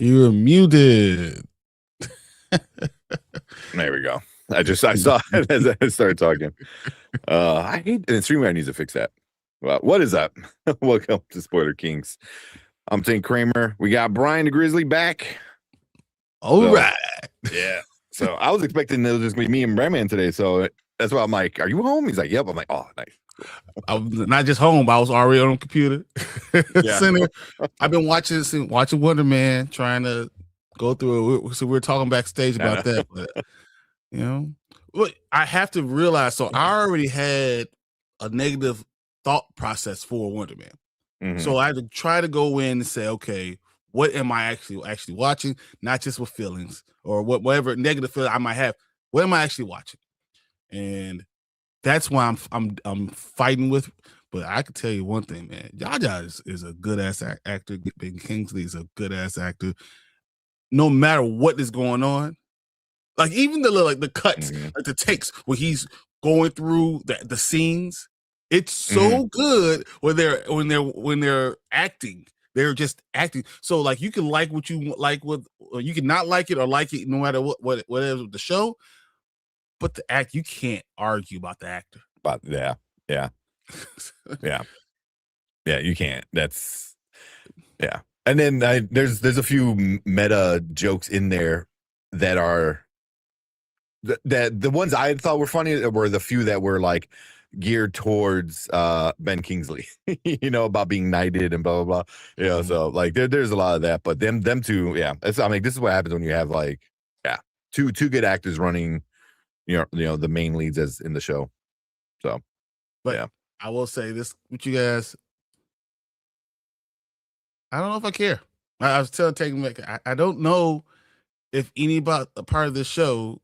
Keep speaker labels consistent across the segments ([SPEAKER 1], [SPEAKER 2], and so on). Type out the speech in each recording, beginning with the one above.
[SPEAKER 1] You're muted.
[SPEAKER 2] There we go. I saw it as I started talking. I hate, and Streamyard needs to fix that. Well, what is up? Welcome to Spoiler Kings. I'm Tank Kramer. We got Brian the Grizzly back.
[SPEAKER 1] All right.
[SPEAKER 2] Yeah. So I was expecting it was just gonna be me and Brandman today. So that's why I'm like, "Are you home?" He's like, "Yep." I'm like, "Oh, nice."
[SPEAKER 1] I was not just home, but I was already on the computer.
[SPEAKER 2] Yeah.
[SPEAKER 1] Center. I've been watching Wonder Man, trying to go through it. So we're talking backstage about that, but what I have to realize. So I already had a negative thought process for Wonder Man.
[SPEAKER 2] Mm-hmm.
[SPEAKER 1] So I had to try to go in and say, okay, what am I actually watching? Not just with feelings or whatever negative feeling I might have. What am I actually watching? And that's why I'm fighting with. But I can tell you one thing, man. Jaja is a good ass actor. Ben Kingsley is a good ass actor. No matter what is going on, like even the cuts, like the takes where he's going through the scenes, it's so good when they're acting. They're just acting. So like you can like what you like with, or you can not like it or like it no matter whatever the show. But the act, you can't argue about the actor.
[SPEAKER 2] But yeah, you can't. That's And then there's a few meta jokes in there that are the ones I thought were funny were the few that were like geared towards Ben Kingsley, about being knighted and blah blah blah. So like there's a lot of that, but them two, this is what happens when you have like two good actors running the main leads as in the show. So
[SPEAKER 1] but I will say this with you guys, I don't know if I care. I was taking I don't know if anybody a part of the show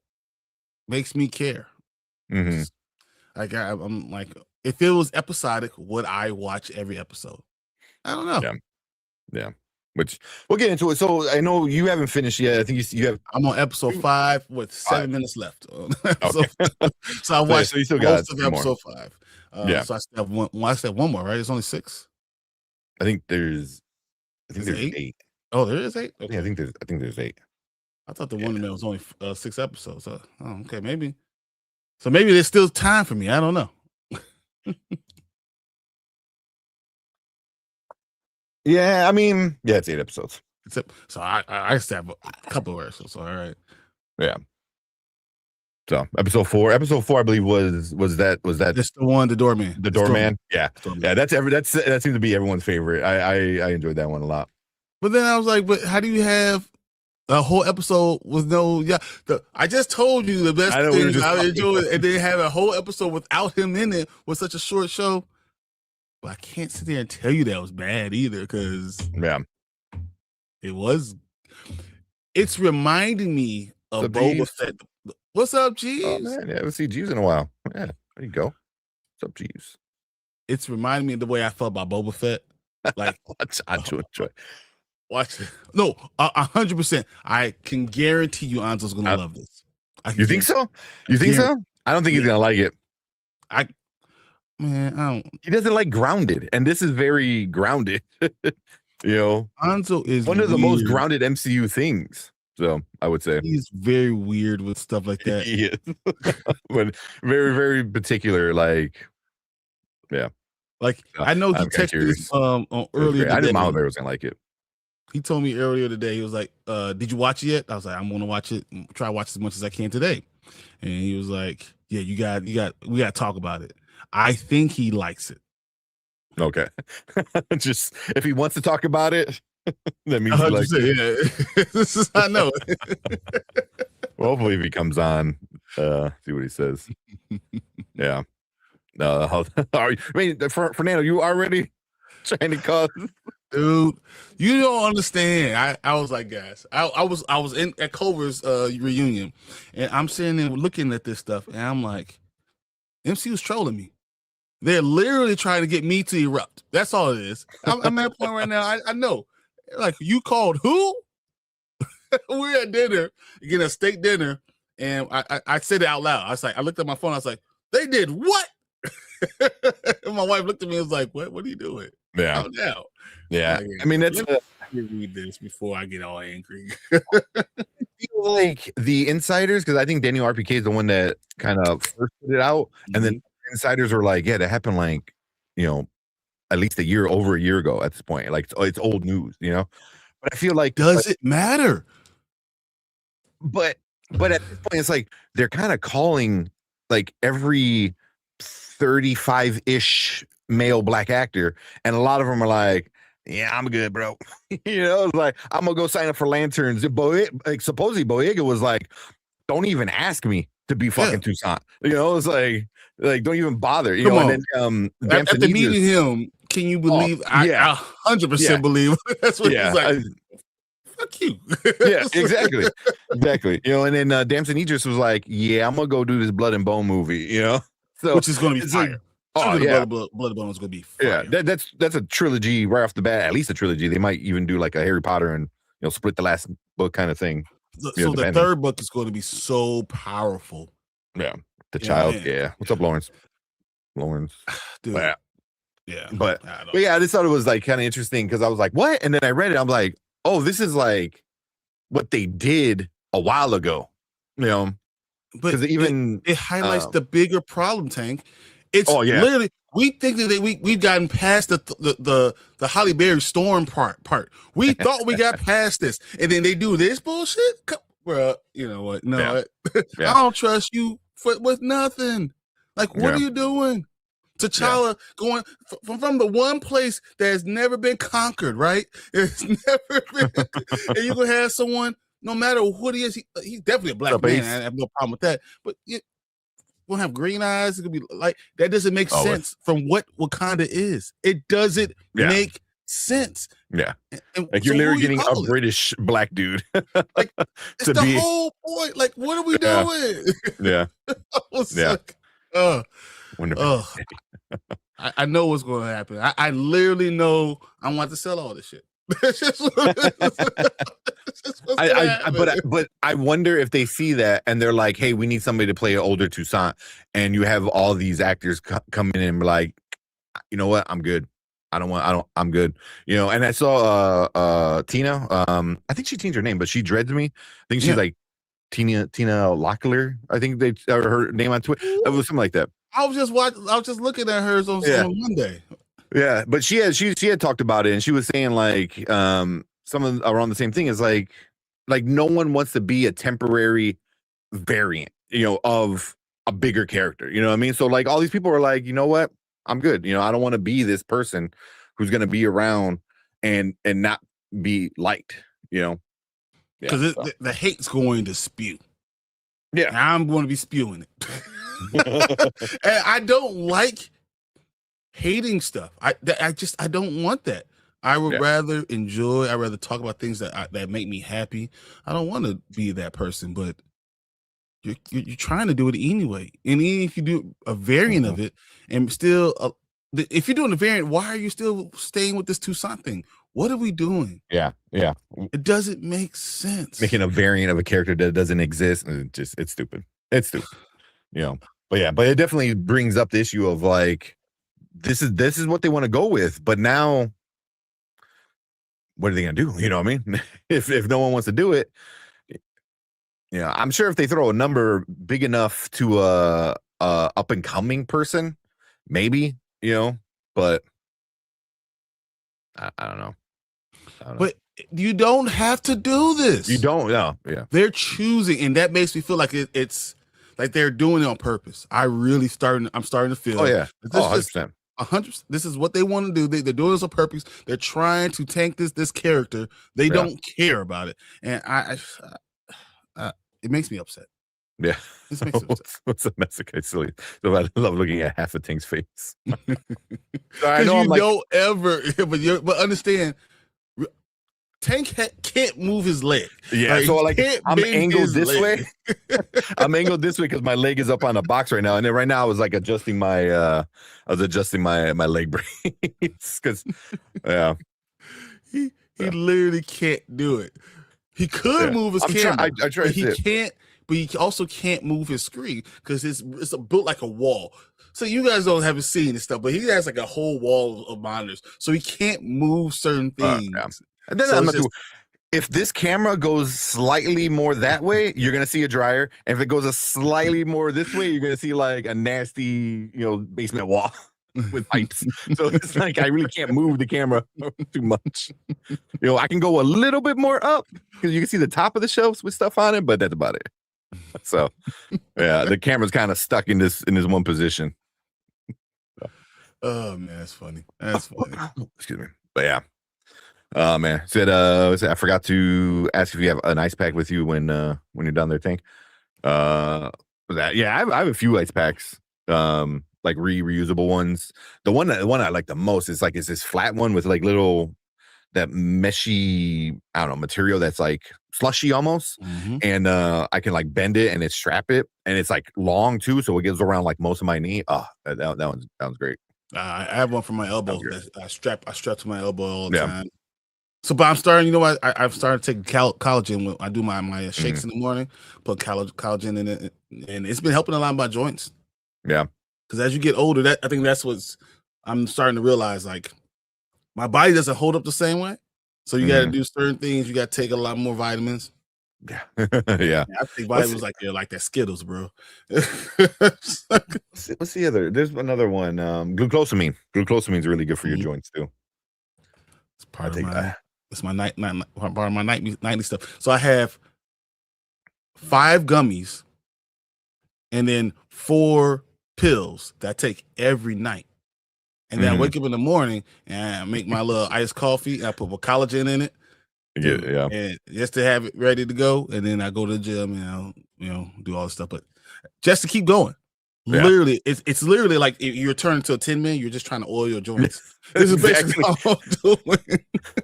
[SPEAKER 1] makes me care. Like I'm like, if it was episodic, would I watch every episode? I don't know.
[SPEAKER 2] Yeah. Which we'll get into it. So I know you haven't finished yet. I think you have.
[SPEAKER 1] I'm on episode 5 with 7 minutes left.
[SPEAKER 2] Okay.
[SPEAKER 1] so I watched
[SPEAKER 2] so you still got
[SPEAKER 1] most of episode 5. So I still have one. Well, I still have one more, right? It's only 6.
[SPEAKER 2] I think there's 8.
[SPEAKER 1] Oh, there is 8. Okay.
[SPEAKER 2] Yeah, I think there's 8.
[SPEAKER 1] I thought the Wonder Man was only 6 episodes. So, okay, maybe. So maybe there's still time for me. I don't know.
[SPEAKER 2] Yeah, I mean, it's 8 episodes.
[SPEAKER 1] So I still have a couple of episodes. So all right.
[SPEAKER 2] Yeah. So episode 4, I believe was that
[SPEAKER 1] It's the one, the doorman.
[SPEAKER 2] The doorman. Yeah. That seems to be everyone's favorite. I enjoyed that one a lot.
[SPEAKER 1] But then I was like, but how do you have a whole episode with no? I just told you the best thing I enjoyed, and then have a whole episode without him in it with such a short show. But I can't sit there and tell you that was bad either, because it was. It's reminding me of Boba Fett. What's up, Jeeves?
[SPEAKER 2] Oh man, I haven't seen Jeeves in a while. Yeah, there you go. What's up, Jeeves?
[SPEAKER 1] It's reminding me of the way I felt about Boba Fett. Like
[SPEAKER 2] I enjoy.
[SPEAKER 1] Watch it. No, 100%. I can guarantee you, Anzo's gonna love this.
[SPEAKER 2] You think so? You think so? I don't think he's gonna like it.
[SPEAKER 1] I don't.
[SPEAKER 2] He doesn't like grounded, and this is very grounded.
[SPEAKER 1] Anzo is
[SPEAKER 2] one of the most grounded MCU things. So I would say
[SPEAKER 1] he's very weird with stuff like that.
[SPEAKER 2] He is, but very, very particular. Like,
[SPEAKER 1] I know he texted this earlier.
[SPEAKER 2] I knew Mama Bear was gonna like it.
[SPEAKER 1] He told me earlier today. He was like, "Did you watch it yet?" I was like, "I'm gonna watch it. Try to watch as much as I can today." And he was like, "Yeah, we got to talk about it." I think he likes it.
[SPEAKER 2] Okay, just if he wants to talk about it. That means he likes it.
[SPEAKER 1] This is I know.
[SPEAKER 2] Well, hopefully if he comes on, see what he says. Yeah. Fernando, you already trying to call?
[SPEAKER 1] Dude, you don't understand. I was like, guys, I was at Culver's reunion, and I'm sitting there looking at this stuff, and I'm like, MCU's trolling me. They're literally trying to get me to erupt. That's all it is. I'm at a point right now. I know. Like, you called who? We're at dinner, getting a steak dinner, and I said it out loud. I looked at my phone. I was like, they did what? And my wife looked at me and was like, what are you doing?
[SPEAKER 2] Yeah.
[SPEAKER 1] Oh, no.
[SPEAKER 2] Yeah.
[SPEAKER 1] Like,
[SPEAKER 2] I mean, that's
[SPEAKER 1] let me read this before I get all angry.
[SPEAKER 2] feel like the insiders, because I think Daniel RPK is the one that kind of first put it out, and then insiders are like, yeah, that happened like, at least over a year ago at this point. Like it's old news, But I feel like
[SPEAKER 1] Does it matter?
[SPEAKER 2] But at this point, it's like they're kind of calling like every 35-ish male black actor, and a lot of them are like, yeah, I'm good, bro. It's like, I'm gonna go sign up for Lanterns. Supposedly Boyega was like, don't even ask me to be fucking Toussaint. It's like don't even bother.
[SPEAKER 1] Come on.
[SPEAKER 2] And then
[SPEAKER 1] After meeting him, can you believe? I 100% believe that's what he's like. Fuck you.
[SPEAKER 2] Yeah, exactly. And then Damson Idris was like, yeah, I'm gonna go do this Blood and Bone movie, So
[SPEAKER 1] which is gonna be fire.
[SPEAKER 2] Like, oh yeah,
[SPEAKER 1] Blood and Bone is gonna be fire.
[SPEAKER 2] Yeah, that's a trilogy right off the bat, at least a trilogy. They might even do like a Harry Potter and split the last book kind of thing.
[SPEAKER 1] So the third book is going to be so powerful.
[SPEAKER 2] Yeah, the child. Man. Yeah, what's up, Lawrence?
[SPEAKER 1] Dude.
[SPEAKER 2] But yeah, I just thought it was like kind of interesting because I was like, what? And then I read it. I'm like, oh, this is like what they did a while ago,
[SPEAKER 1] But it highlights the bigger problem, Tank. It's literally we think that we've gotten past the Halle Berry storm part. We thought we got past this, and then they do this bullshit. Bro, you know what? No, I don't trust you with nothing. Like, what are you doing? T'Challa going from the one place that has never been conquered, right? It's never been, and you gonna have someone, no matter what he is, he's definitely a black man. I have no problem with that. But gonna have green eyes. It could be like that. Doesn't make sense from what Wakanda is. It doesn't make sense.
[SPEAKER 2] Yeah, and like you're literally getting a British black dude.
[SPEAKER 1] Like it's the whole point. Like, what are we doing?
[SPEAKER 2] Yeah,
[SPEAKER 1] wonderful. I know what's going to happen. I literally know I want to sell all this shit.
[SPEAKER 2] But I wonder if they see that and they're like, hey, we need somebody to play an older Toussaint, and you have all these actors come in and be like, you know what, I'm good. I'm good. And I saw Tina. I think she changed her name, but she dreads me. I think she's like Tina Locklear. I think her name on Twitter. It was something like that.
[SPEAKER 1] I was just looking at hers on Monday.
[SPEAKER 2] Yeah, but she had talked about it, and she was saying like some of around the same thing is like no one wants to be a temporary variant, of a bigger character. You know what I mean? So like all these people are like, you know what? I'm good. I don't want to be this person who's going to be around and not be liked.
[SPEAKER 1] Because the hate's going to spew.
[SPEAKER 2] Yeah,
[SPEAKER 1] and I'm going to be spewing it. And I don't like hating stuff. I don't want that. I would rather enjoy. I'd rather talk about things that make me happy. I don't want to be that person, but you're trying to do it anyway. And even if you do a variant of it, and still, if you're doing a variant, why are you still staying with this Toussaint thing? What are we doing?
[SPEAKER 2] Yeah.
[SPEAKER 1] It doesn't make sense.
[SPEAKER 2] Making a variant of a character that doesn't exist, it's stupid. It's stupid. But it definitely brings up the issue of like, this is what they want to go with, but now what are they gonna do? You know what I mean? if no one wants to do it, I'm sure if they throw a number big enough to a up and coming person, maybe, but I don't know.
[SPEAKER 1] But you don't have to do this.
[SPEAKER 2] You don't know. Yeah.
[SPEAKER 1] They're choosing, and that makes me feel like it's like they're doing it on purpose. I'm starting to feel.
[SPEAKER 2] Oh yeah. 100%.
[SPEAKER 1] 100%. This is what they want to do. They're doing this on purpose. They're trying to tank this character. They don't care about it, and it makes me upset.
[SPEAKER 2] Yeah.
[SPEAKER 1] This makes me upset.
[SPEAKER 2] What's the mess? Okay, silly. So I love looking at half of Tank's face.
[SPEAKER 1] I know don't ever, but understand. Tank can't move his leg.
[SPEAKER 2] Yeah, so like I'm angled this way. I'm angled this way because my leg is up on a box right now, and then right now I was like adjusting my my leg brace because
[SPEAKER 1] he literally can't do it. He could move his camera.
[SPEAKER 2] I tried.
[SPEAKER 1] He can't but he also can't move his screen because it's built like a wall. So you guys haven't seen this stuff, but he has like a whole wall of monitors, so he can't move certain things.
[SPEAKER 2] Yeah. And then
[SPEAKER 1] So
[SPEAKER 2] if this camera goes slightly more that way, you're gonna see a dryer. And if it goes a slightly more this way, you're gonna see like a nasty, basement wall with pipes. So it's like I really can't move the camera too much. I can go a little bit more up because you can see the top of the shelves with stuff on it, but that's about it. So yeah, the camera's kind of stuck in this one position.
[SPEAKER 1] Oh man, that's funny. That's funny.
[SPEAKER 2] Excuse me. But yeah. Oh man. Said I forgot to ask if you have an ice pack with you when you're done there, Tank. I have a few ice packs. Like reusable ones. The one I like the most is this flat one with like little that meshy, I don't know, material that's like slushy almost.
[SPEAKER 1] Mm-hmm.
[SPEAKER 2] And I can like bend it and it strap it, and it's like long too, so it gives around like most of my knee. That one's great.
[SPEAKER 1] I have one for my elbow. I strap to my elbow all the time. So, but I'm starting. I've started taking collagen when I do my shakes in the morning. Put collagen in it, and it's been helping a lot of my joints.
[SPEAKER 2] Yeah,
[SPEAKER 1] because as you get older, I think that's what I'm starting to realize. Like my body doesn't hold up the same way, so you got to do certain things. You got to take a lot more vitamins.
[SPEAKER 2] Yeah, yeah.
[SPEAKER 1] I think vitamins like that Skittles, bro.
[SPEAKER 2] What's the other? There's another one. Glucosamine. Glucosamine is really good for your joints too.
[SPEAKER 1] It's part of my. It's my part of my nightly stuff. So I have 5 gummies, and then 4 pills that I take every night. And then I wake up in the morning and I make my little iced coffee. And I put collagen in it.
[SPEAKER 2] Yeah.
[SPEAKER 1] And just to have it ready to go. And then I go to the gym and do all this stuff. But just to keep going. Yeah. Literally, it's literally like if you're turning to a Tin Man, you're just trying to oil your joints. This is basically all I'm doing.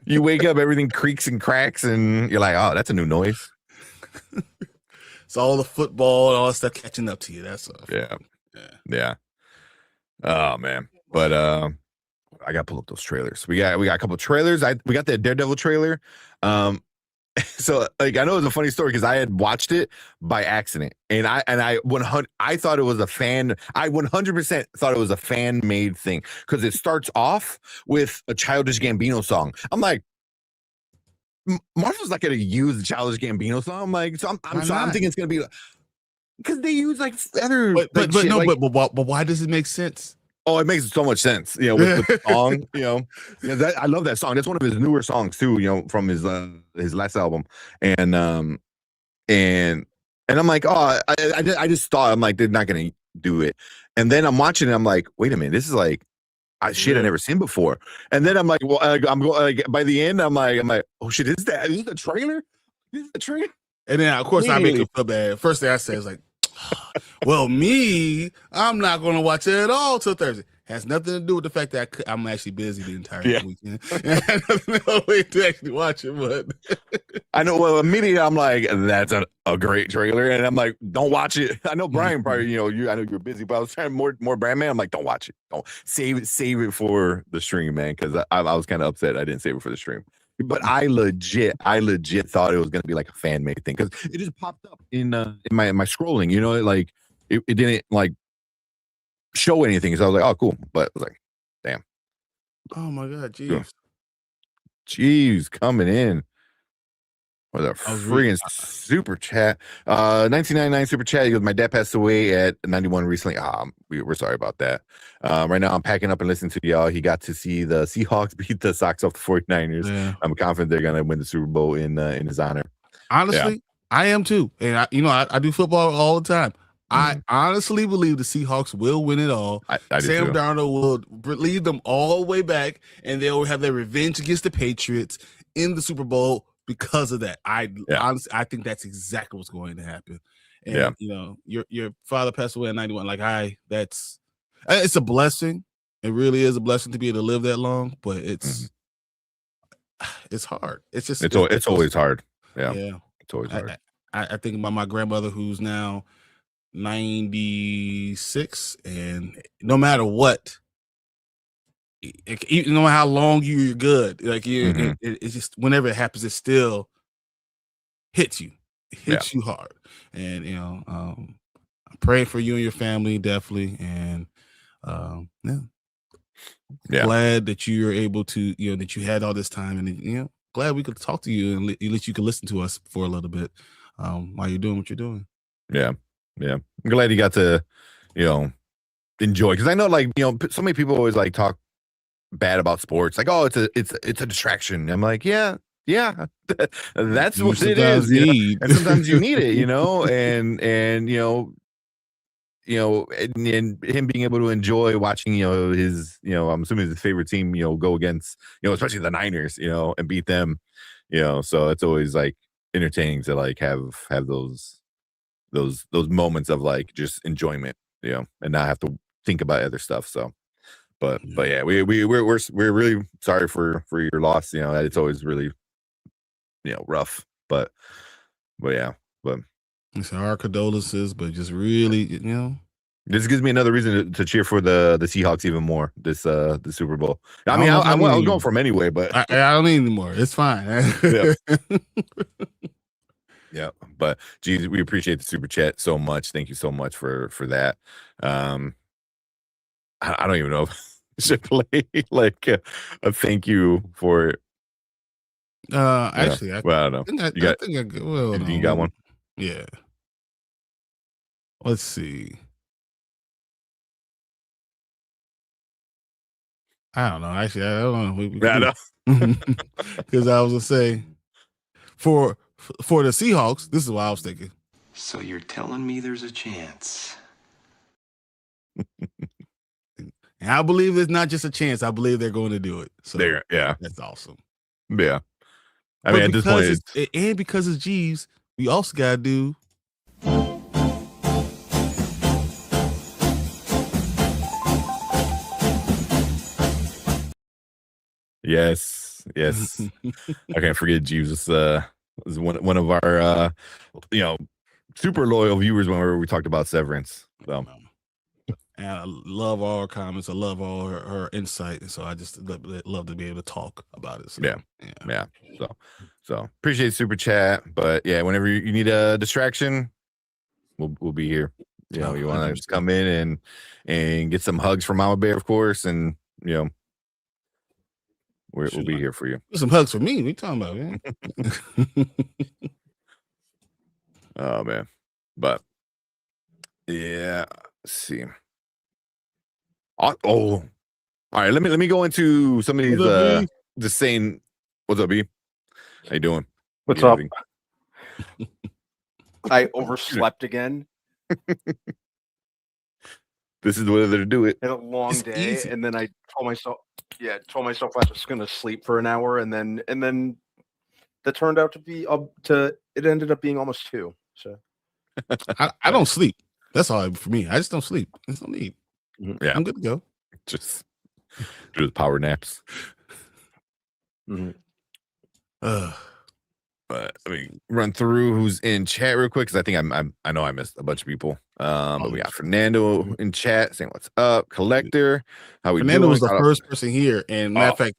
[SPEAKER 2] You wake up, everything creaks and cracks, and you're like, oh, that's a new noise.
[SPEAKER 1] It's all the football and all that stuff catching up to you. That's
[SPEAKER 2] yeah. Oh man, but I got to pull up those trailers. We got a couple of trailers. We got the Daredevil trailer. So like I know it's a funny story because I had watched it by accident, and I thought it was a fan. I 100% thought it was a fan made thing because it starts off with a Childish Gambino song. I'm like, Marvel's not gonna use the Childish Gambino song. I'm like, so I'm thinking it's gonna be because they use like other.
[SPEAKER 1] But why does it make sense?
[SPEAKER 2] Oh, it makes so much sense, with the song, I love that song. That's one of his newer songs too, from his last album, and I'm like, oh, I just thought, I'm like, they're not gonna do it, and then I'm watching it, I'm like, wait a minute, this is like shit I've never seen before, and then I'm like, well, I'm going by the end, I'm like, oh shit, is this the trailer? This is the trailer?
[SPEAKER 1] And then of course I make it feel bad. First thing I say is like, well, I'm not going to watch it at all till Thursday. Has nothing to do with the fact that I'm actually busy the entire weekend. No way to actually watch it, but
[SPEAKER 2] I know. Well, immediately I'm like, that's a great trailer, and I'm like, don't watch it. I know Brian probably, I know you're busy, but I was trying more brand man. I'm like, don't watch it. Don't save it for the stream, man, because I was kind of upset I didn't save it for the stream. But I legit thought it was gonna be like a fan made thing because it just popped up in my scrolling. Like it didn't like show anything, so I was like, oh cool, but I was like, damn.
[SPEAKER 1] Oh my god,
[SPEAKER 2] Jeeves coming in with a freaking super chat. 1999 super chat. He goes, my dad passed away at 91 recently. We're sorry about that. Right now I'm packing up and listening to y'all. He got to see the Seahawks beat the Sox off the 49ers. Yeah. I'm confident they're gonna win the Super Bowl in his honor.
[SPEAKER 1] Honestly, I am too. And I do football all the time. I honestly believe the Seahawks will win it all. Sam Darnold will lead them all the way back, and they'll have their revenge against the Patriots in the Super Bowl because of that. Honestly, I think that's exactly what's going to happen. And your father passed away at 91. Like it's a blessing. It really is a blessing to be able to live that long, but it's hard. It's just
[SPEAKER 2] it's always hard. Yeah. It's always
[SPEAKER 1] hard. I think about my grandmother who's now 96, and no matter what, no matter how long you're good, like it's just whenever it happens, it still hits you. hits you hard. And I'm praying for you and your family, definitely. And glad that you were able to, that you had all this time, and glad we could talk to you and at least you could listen to us for a little bit while you're doing what you're doing.
[SPEAKER 2] Yeah. I'm glad you got to, enjoy, because I know, like, so many people always like talk bad about sports, like, oh, it's a distraction. I'm like, yeah, that's what it is. And sometimes you need it, and and him being able to enjoy watching, his, I'm assuming his favorite team, go against, especially the Niners, and beat them, so it's always like entertaining to like have those moments of like just enjoyment, and not have to think about other stuff. So, but yeah, we're really sorry for your loss. It's always really, rough, but yeah, but
[SPEAKER 1] it's our condolences, but just really,
[SPEAKER 2] this gives me another reason to cheer for the Seahawks even more the Super Bowl. I mean, I was going for them anyway, but
[SPEAKER 1] I don't need anymore. It's fine.
[SPEAKER 2] Yeah, but geez, we appreciate the super chat so much. Thank you so much for that. I don't even know if I should play like a thank you for it.
[SPEAKER 1] Actually,
[SPEAKER 2] I don't know. You got one?
[SPEAKER 1] Yeah. Let's see. I don't know. Actually, I don't know. Because I was gonna say for the Seahawks, this is what I was thinking.
[SPEAKER 3] So you're telling me there's a chance?
[SPEAKER 1] And I believe it's not just a chance. I believe they're going to do it. So that's awesome.
[SPEAKER 2] Yeah. I mean, at this point,
[SPEAKER 1] and because it's Jeeves, we also got to do.
[SPEAKER 2] Yes. I can't forget Jeeves was one of our super loyal viewers whenever we talked about Severance. So.
[SPEAKER 1] And I love all her comments. I love all her insight, and so I just love to be able to talk about it. So,
[SPEAKER 2] yeah. So appreciate super chat, but yeah, whenever you need a distraction, we'll be here. You want to just come in and get some hugs from Mama Bear, of course, and we'll be here for you.
[SPEAKER 1] Some hugs for me. What you talking about, man?
[SPEAKER 2] Oh man, but yeah. Let's see. All right. Let me go into some of these. Just saying, what's up, B? How you doing?
[SPEAKER 4] What's up? I overslept again.
[SPEAKER 2] This is the way to do it.
[SPEAKER 4] Had a long day, and then I told myself I was just gonna sleep for an hour, and then that turned out to be it ended up being almost 2. So
[SPEAKER 1] I don't sleep. That's all for me. I just don't sleep. There's no need.
[SPEAKER 2] Yeah,
[SPEAKER 1] I'm good to go.
[SPEAKER 2] Just do the power naps. But I mean, run through who's in chat real quick because I think I know I missed a bunch of people. But we got Fernando in chat saying what's up. Collector, how we doing?
[SPEAKER 1] Fernando was the first person here, and matter of fact,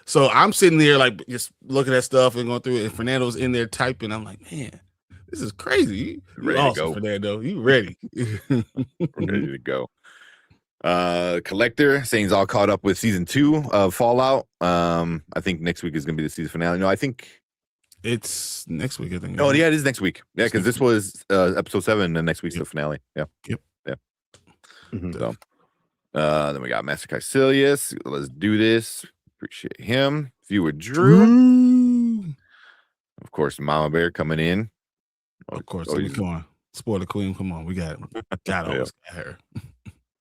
[SPEAKER 1] so I'm sitting there like just looking at stuff and going through it, and Fernando's in there typing. I'm like, man, this is crazy. You awesome, to go, Fernando. You ready?
[SPEAKER 2] Ready to go. Collector saying he's all caught up with season 2 of Fallout. I think next week is gonna be the season finale. No, I think
[SPEAKER 1] it's next week. I think.
[SPEAKER 2] Oh yeah, it is next week. Yeah, because this was episode 7, and next week's the finale. Yeah.
[SPEAKER 1] Yep.
[SPEAKER 2] Yeah. So, then we got Master Caecilius. Let's do this. Appreciate him. Viewer Drew. Of course, Mama Bear coming in.
[SPEAKER 1] Of course, come on, Spoiler Queen. Come on, we got her.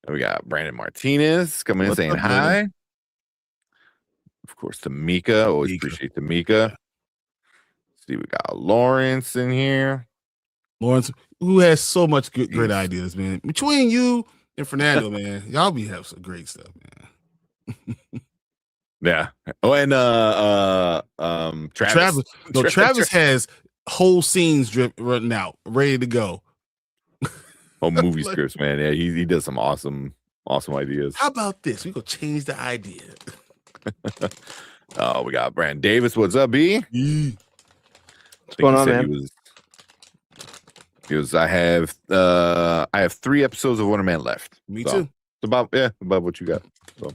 [SPEAKER 2] We got Brandon Martinez coming in saying hi. Of course, Tamika. Always appreciate Tamika. Yeah. See, we got Lawrence in here.
[SPEAKER 1] Lawrence, who has so much great ideas, man. Between you and Fernando, man, y'all have some great stuff, man.
[SPEAKER 2] Yeah. Oh, and Travis.
[SPEAKER 1] Travis has whole scenes written out, ready to go.
[SPEAKER 2] Movie scripts, man. Yeah, he does some awesome ideas.
[SPEAKER 1] How about this? We gonna change the idea.
[SPEAKER 2] Oh, we got Brandon Davis. What's up, B?
[SPEAKER 4] What's going on, man?
[SPEAKER 2] He goes, I have 3 episodes of Wonder Man left.
[SPEAKER 1] Me
[SPEAKER 2] So,
[SPEAKER 1] too.
[SPEAKER 2] about what you got. So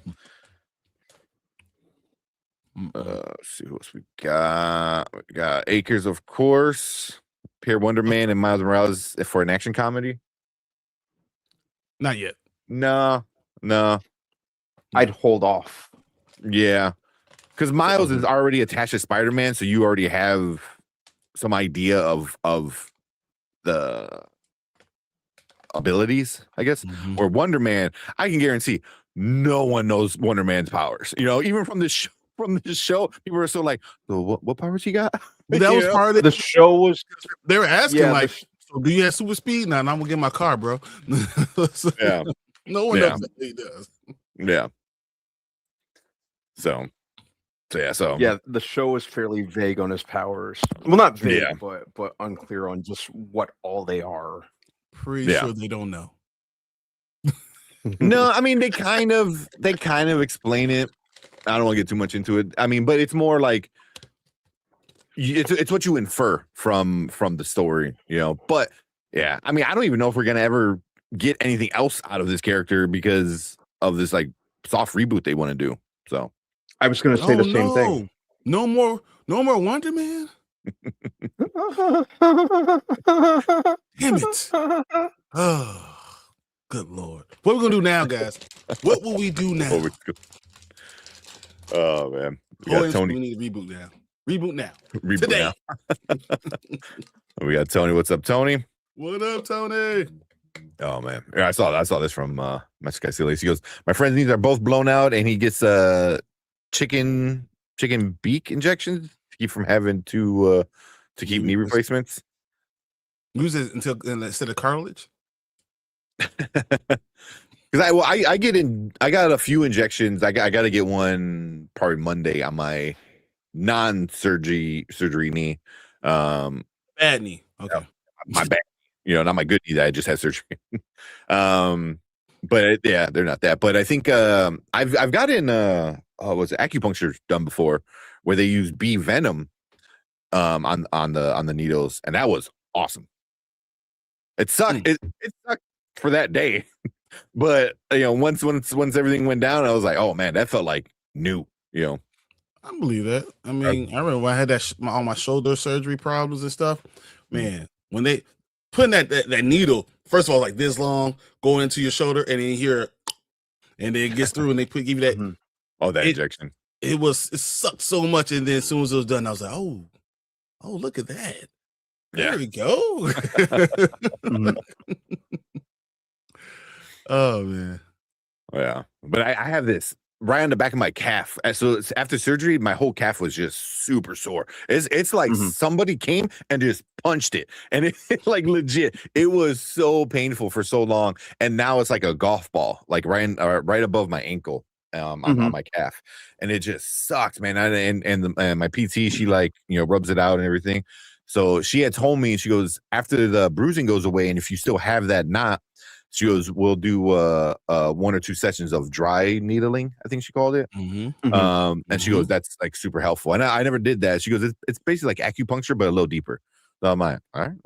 [SPEAKER 2] let's see what else we got. We got Acres, of course. Pair Wonder Man and Miles Morales for an action comedy.
[SPEAKER 1] Not yet.
[SPEAKER 2] No.
[SPEAKER 4] I'd hold off.
[SPEAKER 2] Yeah. Because Miles is already attached to Spider-Man, so you already have some idea of the abilities, I guess.
[SPEAKER 1] Mhm.
[SPEAKER 2] Or Wonder Man, I can guarantee no one knows Wonder Man's powers. You know, even from this show, people are still like, so what powers he got?
[SPEAKER 1] But that
[SPEAKER 2] You
[SPEAKER 1] was
[SPEAKER 2] know?
[SPEAKER 1] part of
[SPEAKER 4] The
[SPEAKER 1] it.
[SPEAKER 4] show was
[SPEAKER 1] They were asking
[SPEAKER 4] Yeah,
[SPEAKER 1] like, so do you have super speed? No, I'm gonna get my car, bro. So,
[SPEAKER 2] Yeah.
[SPEAKER 1] no one
[SPEAKER 2] Yeah.
[SPEAKER 1] knows what he does.
[SPEAKER 2] Yeah. So
[SPEAKER 4] the show was fairly vague on his powers. Well, not vague,
[SPEAKER 2] Yeah.
[SPEAKER 4] but unclear on just what all they are.
[SPEAKER 1] Pretty
[SPEAKER 2] Yeah.
[SPEAKER 1] sure they don't know.
[SPEAKER 2] No, I mean they kind of explain it. I don't want to get too much into it. I mean, but it's more like it's what you infer from the story, you know. But yeah, I mean, I don't even know if we're gonna ever get anything else out of this character because of this like soft reboot they want to do. So
[SPEAKER 4] I was going to say the same thing.
[SPEAKER 1] No more Wonder Man. Damn it. Oh, good Lord. What are we gonna do now, guys? What will we do now?
[SPEAKER 2] oh man, we
[SPEAKER 1] Oh,
[SPEAKER 2] got Tony.
[SPEAKER 1] we need to reboot now. Reboot now.
[SPEAKER 2] Reboot
[SPEAKER 1] Today.
[SPEAKER 2] now. We got Tony. What's up, Tony?
[SPEAKER 1] What up, Tony?
[SPEAKER 2] Oh man, yeah, I saw this from Mexico City. He goes, my friend's knees are both blown out, and he gets chicken beak injections to keep from having to keep knee replacements.
[SPEAKER 1] Use it instead of cartilage.
[SPEAKER 2] Because I got a few injections. I got to get one probably Monday on my non-surgery knee.
[SPEAKER 1] Bad knee. Okay.
[SPEAKER 2] My back, you know, not my good knee that I just had surgery. But yeah, they're not that. But I think I've gotten was it acupuncture done before where they use bee venom on the needles, and that was awesome. It sucked. It sucked for that day. But you know, once everything went down, I was like, oh man, that felt like new, you know.
[SPEAKER 1] I believe that. I mean, I remember when I had all my shoulder surgery problems and stuff. Man, when they putting that needle, first of all, like this long, going into your shoulder, and then here, and then it gets through, and they give you that.
[SPEAKER 2] Oh, that injection.
[SPEAKER 1] It sucked so much, and then as soon as it was done, I was like, oh, look at that. There we go. Oh man.
[SPEAKER 2] Yeah, but I have this right on the back of my calf. So after surgery, my whole calf was just super sore. It's like somebody came and just punched it, and it like legit. It was so painful for so long, and now it's like a golf ball, like right above my ankle, on my calf, and it just sucks, man. And my PT, she like rubs it out and everything. So she had told me, she goes, after the bruising goes away, and if you still have that knot, she goes, we'll do 1 or 2 sessions of dry needling, I think she called it. And she goes, that's like super helpful. And I never did that. She goes, it's basically like acupuncture, but a little deeper. So I'm like, all right,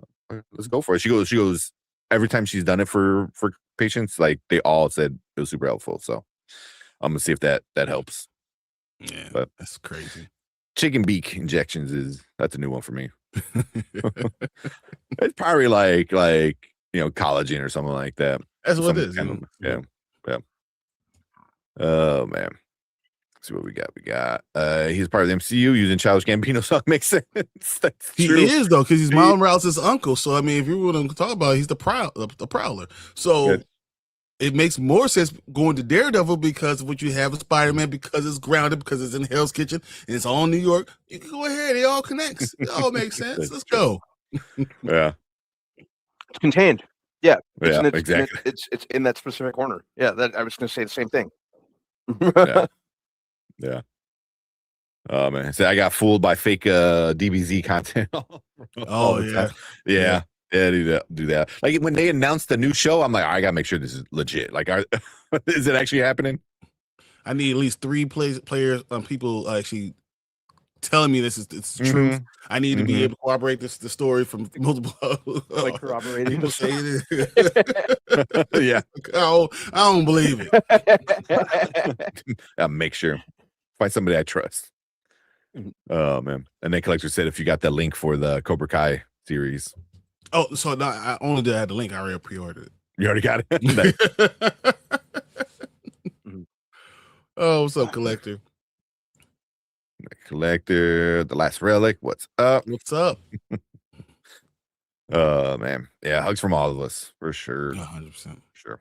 [SPEAKER 2] let's go for it. She goes, every time she's done it for patients, like they all said it was super helpful. So I'm gonna see if that helps.
[SPEAKER 1] Yeah,
[SPEAKER 2] but
[SPEAKER 1] that's crazy.
[SPEAKER 2] Chicken beak injections that's a new one for me. It's probably like collagen or something like that.
[SPEAKER 1] That's what it is.
[SPEAKER 2] Yeah. Oh man. Let's see what we got. He's part of the MCU using Childish Gambino song. Makes sense. That's
[SPEAKER 1] he
[SPEAKER 2] true.
[SPEAKER 1] is though, because he's Miles Morales' uncle. So I mean, if you want to talk about it, he's the Prowler. So it makes more sense going to Daredevil because of what you have with Spider-Man, because it's grounded, because it's in Hell's Kitchen, and it's all New York. You can go ahead. It all connects. It all makes sense. Let's go.
[SPEAKER 2] Yeah.
[SPEAKER 4] It's contained. Yeah.
[SPEAKER 2] Exactly.
[SPEAKER 4] It's in that specific corner. Yeah. That I was going to say the same thing.
[SPEAKER 2] Yeah. Oh man. So I got fooled by fake DBZ content. Yeah. Do that. Like when they announced the new show, I'm like, I gotta make sure this is legit. Like, is it actually happening?
[SPEAKER 1] I need at least 3 players, people actually telling me this is the truth. I need to be
[SPEAKER 2] Mhm.
[SPEAKER 1] able to corroborate the story from multiple
[SPEAKER 4] Like corroborating
[SPEAKER 1] people
[SPEAKER 4] the
[SPEAKER 1] saying it.
[SPEAKER 2] Yeah.
[SPEAKER 1] I don't believe it.
[SPEAKER 2] Make sure find somebody I trust. Oh man! And then Collector said if you got that link for the Cobra Kai series,
[SPEAKER 1] Oh, so no, I only did have the link. I already pre-ordered it.
[SPEAKER 2] you already got it.
[SPEAKER 1] Oh, what's up, Collector?
[SPEAKER 2] Collector, the last relic. What's up?
[SPEAKER 1] What's up?
[SPEAKER 2] Man, yeah, hugs from all of us for sure.
[SPEAKER 1] 100%.
[SPEAKER 2] Sure.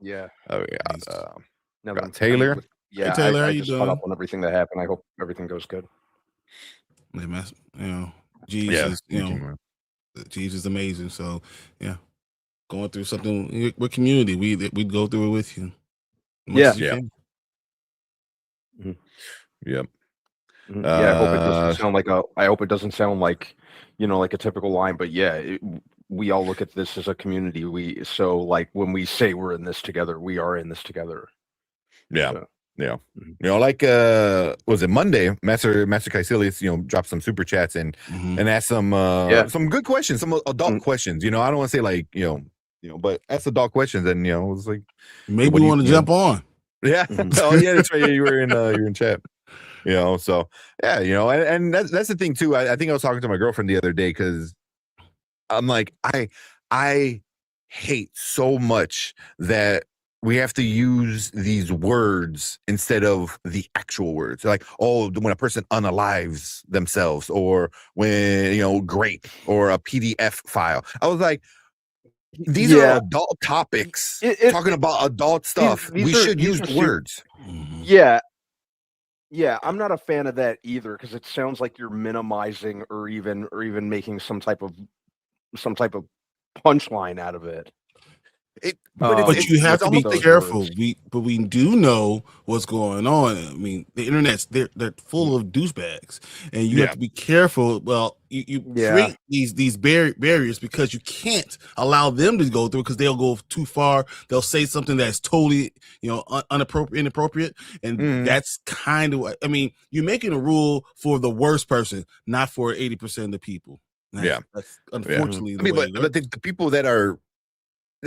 [SPEAKER 4] Yeah.
[SPEAKER 2] Oh yeah.
[SPEAKER 1] Nice.
[SPEAKER 4] Now
[SPEAKER 2] Got
[SPEAKER 4] that I'm
[SPEAKER 2] Taylor.
[SPEAKER 4] Yeah,
[SPEAKER 1] Hey, Taylor, how
[SPEAKER 4] I
[SPEAKER 1] you
[SPEAKER 4] just caught up
[SPEAKER 1] doing?
[SPEAKER 4] on everything that happened. I hope everything goes good.
[SPEAKER 1] Yeah, man, Jesus, Jesus is amazing. So yeah, going through something. We're community. We go through it with you. As much as you can.
[SPEAKER 2] Yep.
[SPEAKER 4] Yeah, I hope it doesn't sound like I hope it doesn't sound like, like a typical line. But yeah, we all look at this as a community. So like when we say we're in this together, we are in this together.
[SPEAKER 2] Yeah.
[SPEAKER 4] So,
[SPEAKER 2] Yeah. Like was it Monday? Master Caecilius, dropped some super chats and asked some good questions, some adult questions. I don't want to say like, but asked adult questions and it was like
[SPEAKER 1] maybe we want to jump on.
[SPEAKER 2] Yeah. Oh yeah, that's right. You were in chat. So yeah, and that's the thing too. I think I was talking to my girlfriend the other day because I'm like, I hate so much that we have to use these words instead of the actual words. Like, when a person unalives themselves, or when, grape, or a PDF file. I was like, these are adult topics. Talking about adult stuff. We should use words.
[SPEAKER 4] Yeah. Yeah, I'm not a fan of that either because it sounds like you're minimizing or even making some type of punchline out of it.
[SPEAKER 1] But you have to be careful. We do know what's going on. I mean, the internet's they're full of douchebags, and you have to be careful. Well, you create these barriers because you can't allow them to go through because they'll go too far. They'll say something that's totally inappropriate, and that's kind of what I mean. You're making a rule for the worst person, not for 80% of the people. That's unfortunately.
[SPEAKER 2] But the people that are.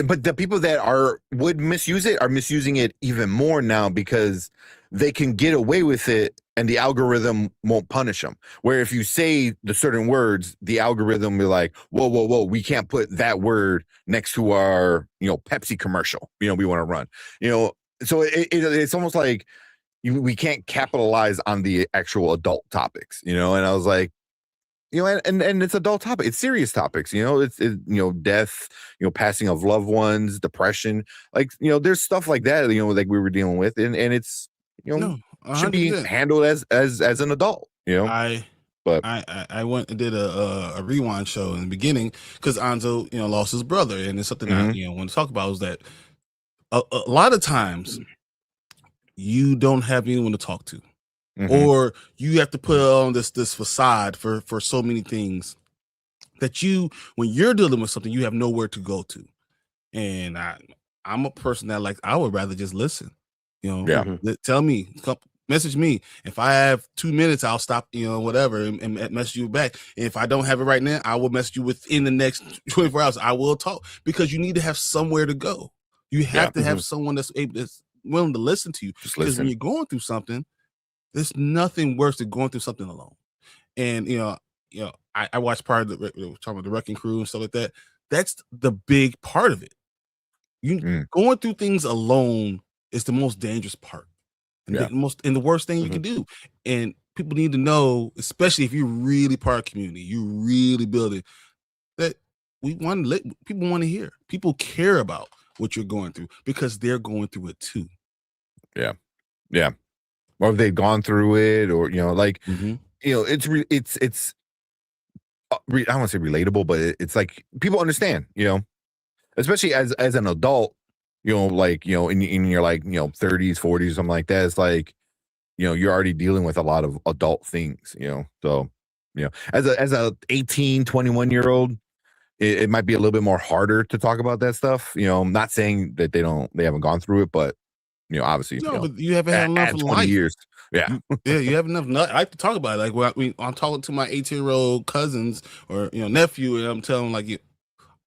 [SPEAKER 2] But the people that would misuse it are misusing it even more now because they can get away with it and the algorithm won't punish them. Where if you say the certain words, the algorithm will be like, whoa, we can't put that word next to our, Pepsi commercial, we want to run, so it's almost like we can't capitalize on the actual adult topics, and I was like, and it's adult topic. It's serious topics. It's death. Passing of loved ones, depression. Like there's stuff like that. Like we were dealing with, and it's should be handled as an adult.
[SPEAKER 1] I went and did a rewind show in the beginning because Anzo lost his brother, and it's something I want to talk about is that a lot of times you don't have anyone to talk to. Or you have to put on this facade for so many things that when you're dealing with something, you have nowhere to go to. And I'm a person that I would rather just listen. Tell me, message me. If I have 2 minutes, I'll stop, whatever, and message you back. And if I don't have it right now, I will message you within the next 24 hours. I will talk because you need to have somewhere to go. You have to have someone that's willing to listen to you. Because when you're going through something, there's nothing worse than going through something alone. And I watched part of talking about the Wrecking Crew and stuff like that. That's the big part of it. Going through things alone is the most dangerous part. And the worst thing you can do. And people need to know, especially if you're really part of the community, you really build it, that people want to hear. People care about what you're going through because they're going through it too.
[SPEAKER 2] Yeah. Or if they've gone through it, or it's I don't want to say relatable, but it's like people understand, especially as an adult, in your 30s, 40s, something like that. It's like, you're already dealing with a lot of adult things, so as a 18, 21-year-old, it might be a little bit more harder to talk about that stuff. I'm not saying that they haven't gone through it, but obviously,
[SPEAKER 1] No, but you haven't had enough
[SPEAKER 2] at
[SPEAKER 1] of
[SPEAKER 2] 20
[SPEAKER 1] life.
[SPEAKER 2] years. Yeah.
[SPEAKER 1] Yeah, you have enough. I like to talk about it. Like when I'm talking to my 18-year-old cousins or nephew, and I'm telling them like,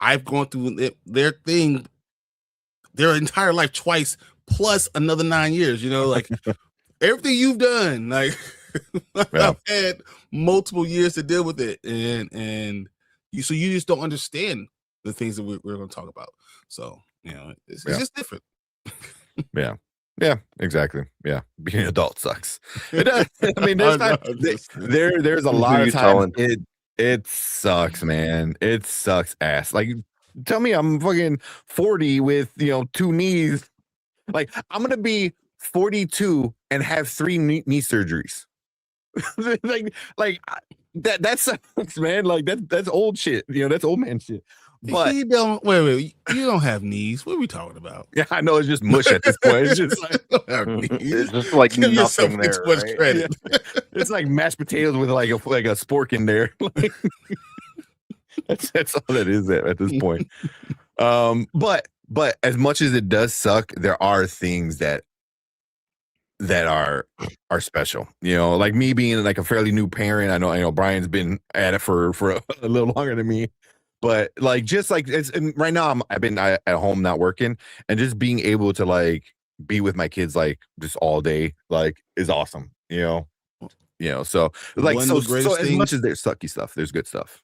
[SPEAKER 1] I've gone through their thing, their entire life twice, plus another 9 years. Like everything you've done. Like I've had multiple years to deal with it, and you just don't understand the things that we're going to talk about. So it's just different.
[SPEAKER 2] Yeah, exactly. Yeah, being an adult sucks. It does. I mean, there's a lot of times it sucks, man. It sucks ass. Like, tell me I'm fucking 40 with 2 knees. Like, I'm gonna be 42 and have 3 knee surgeries. like that sucks, man. Like that's old shit. That's old man shit. But
[SPEAKER 1] you don't wait. You don't have knees. What are we talking about?
[SPEAKER 2] Yeah, I know it's just mush at this point. It's just like
[SPEAKER 4] it's just like
[SPEAKER 1] give
[SPEAKER 4] nothing there.
[SPEAKER 1] Too much credit.
[SPEAKER 2] Yeah. It's like mashed potatoes with like a spork in there. That's all that is at this point. But as much as it does suck, there are things that are special. Like me being like a fairly new parent. I know Brian's been at it for a little longer than me. But like, just like and right now, I've been at home not working, and just being able to like be with my kids like just all day like is awesome. So like so as much as there's sucky stuff, there's good stuff.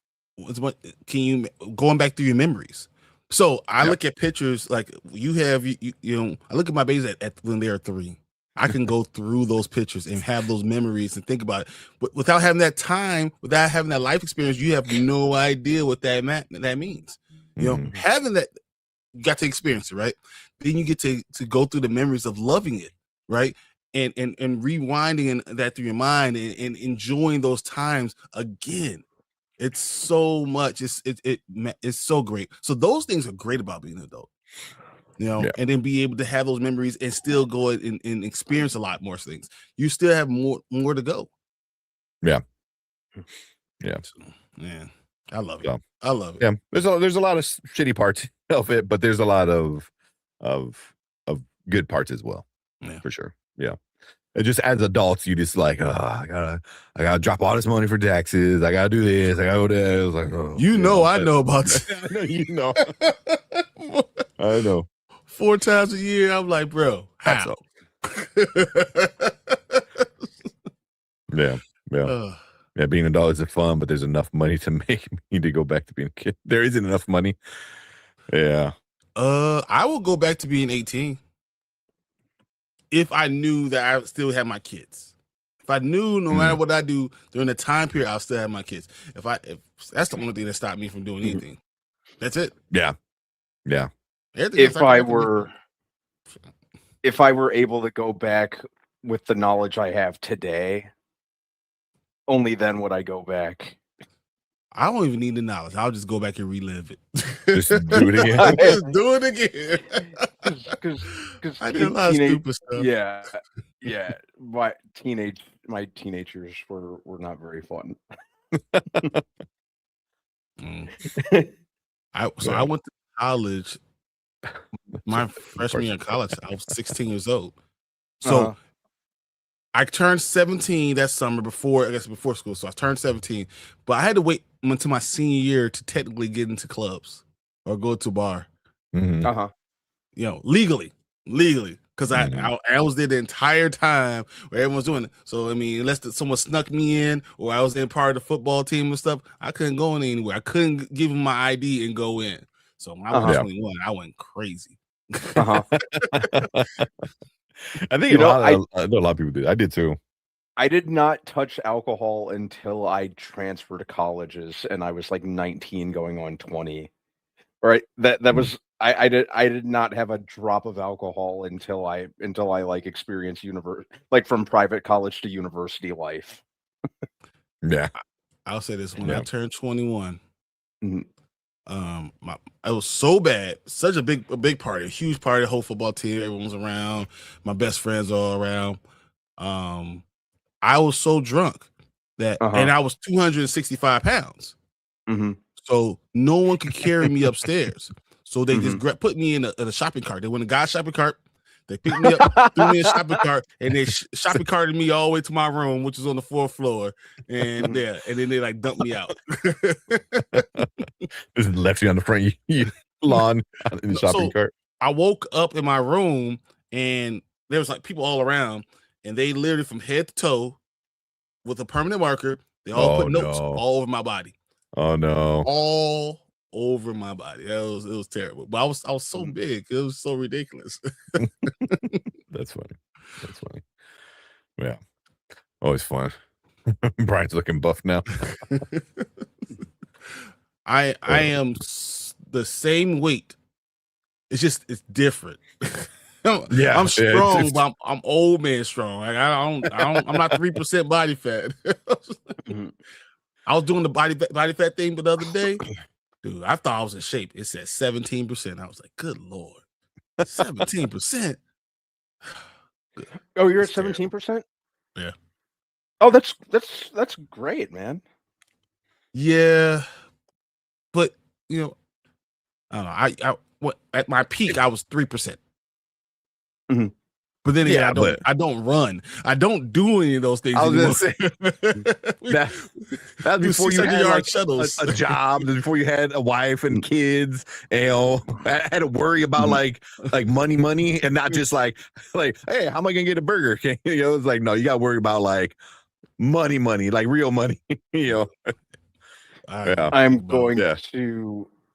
[SPEAKER 1] Going back through your memories? So I look at pictures like you have. I look at my babies at when they are 3. I can go through those pictures and have those memories and think about it. But without having that time, without having that life experience, you have no idea what that means. Having that, you got to experience it, right? Then you get to go through the memories of loving it, right? And rewinding that through your mind and enjoying those times again. It's so much. It's so great. So those things are great about being an adult. And then be able to have those memories and still go and experience a lot more things. You still have more to go.
[SPEAKER 2] Yeah.
[SPEAKER 1] So, man, I love it.
[SPEAKER 2] Yeah.
[SPEAKER 1] I love it.
[SPEAKER 2] Yeah. There's a lot of shitty parts of it, but there's a lot of good parts as well.
[SPEAKER 1] Yeah.
[SPEAKER 2] For sure. Yeah. It just as adults, you just like, I gotta drop all this money for taxes. I gotta do this. I gotta go there. It was like,
[SPEAKER 1] I know about that.
[SPEAKER 2] I know. I know.
[SPEAKER 1] 4 times a year, I'm like, bro, how?
[SPEAKER 2] Yeah. Being an adult is fun, but there's enough money to make me to go back to being a kid. There isn't enough money. Yeah.
[SPEAKER 1] I will go back to being 18 if I knew that I still had my kids. If I knew no matter what I do during the time period, I'll still have my kids. If that's the only thing that stopped me from doing anything. That's it.
[SPEAKER 2] Yeah.
[SPEAKER 4] If I were able to go back with the knowledge I have today, only then would I go back.
[SPEAKER 1] I don't even need the knowledge. I'll just go back and relive it.
[SPEAKER 2] Just do it again.
[SPEAKER 1] Just do it again. Because I did a lot of stupid stuff.
[SPEAKER 4] Yeah. My teenagers were not very fun.
[SPEAKER 1] I went to college. My freshman year in college, I was 16 years old. So I turned 17 that summer before school. So I turned 17, but I had to wait until my senior year to technically get into clubs or go to a bar. Legally, because I was there the entire time where everyone's doing it. So I mean, unless someone snuck me in or I was in part of the football team and stuff, I couldn't go in anywhere. I couldn't give them my ID and go in. So when I was 21, I went crazy.
[SPEAKER 2] I think a lot of people did. I did too.
[SPEAKER 4] I did not touch alcohol until I transferred to colleges, and I was like 19, going on 20. Right? That was I did not have a drop of alcohol until I like experienced from private college to university life.
[SPEAKER 2] Yeah,
[SPEAKER 1] I'll say this: when I turned 21. It was so bad, such a big party, a huge party, the whole football team, everyone was around, my best friends all around. I was so drunk that, and I was 265 pounds. So no one could carry me upstairs. So they just put me in a shopping cart. They went a guy's shopping cart. They picked me up, threw me in a shopping cart, and they shopping carted me all the way to my room, which is on the 4th floor. And then they like dumped me out.
[SPEAKER 2] Just left you on the front lawn in the shopping cart.
[SPEAKER 1] I woke up in my room, and there was like people all around, and they literally from head to toe with a permanent marker. They all put notes all over my body.
[SPEAKER 2] Oh no!
[SPEAKER 1] All over my body. It was terrible. But I was so big. It was so ridiculous.
[SPEAKER 2] That's funny. Yeah. Always fun. Brian's looking buff now.
[SPEAKER 1] I am the same weight. It's different. I'm strong, but I'm old man strong. Like I'm not 3% body fat. I was doing the body fat thing the other day. Dude, I thought I was in shape. It said 17%. I was like, good Lord. 17%.
[SPEAKER 4] Oh, you're at 17%?
[SPEAKER 1] Yeah.
[SPEAKER 4] Oh, that's great, man.
[SPEAKER 1] Yeah. But I don't know. At my peak, I was 3%.
[SPEAKER 4] Mm-hmm.
[SPEAKER 1] But then again, I don't run. I don't do any of those things.
[SPEAKER 2] I was gonna say that's before you had like a job, before you had a wife and kids. I had to worry about like money, and not just like, hey, how am I gonna get a burger? It's like, no, you got to worry about like money, like real money.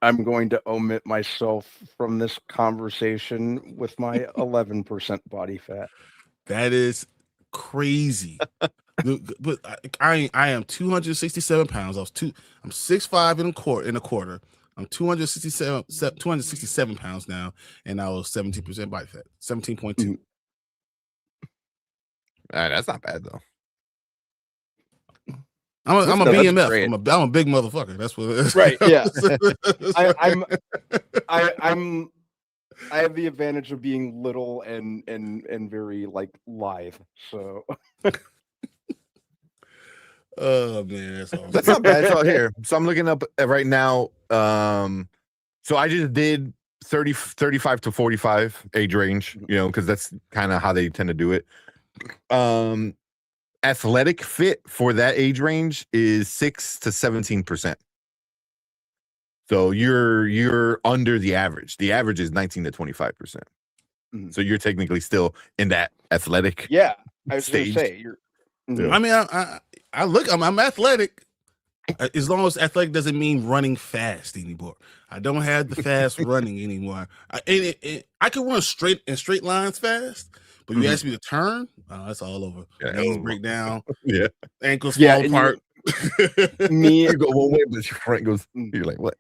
[SPEAKER 4] I'm going to omit myself from this conversation with my 11% body fat.
[SPEAKER 1] That is crazy. But I am 267 pounds. I'm 6'5" and a quarter. I'm 267 pounds now, and I was 17% body fat, 17.2.
[SPEAKER 2] That's not bad though.
[SPEAKER 1] I'm a BMF. I'm a big motherfucker. That's what it is.
[SPEAKER 4] Right. Yeah. I have the advantage of being little and very like lithe. So.
[SPEAKER 1] Oh man, that's awesome.
[SPEAKER 2] That's not bad. So here, so I'm looking up right now. So I just did 35 to 45 age range. Because that's kind of how they tend to do it. Athletic fit for that age range is 6 to 17%. So you're under the average. The average is 19 to 25%. Mm-hmm. So you're technically still in that athletic.
[SPEAKER 4] Yeah, I was going to say you're.
[SPEAKER 1] I mean, I'm athletic. As long as athletic doesn't mean running fast anymore. I don't have the fast running anymore. I can run straight lines fast. But you ask me to turn, that's all over. Knees break down, ankles fall apart.
[SPEAKER 2] You go one way, but your friend goes. You're like, what?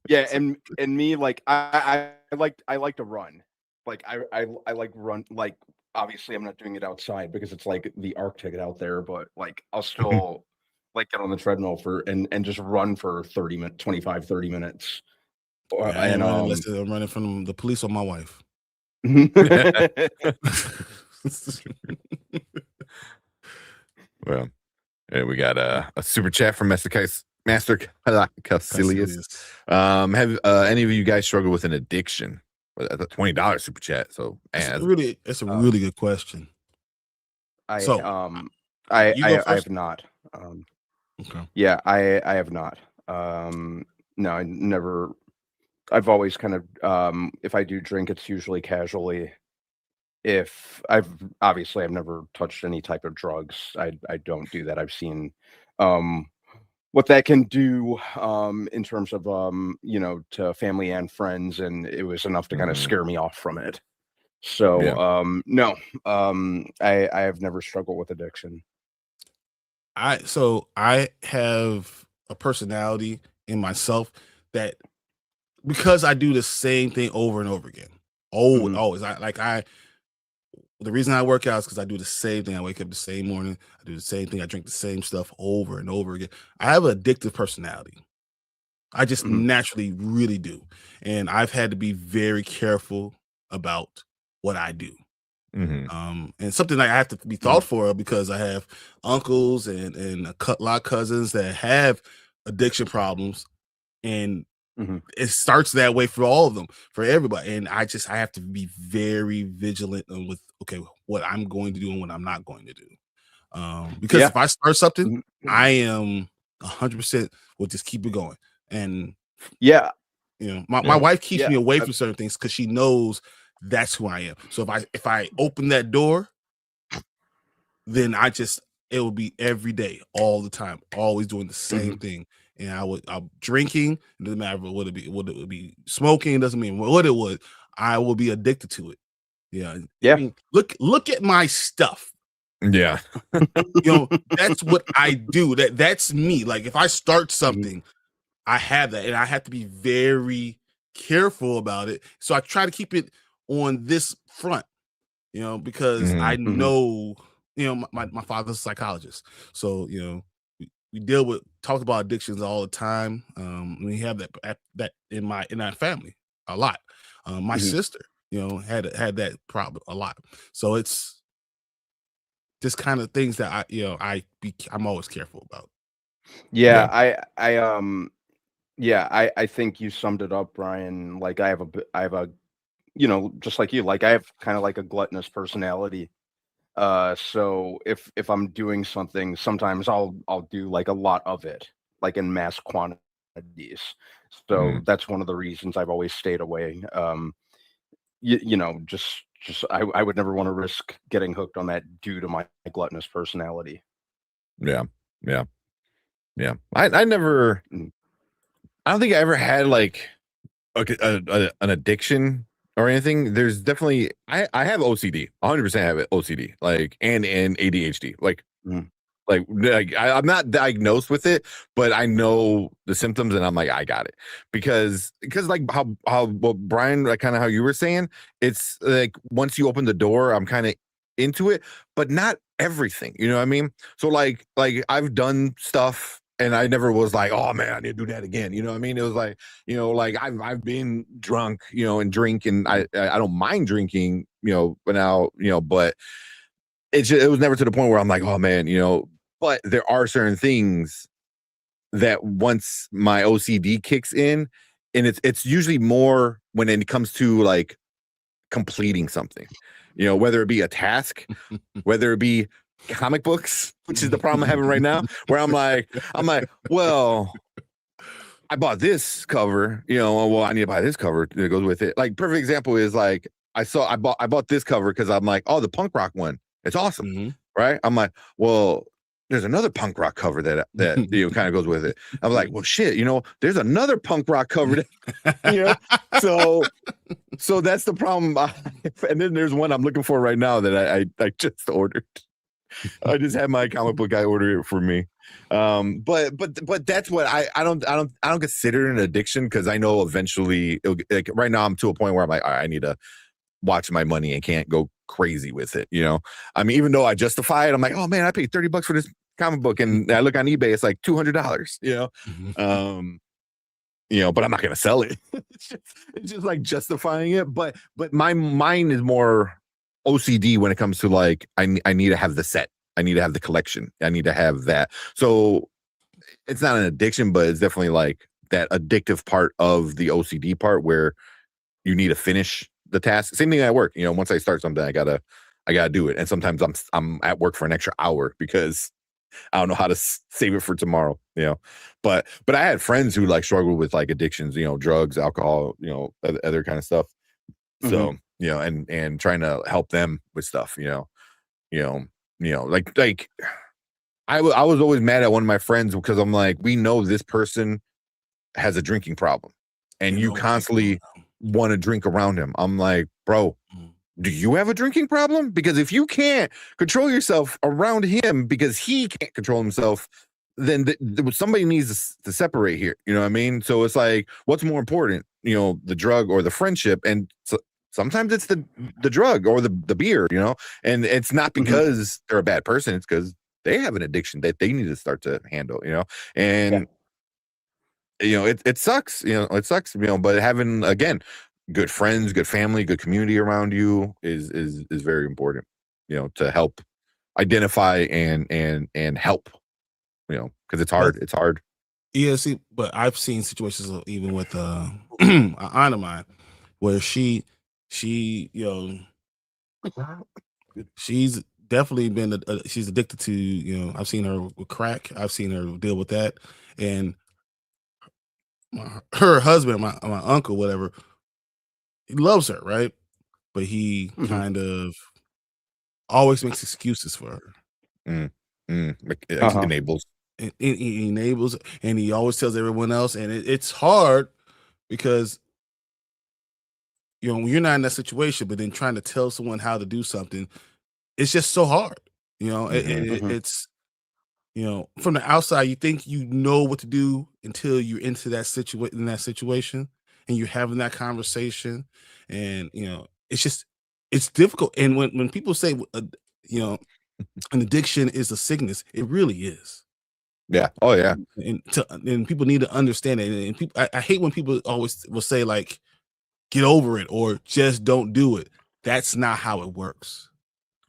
[SPEAKER 4] Yeah, and me, like I like to run. Like I like run. Like obviously, I'm not doing it outside because it's like the Arctic out there. But like I'll still like get on the treadmill and just run for 25, 30 minutes.
[SPEAKER 1] I'm running from the police on my wife.
[SPEAKER 2] Well, and we got a super chat from Master Cassilius. Have any of you guys struggled with an addiction? That's a $20 super chat. So it's
[SPEAKER 1] a really good question.
[SPEAKER 4] I have not.
[SPEAKER 1] Okay.
[SPEAKER 4] Yeah, I have not. No, I never. I've always kind of, if I do drink, it's usually casually. I've never touched any type of drugs. I don't do that. I've seen what that can do in terms of to family and friends, and it was enough to kind of scare me off from it. So no, I have never struggled with addiction.
[SPEAKER 1] I have a personality in myself that, because I do the same thing over and over again, always. The reason I work out is because I do the same thing. I wake up the same morning. I do the same thing. I drink the same stuff over and over again. I have an addictive personality. I just naturally really do. And I've had to be very careful about what I do. And something like I have to be thoughtful of, because I have uncles and a lot of cousins that have addiction problems. And it starts that way for all of them, for everybody. And I have to be very vigilant with, okay, what I'm going to do and what I'm not going to do. Because if I start something, I am 100% will just keep it going. And my wife keeps me away from certain things because she knows that's who I am. So if I open that door, then it will be every day, all the time, always doing the same thing. And I'm drinking. It doesn't matter what it would be smoking. It doesn't mean what it would. I will be addicted to it. Yeah. I mean, look at my stuff.
[SPEAKER 2] Yeah.
[SPEAKER 1] That's what I do. That's me. Like if I start something, I have that, and I have to be very careful about it. So I try to keep it on this front, because I know, my father's a psychologist. So, we talk about addictions all the time. We have that in our family a lot. My sister, had that problem a lot. So it's just kind of things that I'm always careful about.
[SPEAKER 4] I think you summed it up, Brian. Like I have a just like you, like I have kind of like a gluttonous personality. So if I'm doing something, sometimes I'll do like a lot of it, like in mass quantities. So that's one of the reasons I've always stayed away. I would never want to risk getting hooked on that due to my gluttonous personality.
[SPEAKER 2] Yeah. I never, I don't think I ever had like an addiction or anything. There's definitely, I have OCD, 100% have OCD, like, and ADHD, like I'm not diagnosed with it, but I know the symptoms and I'm like, I got it because like how Brian, like kind of how you were saying, it's like, once you open the door, I'm kind of into it, but not everything, you know what I mean? So like I've done stuff and I never was like, oh man, I need to do that again. You know what I mean? It was like, like I've been drunk, and drink, and I don't mind drinking, but now, but it was never to the point where I'm like, oh man, but there are certain things that once my OCD kicks in, and it's usually more when it comes to like completing something, whether it be a task, whether it be comic books, which is the problem I'm having right now, where I'm like, well, I bought this cover, well, I need to buy this cover that goes with it. Like perfect example is like, I bought this cover because I'm like, oh, the punk rock one, it's awesome. Right. I'm like, well, there's another punk rock cover that kind of goes with it. I'm like, well, shit, there's another punk rock cover that, so that's the problem. And then there's one I'm looking for right now that I just ordered. I just had my comic book guy order it for me. But that's what I don't consider it an addiction, because I know eventually like right now I'm to a point where I'm like, all right, I need to watch my money and can't go crazy with it. I mean, even though I justify it, I'm like, oh man, I paid $30 for this comic book, and I look on eBay, it's like $200. But I'm not gonna sell it. it's just like justifying it. But my mind is more OCD when it comes to like I need to have the set, I need to have the collection, I need to have that. So it's not an addiction, but it's definitely like that addictive part of the OCD part where you need to finish the task. Same thing at work. Once I start something, I gotta do it. And sometimes I'm at work for an extra hour because I don't know how to save it for tomorrow. But I had friends who like struggled with like addictions, drugs, alcohol, other kind of stuff. So and trying to help them with stuff. Like I was always mad at one of my friends because I'm like, we know this person has a drinking problem, and you constantly want to drink around him. I'm like, bro, do you have a drinking problem? Because if you can't control yourself around him because he can't control himself, then somebody needs to separate here. You know what I mean? So it's like, what's more important, the drug or the friendship? And so sometimes it's the drug or the beer, and it's not because they're a bad person. It's because they have an addiction that they need to start to handle, and it sucks, it sucks, but having, again, good friends, good family, good community around you is very important, to help identify and help, because it's hard.
[SPEAKER 1] Yeah, see, but I've seen situations even with an aunt of mine where she she's definitely been she's addicted to, I've seen her with crack. I've seen her deal with that, and her husband, my uncle, whatever, he loves her, right? But he
[SPEAKER 4] Mhm.
[SPEAKER 1] kind of always makes excuses for her.
[SPEAKER 2] Like,
[SPEAKER 4] Uh-huh.
[SPEAKER 2] enables.
[SPEAKER 1] And he enables, and he always tells everyone else, and it's hard because when you're not in that situation, but then trying to tell someone how to do something, it's just so hard.
[SPEAKER 4] Mhm.
[SPEAKER 1] It's from the outside, you think you know what to do until you're into that situation, and you're having that conversation, and it's difficult. And when people say, you know, an addiction is a sickness, it really is.
[SPEAKER 2] Yeah. Oh yeah.
[SPEAKER 1] And people need to understand it. And people, I hate when people always will say like, "Get over it" or "Just don't do it." That's not how it works.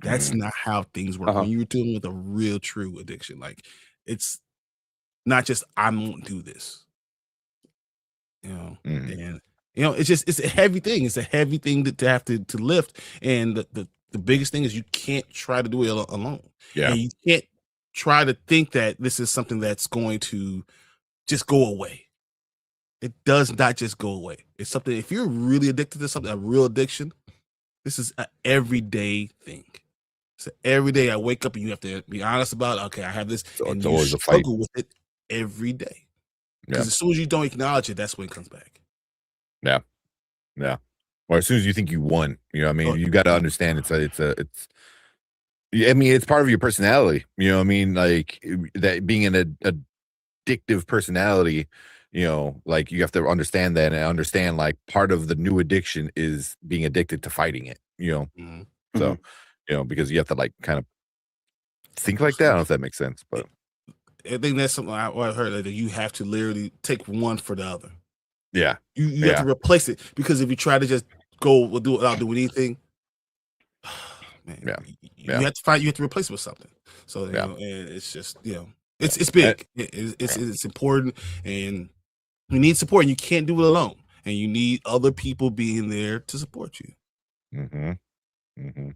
[SPEAKER 1] That's
[SPEAKER 2] Mhm.
[SPEAKER 1] not how things work.
[SPEAKER 4] Uh-huh.
[SPEAKER 1] When you're dealing with a real, true addiction, like it's not just I won't do this,
[SPEAKER 2] Mhm.
[SPEAKER 1] and it's a heavy thing. It's a heavy thing to have to lift. And the biggest thing is you can't try to do it alone,
[SPEAKER 2] Yeah.
[SPEAKER 1] and you can't try to think that this is something that's going to just go away. It does not just go away. It's something. If you're really addicted to something, a real addiction, this is an everyday thing. So every day I wake up and you have to be honest about, okay, I have this,
[SPEAKER 2] So
[SPEAKER 1] and
[SPEAKER 2] it's
[SPEAKER 1] you
[SPEAKER 2] always a fight.
[SPEAKER 1] struggle with it every day.
[SPEAKER 2] Yeah.
[SPEAKER 1] Because as soon as you don't acknowledge it, that's when it comes back.
[SPEAKER 2] Yeah. Yeah. Or as soon as you think you won, I mean,
[SPEAKER 1] Oh,
[SPEAKER 2] you got to understand I mean, it's part of your personality. You know what I mean? Like that being an addictive personality, like you have to understand that and understand like part of the new addiction is being addicted to fighting it.
[SPEAKER 1] mhm.
[SPEAKER 2] So,
[SPEAKER 4] Mhm.
[SPEAKER 2] because you have to like kind of think like that. I don't know if that makes sense, but
[SPEAKER 1] I think that's something I heard, that you have to literally take one for the other.
[SPEAKER 2] yeah.
[SPEAKER 1] You have
[SPEAKER 2] Yeah.
[SPEAKER 1] to replace it, because if you try to just go do it without doing anything, man,
[SPEAKER 2] Yeah.
[SPEAKER 1] you
[SPEAKER 2] Yeah.
[SPEAKER 1] have to replace it with something. So
[SPEAKER 2] Yeah.
[SPEAKER 1] and it's just
[SPEAKER 2] Yeah.
[SPEAKER 1] it's
[SPEAKER 2] And,
[SPEAKER 1] big. It's important, and you need support, and you can't do it alone, and you need other people being there to support you.
[SPEAKER 2] mm-hmm. Mm-hmm.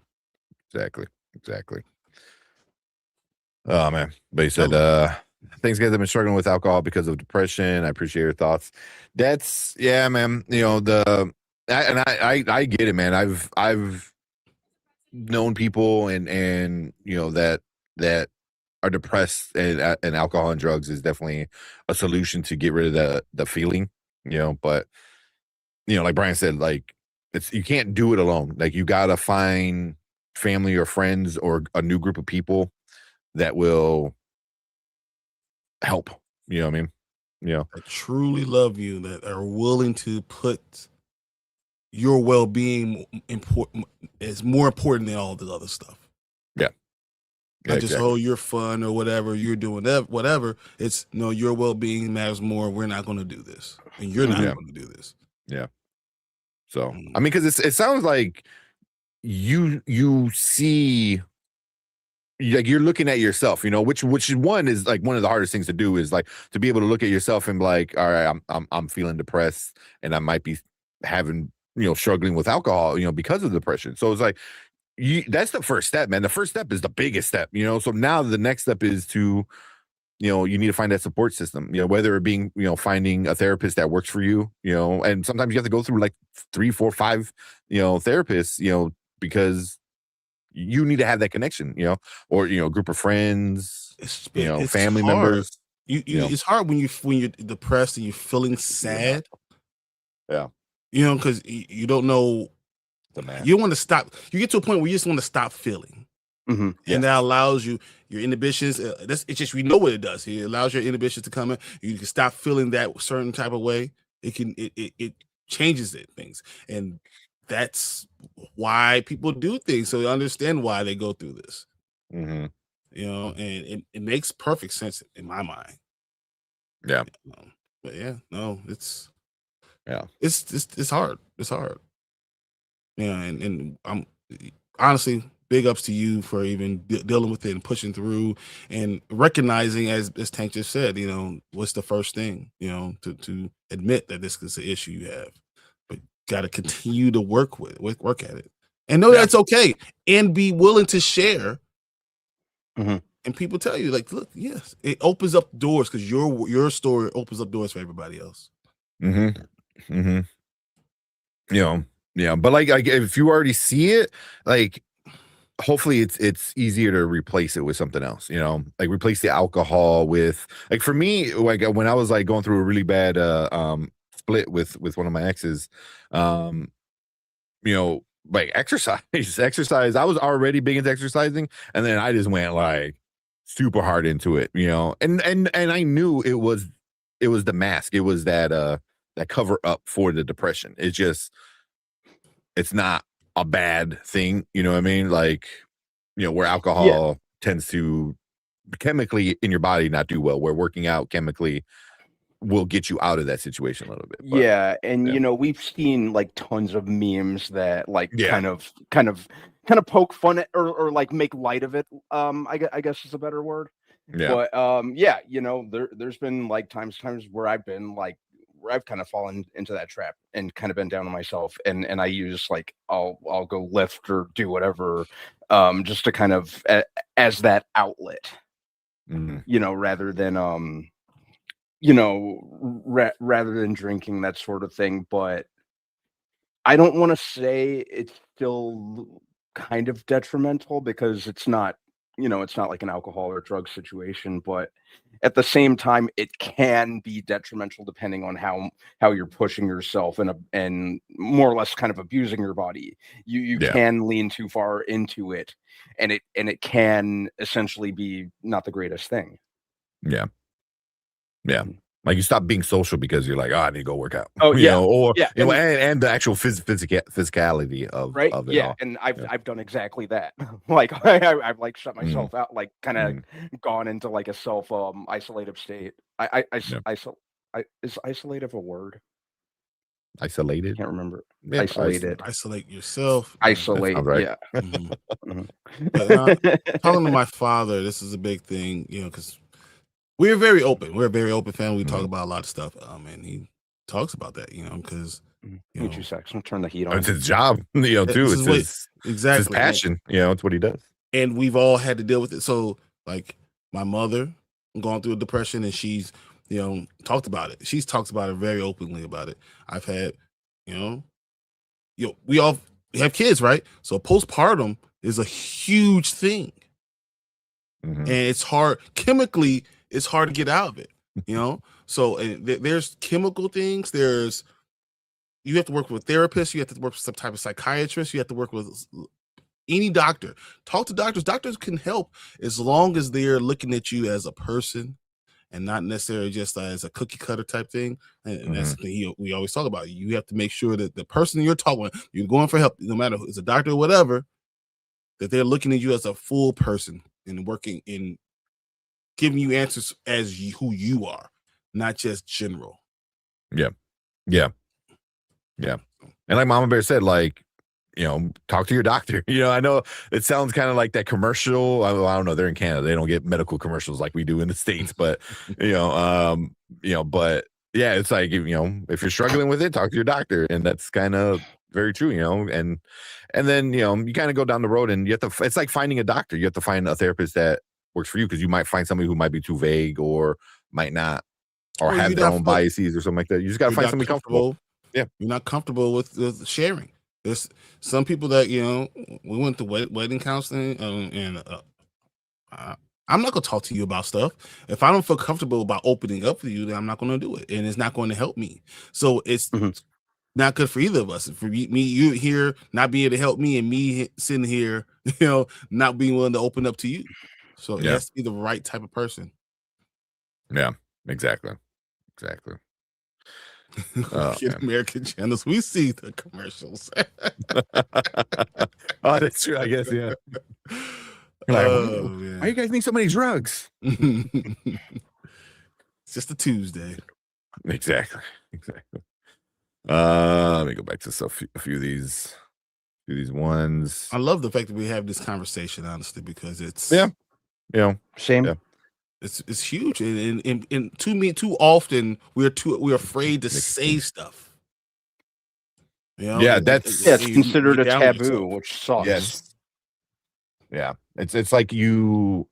[SPEAKER 2] Exactly. Exactly. Oh man. But you said things guys have been struggling with alcohol because of depression. I appreciate your thoughts. That's yeah, man. I get it, man. I've known people and that are depressed, and alcohol and drugs is definitely a solution to get rid of the feeling, but like Brian said, like you can't do it alone. Like you gotta find family or friends or a new group of people that will help. You know what I mean?
[SPEAKER 1] That truly love you, that are willing to put your well-being important is more important than all the other stuff.
[SPEAKER 2] Yeah. Yeah,
[SPEAKER 1] Not just
[SPEAKER 2] exactly.
[SPEAKER 1] you're fun or whatever you're doing, whatever. It's no, your well-being matters more. We're not going to do this, and you're not
[SPEAKER 4] Mhm.
[SPEAKER 2] Yeah.
[SPEAKER 1] going to do this.
[SPEAKER 2] Yeah. So I
[SPEAKER 1] Mm.
[SPEAKER 2] mean, because it sounds like you see, like you're looking at yourself, which one is like one of the hardest things to do, is like to be able to look at yourself and be like, all right, I'm feeling depressed, and I might be having, struggling with alcohol, because of depression. So it's like that's the first step, man. The first step is the biggest step, so now the next step is to, you need to find that support system, whether it being, finding a therapist that works for you, and sometimes you have to go through like 3, 4, 5, therapists, because you need to have that connection, or, a group of friends,
[SPEAKER 1] It's
[SPEAKER 2] family
[SPEAKER 1] hard.
[SPEAKER 2] members,
[SPEAKER 1] It's hard when you're depressed and you're feeling
[SPEAKER 2] yeah,
[SPEAKER 1] sad.
[SPEAKER 2] yeah,
[SPEAKER 1] Because you don't know.
[SPEAKER 2] the man.
[SPEAKER 1] You want to stop. You get to a point where you just want to stop feeling.
[SPEAKER 4] Mhm.
[SPEAKER 2] Yeah.
[SPEAKER 1] And that allows your inhibitions. It's just, we know what it does. It allows your inhibitions to come in. You can stop feeling that certain type of way. It changes things, and that's why people do things. So you understand why they go through this.
[SPEAKER 2] Hmm.
[SPEAKER 1] And it makes perfect sense in my mind.
[SPEAKER 2] Yeah.
[SPEAKER 1] But yeah, no,
[SPEAKER 2] Yeah.
[SPEAKER 1] it's hard. It's hard. Yeah, and I'm honestly, big ups to you for even dealing with it and pushing through and recognizing, as Tank just said, what's the first thing, to admit that this is an issue you have, but got to continue to work at it and know that's okay and be willing to share.
[SPEAKER 4] Mm-hmm.
[SPEAKER 1] And people tell you, like, look, yes, it opens up doors because your story opens up doors for everybody else.
[SPEAKER 2] Mm-hmm. Mm-hmm. But like if you already see it, like, hopefully it's easier to replace it with something else, like replace the alcohol with, like, for me, like when I was like going through a really bad split with one of my exes, like exercise. I was already big into exercising, and then I just went like super hard into it, and I knew it was the mask. It was that cover up for the depression. It's not a bad thing, you know what I mean? Like, where alcohol tends to chemically in your body not do well, where working out chemically will get you out of that situation a little bit.
[SPEAKER 4] But, and we've seen like tons of memes that like kind of poke fun at or like make light of it. I guess is a better word.
[SPEAKER 2] Yeah.
[SPEAKER 4] But there's been like times where I've been like, where I've kind of fallen into that trap and kind of been down on myself, and I use like I'll go lift or do whatever, just to kind of as that outlet, rather than rather than drinking, that sort of thing. But I don't want to say it's still kind of detrimental, because it's not like an alcohol or drug situation, but at the same time, it can be detrimental depending on how you're pushing yourself and more or less kind of abusing your body. You can lean too far into it, and it can essentially be not the greatest thing.
[SPEAKER 2] Yeah. Like, you stop being social because you're like, I need to go work out.
[SPEAKER 4] Oh,
[SPEAKER 2] and the actual physicality of
[SPEAKER 4] right.
[SPEAKER 2] Of it
[SPEAKER 4] yeah,
[SPEAKER 2] all.
[SPEAKER 4] and I've done exactly that. Like I've like shut myself out, like kind of gone into like a self isolative state. Is isolative a word?
[SPEAKER 2] Isolated.
[SPEAKER 4] I can't remember.
[SPEAKER 2] Yeah,
[SPEAKER 4] Isolated.
[SPEAKER 1] Isolate yourself.
[SPEAKER 4] Isolate.
[SPEAKER 2] Right.
[SPEAKER 4] Yeah.
[SPEAKER 1] But, talking to my father, this is a big thing, because we're very open. We're a very open family. We talk about a lot of stuff. And he talks about that, because
[SPEAKER 4] Mutual sex. I'm gonna turn the heat on.
[SPEAKER 2] It's his job, too. It's his passion. It's what he does.
[SPEAKER 1] And we've all had to deal with it. So, like, my mother going through a depression, and she's, talked about it. She's talked about it very openly about it. I've had, we all have kids, right? So postpartum is a huge thing. And it's hard chemically. It's hard to get out of it, So there's chemical things. You have to work with therapists. You have to work with some type of psychiatrist. You have to work with any doctor. Talk to doctors. Doctors can help as long as they're looking at you as a person and not necessarily just as a cookie cutter type thing. And that's the thing we always talk about. You have to make sure that the person you're talking with, you're going for help, no matter who it's a doctor or whatever, that they're looking at you as a full person and working in giving you answers as who you are, not just general.
[SPEAKER 2] Yeah. And like Mama Bear said, like, talk to your doctor. I know it sounds kind of like that commercial. I don't know. They're in Canada. They don't get medical commercials like we do in the States. But, but yeah, it's like, if you're struggling with it, talk to your doctor. And that's kind of very true, and then, you kind of go down the road, and you have to, it's like finding a doctor. You have to find a therapist that works for you, because you might find somebody who might be too vague or might not, or have their own biases or something like that. You just got to find somebody comfortable. Yeah.
[SPEAKER 1] You're not comfortable with sharing. There's some people that, we went to wedding counseling, and I'm not going to talk to you about stuff. If I don't feel comfortable about opening up to you, then I'm not going to do it. And it's not going to help me. So it's not good for either of us. For me, you here, not being able to help me, and me sitting here, not being willing to open up to you. So it has to be the right type of person.
[SPEAKER 2] Yeah, exactly.
[SPEAKER 1] American channels, we see the commercials.
[SPEAKER 2] Oh, that's true, I guess. Yeah. Like, why you guys need so many drugs?
[SPEAKER 1] It's just a Tuesday.
[SPEAKER 2] Exactly. Let me go back to a few of these Do these ones.
[SPEAKER 1] I love the fact that we have this conversation, honestly, because it's
[SPEAKER 2] You know,
[SPEAKER 4] Same.
[SPEAKER 2] Yeah.
[SPEAKER 1] it's huge, and to me, too often we're afraid to say stuff. You know,
[SPEAKER 2] Yeah,
[SPEAKER 4] it's considered a
[SPEAKER 1] down
[SPEAKER 4] taboo,
[SPEAKER 1] yourself.
[SPEAKER 4] which sucks.
[SPEAKER 2] Yes. Yeah, it's like you,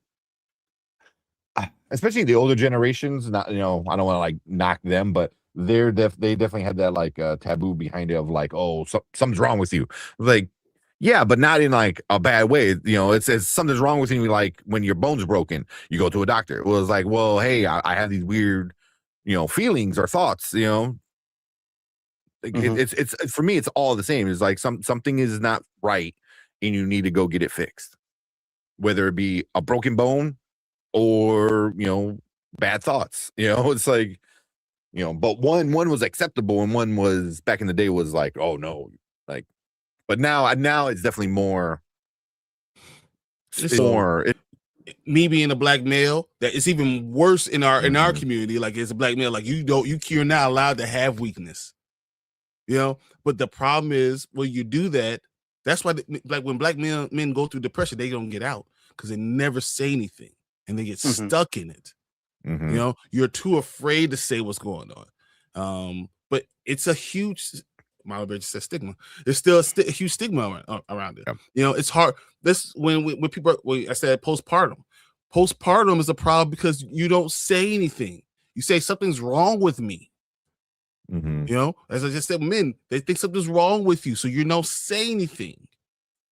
[SPEAKER 2] especially the older generations. Not I don't want to like knock them, but they definitely had that like taboo behind it of like, oh, something's wrong with you. Like, yeah, but not in like a bad way. It's something's wrong with you. Like when your bone's broken, you go to a doctor. It was like, well, hey, I have these weird, feelings or thoughts. It's for me, it's all the same. It's like something is not right, and you need to go get it fixed, whether it be a broken bone or bad thoughts. It's like but one was acceptable, and one was back in the day was like, oh no, like. But now it's definitely more.
[SPEAKER 1] Me being a black male, that it's even worse in our community. Like, as a black male, like you're not allowed to have weakness. But the problem is when you do that, that's why like when black men go through depression, they don't get out because they never say anything and they get stuck in it. You're too afraid to say what's going on. But it's a huge, my just said stigma. There's still a huge stigma around it.
[SPEAKER 2] Yeah.
[SPEAKER 1] It's hard. This when people, I said postpartum. Postpartum is a problem because you don't say anything. You say something's wrong with me. As I just said, men, they think something's wrong with you, so you don't say anything.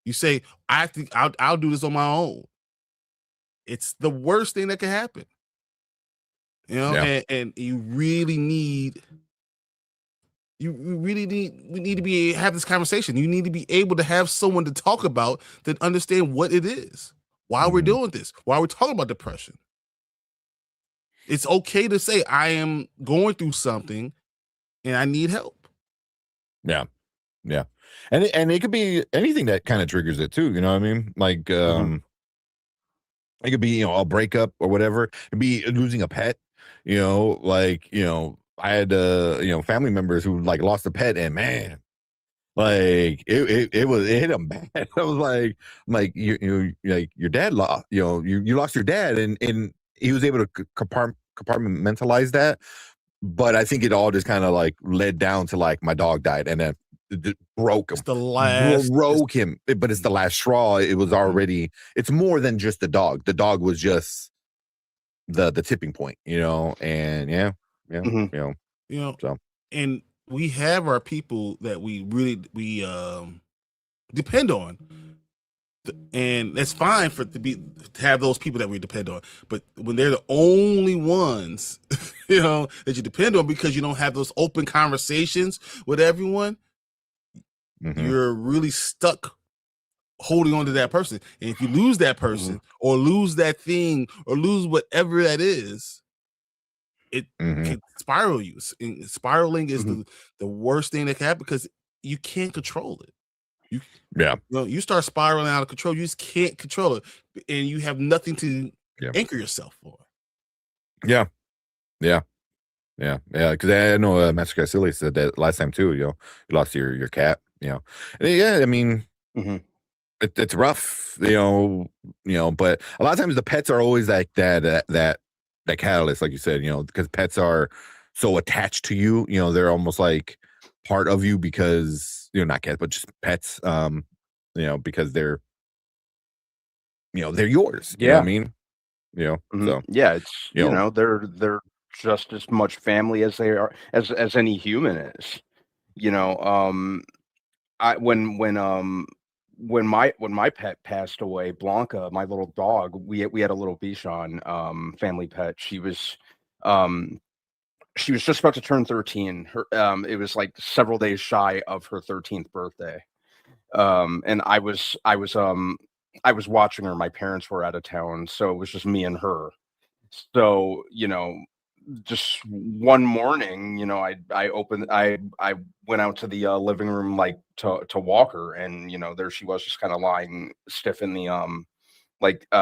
[SPEAKER 1] You say, I think I'll do this on my own. It's the worst thing that can happen. And you really need. We need to have this conversation. You need to be able to have someone to talk about that understand what it is, why we're doing this, why we're talking about depression. It's okay to say I am going through something and I need help.
[SPEAKER 2] Yeah. And it could be anything that kind of triggers it too. You know what I mean? Like it could be, a breakup or whatever. It'd be losing a pet, I had family members who like lost a pet, and man, like it hit them bad. I was like you like your dad lost, you lost your dad, and he was able to compartmentalize that. But I think it all just kind of like led down to like my dog died, and then it broke him.
[SPEAKER 1] It's the last
[SPEAKER 2] broke him, but it's the last straw. It was already. It's more than just the dog. The dog was just the tipping point, and yeah. So,
[SPEAKER 1] and we have our people that we really depend on, and that's fine to have those people that we depend on. But when they're the only ones, that you depend on because you don't have those open conversations with everyone, you're really stuck holding on to that person. And if you lose that person or lose that thing or lose whatever that is, it can spiral you. And spiraling is the worst thing that can happen because you can't control it. You start spiraling out of control. You just can't control it, and you have nothing to anchor yourself for.
[SPEAKER 2] Yeah. Because I know Master Casilli said that last time too. You lost your cat. And I mean, it's rough. But a lot of times the pets are always like that catalyst, like you said, because pets are so attached to you, they're almost like part of you because not cats, but just pets, because they're they're yours. You know what I mean? So
[SPEAKER 4] yeah, it's they're just as much family as they are as any human is. When my pet passed away, Blanca, my little dog, we had a little Bichon, family pet. She was just about to turn 13. It was like several days shy of her 13th birthday. And I was watching her. My parents were out of town, so it was just me and her. So, just one morning, I went out to the living room, like to walk her, and there she was, just kind of lying stiff in the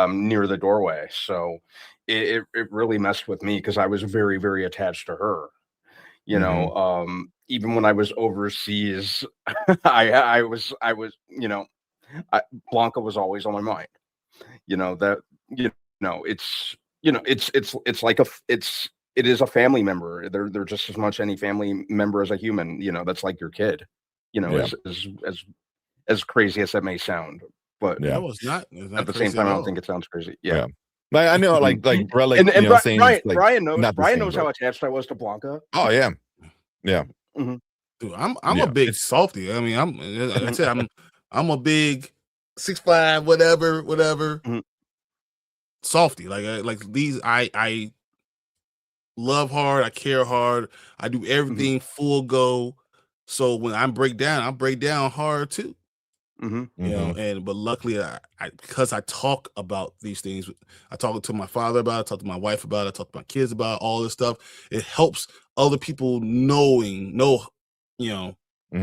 [SPEAKER 4] near the doorway. So it really messed with me because I was very, very attached to her, You know, even when I was overseas, I was, Blanca was always on my mind. You know that, it's like it is a family member. They're just as much any family member as a human. You know, that's like your kid. You know, as crazy as that may sound, but
[SPEAKER 1] That was not
[SPEAKER 4] at the same time, I don't think it sounds crazy. Yeah.
[SPEAKER 2] Like I know, like Relic,
[SPEAKER 4] and
[SPEAKER 2] saying
[SPEAKER 4] Brian knows. Brian knows
[SPEAKER 2] but...
[SPEAKER 4] how attached I was to Blanca.
[SPEAKER 2] Oh yeah.
[SPEAKER 1] Dude, I'm a big softy. I mean, I'm a big 6'5", whatever. Softy. Like these, I love hard. I care hard. I do everything full go. So when I break down hard too. You know, but luckily, I because I talk about these things. I talk to my father about it. I talk to my wife about it. I talk to my kids about all this stuff. It helps other people know,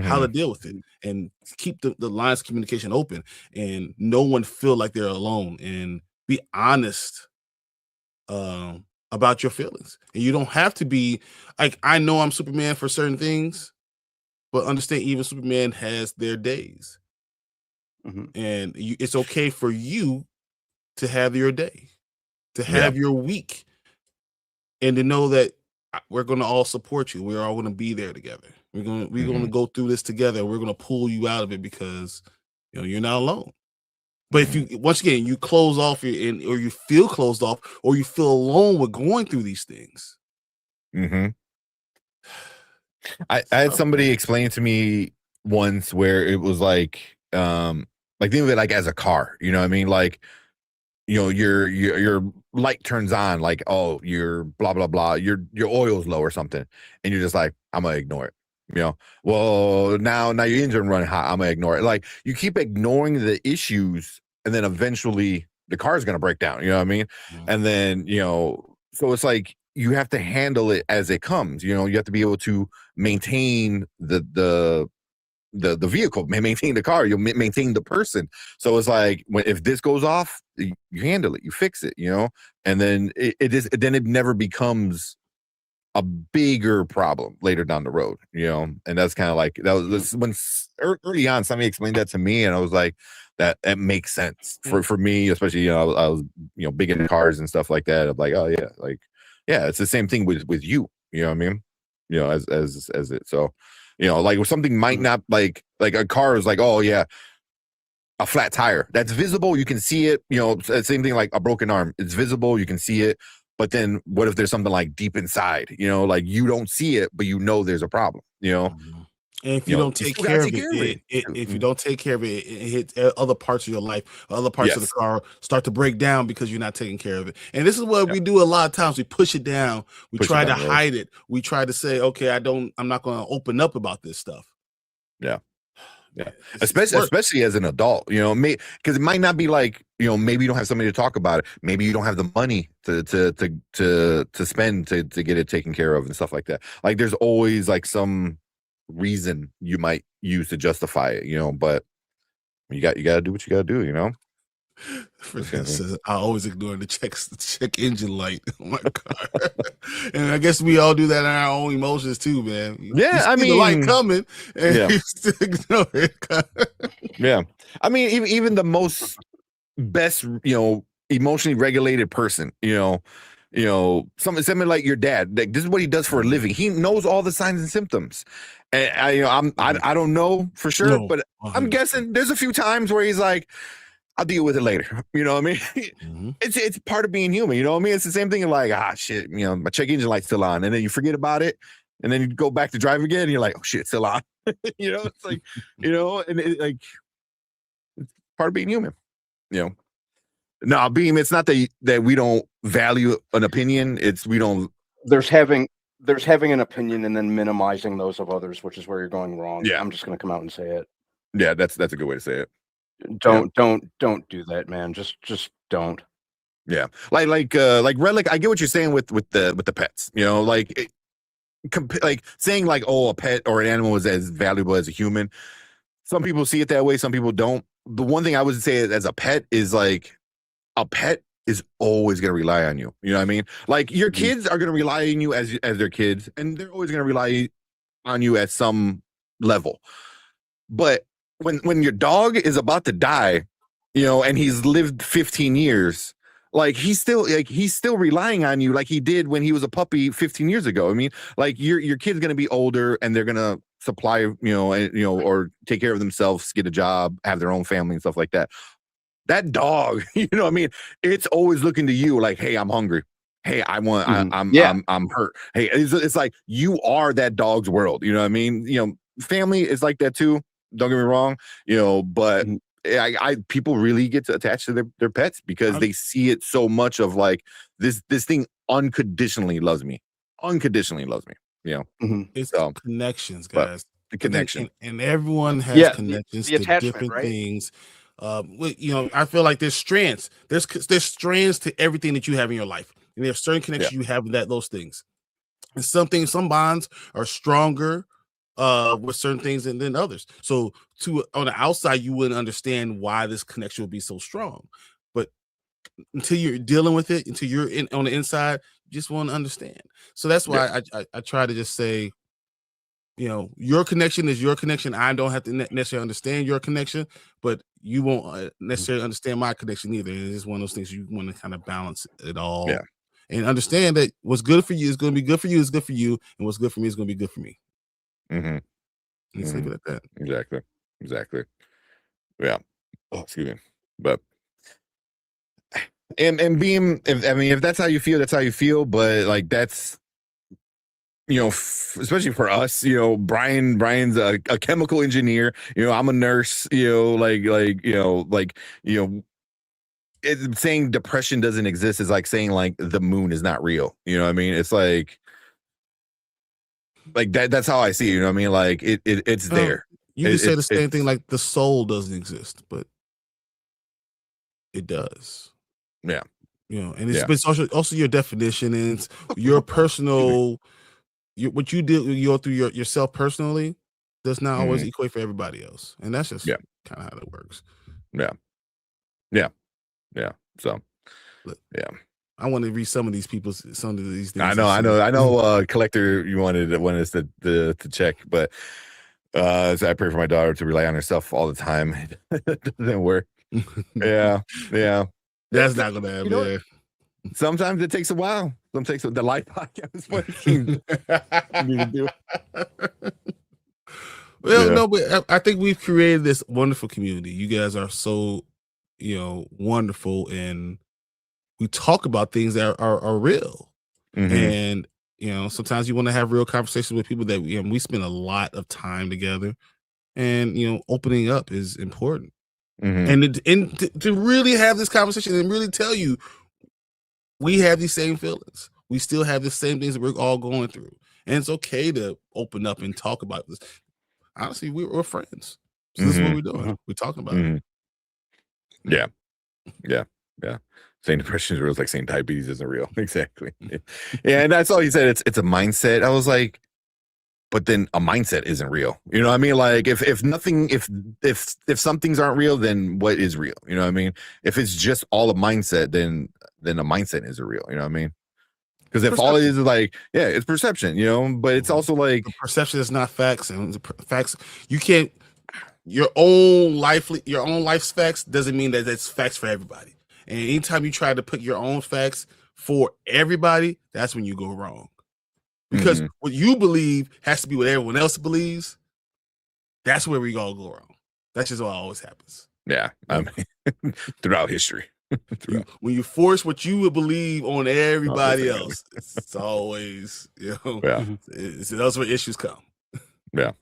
[SPEAKER 1] how to deal with it and keep the lines of communication open, and no one feel like they're alone, and be honest about your feelings. And you don't have to be like, I know I'm Superman for certain things, but understand even Superman has their days. And it's okay for you to have your day, to have your week, and to know that we're going to all support you. We're all going to be there together. We're going to go through this together. We're going to pull you out of it because you're not alone. But if you, once again, you close off or you feel closed off, or you feel alone with going through these things.
[SPEAKER 2] I had somebody explain to me once where it was like think of it like as a car, you know what I mean? Like, your light turns on, like, oh, your blah blah blah, your oil's low or something, and you're just like, I'm gonna ignore it. Well, now your engine running hot, I'm gonna ignore it. Like, you keep ignoring the issues, and then eventually the car's gonna break down. You know what I mean? And then so it's like you have to handle it as it comes. You have to be able to maintain the vehicle, maintain the car, you'll maintain the person. So it's like, if this goes off, you handle it, you fix it, and then it never becomes a bigger problem later down the road, and that's kind of like, that was when early on somebody explained that to me, and I was like, that makes sense for me, especially, I was big into cars and stuff like that. I'm like, oh yeah, like, yeah, it's the same thing with you, you know what I mean? As it, so like something might not, like a car is like, oh yeah, a flat tire, that's visible, you can see it, same thing like a broken arm, it's visible, you can see it. But then what if there's something like deep inside, like you don't see it, but there's a problem,
[SPEAKER 1] And if you don't take care of it, if you don't take care of it, it hits other parts of your life, other parts of the car start to break down because you're not taking care of it. And this is what we do a lot of times. We push it down. We try to hide it. We try to say, okay, I'm not going to open up about this stuff.
[SPEAKER 2] Yeah. Especially as an adult, because it might not be like, maybe you don't have somebody to talk about it. Maybe you don't have the money to spend to get it taken care of and stuff like that. Like, there's always like some reason you might use to justify it, but you got to do what you got to do,
[SPEAKER 1] I always ignore the check engine light on my car. And I guess we all do that in our own emotions too, man.
[SPEAKER 2] I mean,
[SPEAKER 1] the light coming and you still ignore it.
[SPEAKER 2] I mean, even the most best, emotionally regulated person, something like your dad, like, this is what he does for a living. He knows all the signs and symptoms. And I don't know for sure, but I'm guessing there's a few times where he's like, I'll deal with it later. You know what I mean? It's part of being human. You know what I mean? It's the same thing. Like, shit, my check engine light's still on, and then you forget about it, and then you go back to drive again, and you're like, oh shit, it's still on. It's like, and it's part of being human. No, Beam. It's not that we don't value an opinion. It's we don't.
[SPEAKER 4] There's having an opinion and then minimizing those of others, which is where you're going wrong.
[SPEAKER 2] Yeah,
[SPEAKER 4] I'm just going to come out and say it.
[SPEAKER 2] Yeah, that's a good way to say it.
[SPEAKER 4] Don't do that, man. Just don't.
[SPEAKER 2] Yeah, like Relic. I get what you're saying with the pets. Like saying like, oh, a pet or an animal is as valuable as a human. Some people see it that way. Some people don't. The one thing I would say as a pet is like, a pet is always going to rely on you. You know what I mean? Like your kids are going to rely on you as their kids, and they're always going to rely on you at some level. But when your dog is about to die, and he's lived 15 years, like he's still relying on you like he did when he was a puppy 15 years ago. I mean, like your kid's going to be older and they're going to supply, or take care of themselves, get a job, have their own family and stuff like that. That dog, what I mean? It's always looking to you like, hey, I'm hungry. Hey, I want, I'm hurt. Hey, it's like you are that dog's world. You know what I mean? Family is like that too. Don't get me wrong. But people really get attached to their pets because they see it so much of like this thing unconditionally loves me.
[SPEAKER 1] It's connections, guys.
[SPEAKER 2] The connection,
[SPEAKER 1] and everyone has connections
[SPEAKER 5] the
[SPEAKER 1] to different
[SPEAKER 5] right?
[SPEAKER 1] things. I feel like there's strands. There's strands to everything that you have in your life, and there's certain connections you have with those things. And some bonds are stronger with certain things than others. So on the outside, you wouldn't understand why this connection would be so strong, but until you're dealing with it, until you're on the inside, you just want to understand. So that's why I try to just say, your connection is your connection. I don't have to necessarily understand your connection, but you won't necessarily understand my connection either. It's just one of those things you want to kind of balance it all and understand that what's good for you is going to be good for you, is good for you, and what's good for me is going to be good for me.
[SPEAKER 2] Mm-hmm.
[SPEAKER 1] Let's leave it at that.
[SPEAKER 2] Exactly. Yeah. Oh, excuse me. But and being, if that's how you feel, that's how you feel. But like that's, especially for us, Brian's a chemical engineer. I'm a nurse. Saying depression doesn't exist is like saying like the moon is not real. You know what I mean? It's like that. That's how I see it. You know what I mean? Like it's there.
[SPEAKER 1] You can say the same thing like the soul doesn't exist, but it does.
[SPEAKER 2] Yeah.
[SPEAKER 1] And it's also your definition and your personal, what you go through yourself personally does not always equate for everybody else. And that's just kind of how that works.
[SPEAKER 2] Yeah. So,
[SPEAKER 1] I want to read some of these things.
[SPEAKER 2] I know. Collector, you wanted us to check, but so I pray for my daughter to rely on herself all the time. It doesn't work. Yeah.
[SPEAKER 1] That's not gonna happen.
[SPEAKER 2] Sometimes it takes a while. Sometimes the life podcast is what it seems to do.
[SPEAKER 1] Well, no, but I think we've created this wonderful community. You guys are so, wonderful, and we talk about things that are real. And sometimes you want to have real conversations with people that we spend a lot of time together, and opening up is important. And to really have this conversation and really tell you we have these same feelings, we still have the same things that we're all going through, and it's okay to open up and talk about this. Honestly, we're friends. So this is what we're doing. We're talking about it.
[SPEAKER 2] Yeah. Saying depression is real is like saying diabetes isn't real. Exactly. Yeah, and that's all he said. It's a mindset. I was like, but then a mindset isn't real. You know what I mean? Like if some things aren't real, then what is real? You know what I mean? If it's just all a mindset, then a mindset isn't real. You know what I mean? Because if all it is like, it's perception, but it's also like
[SPEAKER 1] perception is not facts, and facts you can't. Your own life's facts doesn't mean that it's facts for everybody. And anytime you try to put your own facts for everybody, that's when you go wrong. Because what you believe has to be what everyone else believes. That's where we all go wrong. That's just what always happens.
[SPEAKER 2] Yeah, I mean, throughout history.
[SPEAKER 1] When you force what you would believe on everybody else, it's always, that's where issues come.
[SPEAKER 2] Yeah.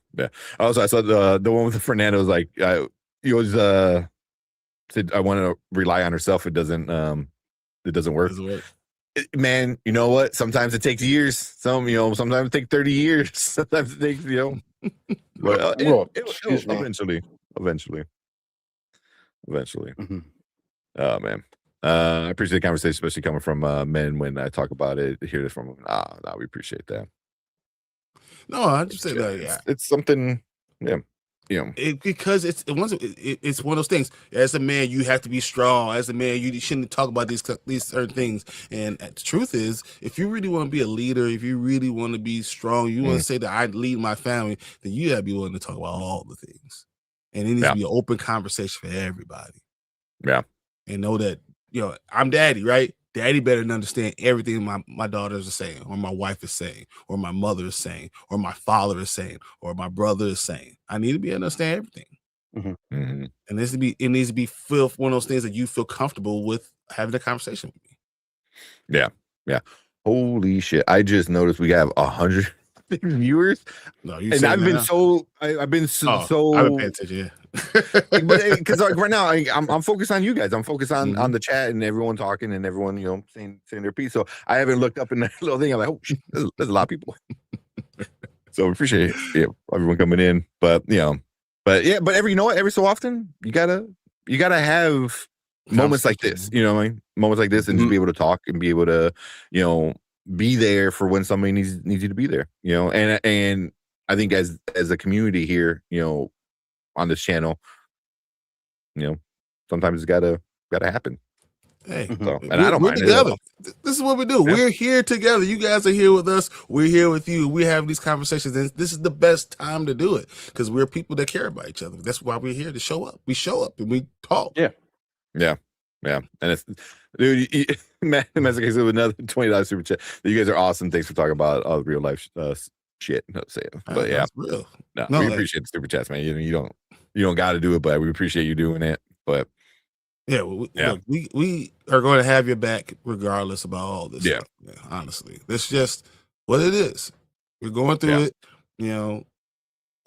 [SPEAKER 2] Also, I saw the one with Fernando was like, he always said, I want to rely on herself. It doesn't work. Man, you know what? Sometimes it takes years. Sometimes it takes 30 years. Sometimes it takes, but eventually. Oh man. I appreciate the conversation, especially coming from men when I talk about it. Hear it from them. We appreciate that.
[SPEAKER 1] No, I just say that.
[SPEAKER 2] It's something. Yeah.
[SPEAKER 1] because it's one of those things. As a man, you have to be strong. As a man, you shouldn't talk about these certain things. And the truth is, if you really want to be a leader, if you really want to be strong, you want to say that I lead my family, then you gotta be willing to talk about all the things. And it needs to be an open conversation for everybody.
[SPEAKER 2] Yeah.
[SPEAKER 1] And know that, I'm daddy, right? Daddy better understand everything my daughters are saying, or my wife is saying, or my mother is saying, or my father is saying, or my brother is saying. I need to be able to understand everything. And it needs to be one of those things that you feel comfortable with having a conversation with me.
[SPEAKER 2] Yeah. Holy shit. I just noticed we have 100 viewers.
[SPEAKER 1] No, you
[SPEAKER 2] and I've been so I've been paying
[SPEAKER 1] attention.
[SPEAKER 2] Because like right now I'm focused on you guys. I'm focused on the chat and everyone talking and everyone saying their piece. So I haven't looked up in that little thing. I'm like, oh shit, there's a lot of people. So I appreciate everyone coming in. But every so often you gotta have moments like this. Moments like this, and just be able to talk and be able to be there for when somebody needs you to be there. And I think as a community here, on this channel, sometimes it's gotta happen.
[SPEAKER 1] Hey,
[SPEAKER 2] and I don't mind
[SPEAKER 1] together. This is what we do. Yeah. We're here together. You guys are here with us. We're here with you. We have these conversations, and this is the best time to do it because we're people that care about each other. That's why we're here to show up. We show up and we talk.
[SPEAKER 2] Yeah. And it's dude, Matt with another $20 super chat. You guys are awesome. Thanks for talking about all the real life shit. No, say it. But yeah,
[SPEAKER 1] real.
[SPEAKER 2] No, we appreciate the super chats, man. You don't got to do it, but we appreciate you doing it. But
[SPEAKER 1] look, we are going to have your back regardless about all this. Yeah, honestly, that's just what it is. We're going through it.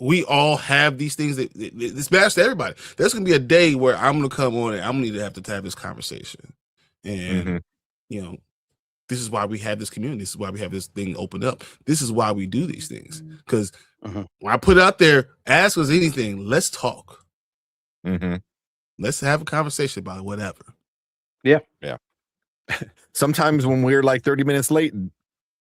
[SPEAKER 1] We all have these things that it's bad to everybody. There's gonna be a day where I'm gonna come on and I'm gonna need to have this conversation. And this is why we have this community. This is why we have this thing opened up. This is why we do these things. Because when I put it out there, ask us anything, let's talk. Let's have a conversation about whatever.
[SPEAKER 2] Yeah. Sometimes when we're like 30 minutes late,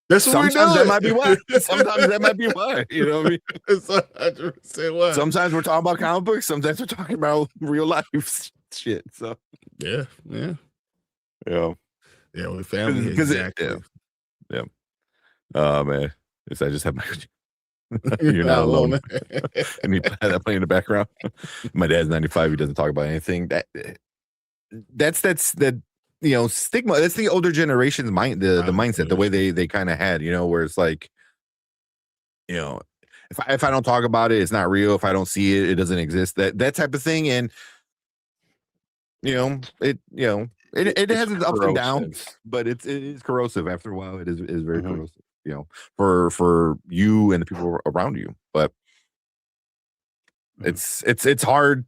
[SPEAKER 1] sometimes
[SPEAKER 2] that might be why. Sometimes that might be why. You know what I mean?
[SPEAKER 1] It's 100% why.
[SPEAKER 2] Sometimes we're talking about comic books. Sometimes we're talking about real life shit. So
[SPEAKER 1] yeah. We're family.
[SPEAKER 2] Exactly. Yeah. Oh man, I just have my. You're not alone. And you have that playing in the background. My dad's 95. He doesn't talk about anything. That's stigma. That's the older generation's mind, the mindset, the way they kind of had, where it's like, if I don't talk about it, it's not real. If I don't see it, it doesn't exist. That type of thing. And it has its ups and downs, but it is corrosive. After a while, it is very corrosive. For you and the people around you. But it's hard.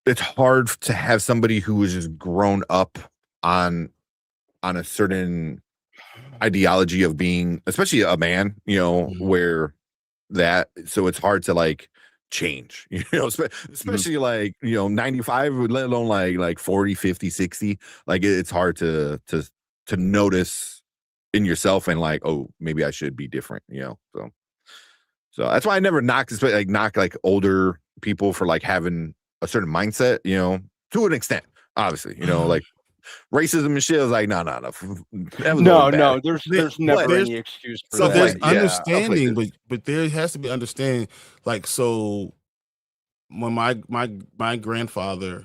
[SPEAKER 2] It's hard to have somebody who is just grown up on a certain ideology of being, especially a man, where that, so it's hard to like change, especially like 95, let alone like 40, 50, 60. Like it's hard to notice in yourself and like, oh, maybe I should be different, so that's why I never knock like older people for like having a certain mindset, to an extent, obviously, like racism and shit is like no,
[SPEAKER 4] there's never any excuse for
[SPEAKER 1] so
[SPEAKER 4] that.
[SPEAKER 1] there's understanding, but there has to be understanding. Like, so when my grandfather,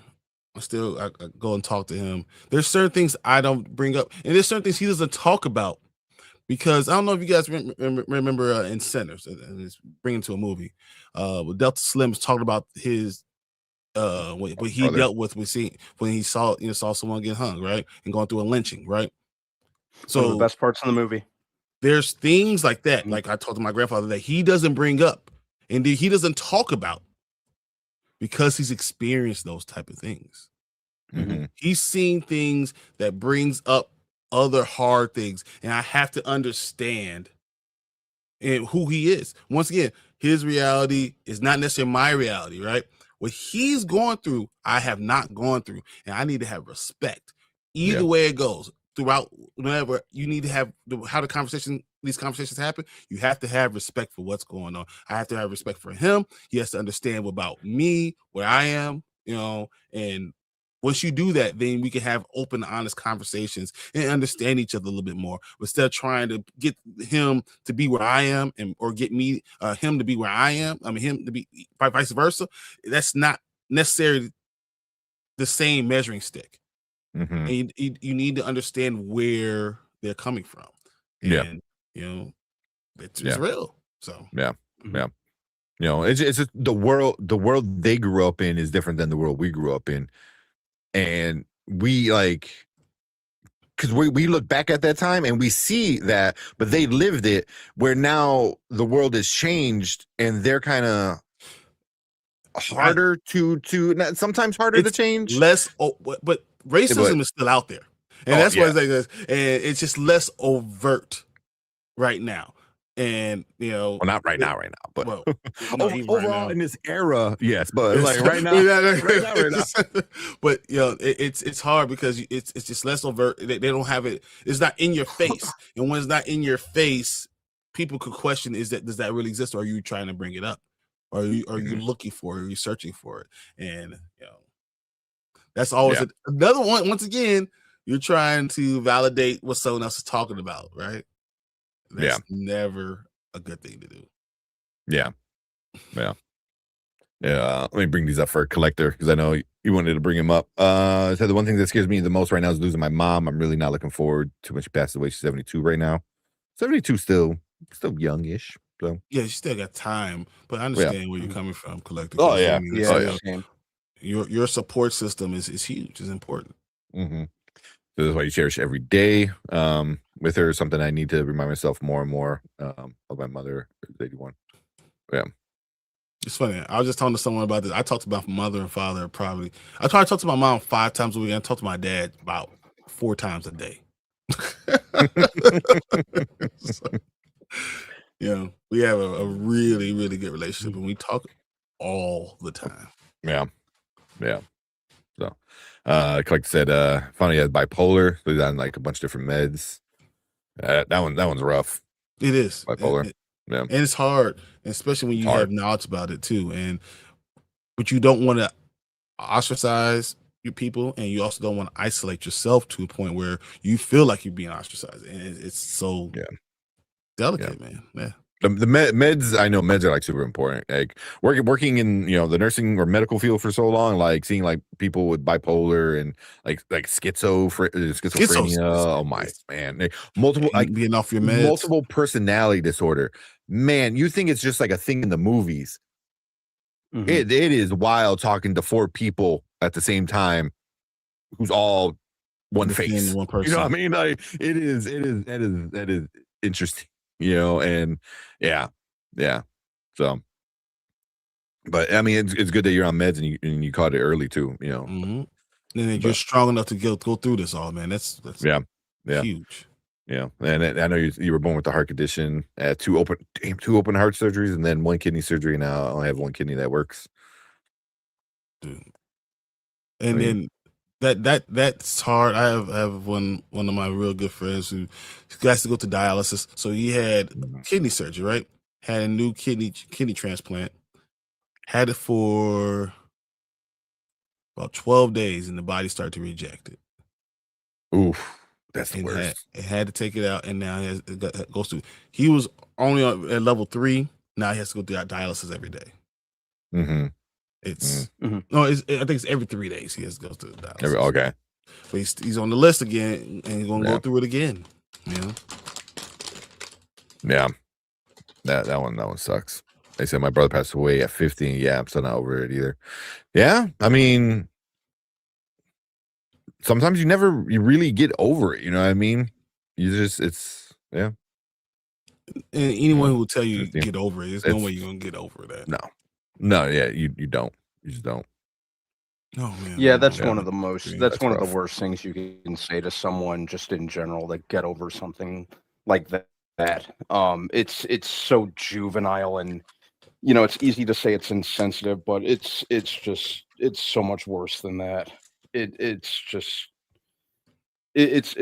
[SPEAKER 1] I go and talk to him, there's certain things I don't bring up, and there's certain things he doesn't talk about, because I don't know if you guys remember in Sinners, and it's bringing to a movie, with Delta Slim's talking about his what he dealt with when he saw someone get hung, right, and going through a lynching, right. So
[SPEAKER 4] one of the best parts of the movie.
[SPEAKER 1] There's things like that, like I told my grandfather, that he doesn't bring up and he doesn't talk about, because he's experienced those type of things. He's seen things that brings up other hard things, and I have to understand and who he is. Once again, his reality is not necessarily my reality, right? What he's going through, I have not gone through, and I need to have respect. Either way it goes, throughout, whenever you need to have how the conversation these conversations happen, you have to have respect for what's going on. I have to have respect for him. He has to understand about me, where I am, and once you do that, then we can have open, honest conversations and understand each other a little bit more. Instead of trying to get him to be where I am or get me him to be where I am, him to be vice versa. That's not necessarily the same measuring stick.
[SPEAKER 2] Mm-hmm.
[SPEAKER 1] And you need to understand where they're coming from. And it's real. So
[SPEAKER 2] it's just the world they grew up in is different than the world we grew up in. And we because we look back at that time and we see that, but they lived it, where now the world has changed and they're kind of harder sometimes harder to change.
[SPEAKER 1] But racism is still out there, and that's why it's like this, and it's just less overt right now. And
[SPEAKER 2] not right now, but overall
[SPEAKER 1] right
[SPEAKER 2] in this era, yes, but like right now, right now.
[SPEAKER 1] But it's hard because it's just less overt. They don't have it. It's not in your face, and when it's not in your face, people could question: does that really exist, or are you trying to bring it up, or are you looking for it, or are you searching for it? And that's always another one. Once again, you're trying to validate what someone else is talking about, right? That's never a good thing to do.
[SPEAKER 2] Yeah. Let me bring these up for a collector because I know you wanted to bring him up. So the one thing that scares me the most right now is losing my mom. I'm really not looking forward to when she passed away. She's 72 right now. 72 still youngish. So
[SPEAKER 1] yeah, you still got time, but I understand where you're coming from, collector.
[SPEAKER 2] Oh yeah,
[SPEAKER 1] your support system is huge. Is important.
[SPEAKER 2] Mm-hmm. So that's why you cherish every day. With her, something I need to remind myself more and more of my mother, 81. Yeah.
[SPEAKER 1] It's funny. I was just talking to someone about this. I talked about my mother and father probably. I try to talk to my mom 5 times a week. I talk to my dad about 4 times a day. So, we have a really, really good relationship, and we talk all the time.
[SPEAKER 2] Yeah. So, like I said, finally has bipolar. So he's on like a bunch of different meds. That one's rough.
[SPEAKER 1] It is
[SPEAKER 2] bipolar.
[SPEAKER 1] And it's hard, especially when you have knowledge about it too. But you don't want to ostracize your people, and you also don't want to isolate yourself to a point where you feel like you're being ostracized. And it's so delicate, man. Yeah.
[SPEAKER 2] The meds, I know meds are like super important. Like working in the nursing or medical field for so long, like seeing like people with bipolar and like schizophrenia. Oh my man, multiple like
[SPEAKER 1] being off your meds,
[SPEAKER 2] multiple personality disorder. Man, you think it's just like a thing in the movies? Mm-hmm. It is wild talking to 4 people at the same time, who's all one face.
[SPEAKER 1] One person.
[SPEAKER 2] You know what I mean? Like it is interesting. And yeah. So, but I mean, it's good that you're on meds and you caught it early too.
[SPEAKER 1] Mm-hmm. And you're strong enough to go through this all, man. That's huge.
[SPEAKER 2] Yeah, and I know you were born with the heart condition. 2 open heart surgeries, and then 1 kidney surgery. Now I only have 1 kidney that works.
[SPEAKER 1] Dude. And then that's hard. I have one of my real good friends who has to go to dialysis. So he had kidney surgery, right? Had a new kidney transplant. Had it for about 12 days, and the body started to reject it.
[SPEAKER 2] Oof, that's the worst.
[SPEAKER 1] It had to take it out, and now it goes through. He was only at level 3. Now he has to go through dialysis every day.
[SPEAKER 2] Mm-hmm.
[SPEAKER 1] No, I think it's every 3 days he has to go through dialysis.
[SPEAKER 2] Okay,
[SPEAKER 1] but he's on the list again, and he's gonna go through it again.
[SPEAKER 2] Yeah, that one sucks. They said my brother passed away at 50. Yeah, I'm still not over it either. Yeah, I mean, sometimes you really get over it. You know what I mean? And
[SPEAKER 1] anyone who will tell you get over it, there's no way you're gonna get over that.
[SPEAKER 2] No, yeah, you don't. You just don't.
[SPEAKER 4] Oh man. Yeah, that's one of the most. That's one rough. Of the worst things you can say to someone, just in general, like get over something like that. It's so juvenile, and it's easy to say it's insensitive, but it's so much worse than that. It's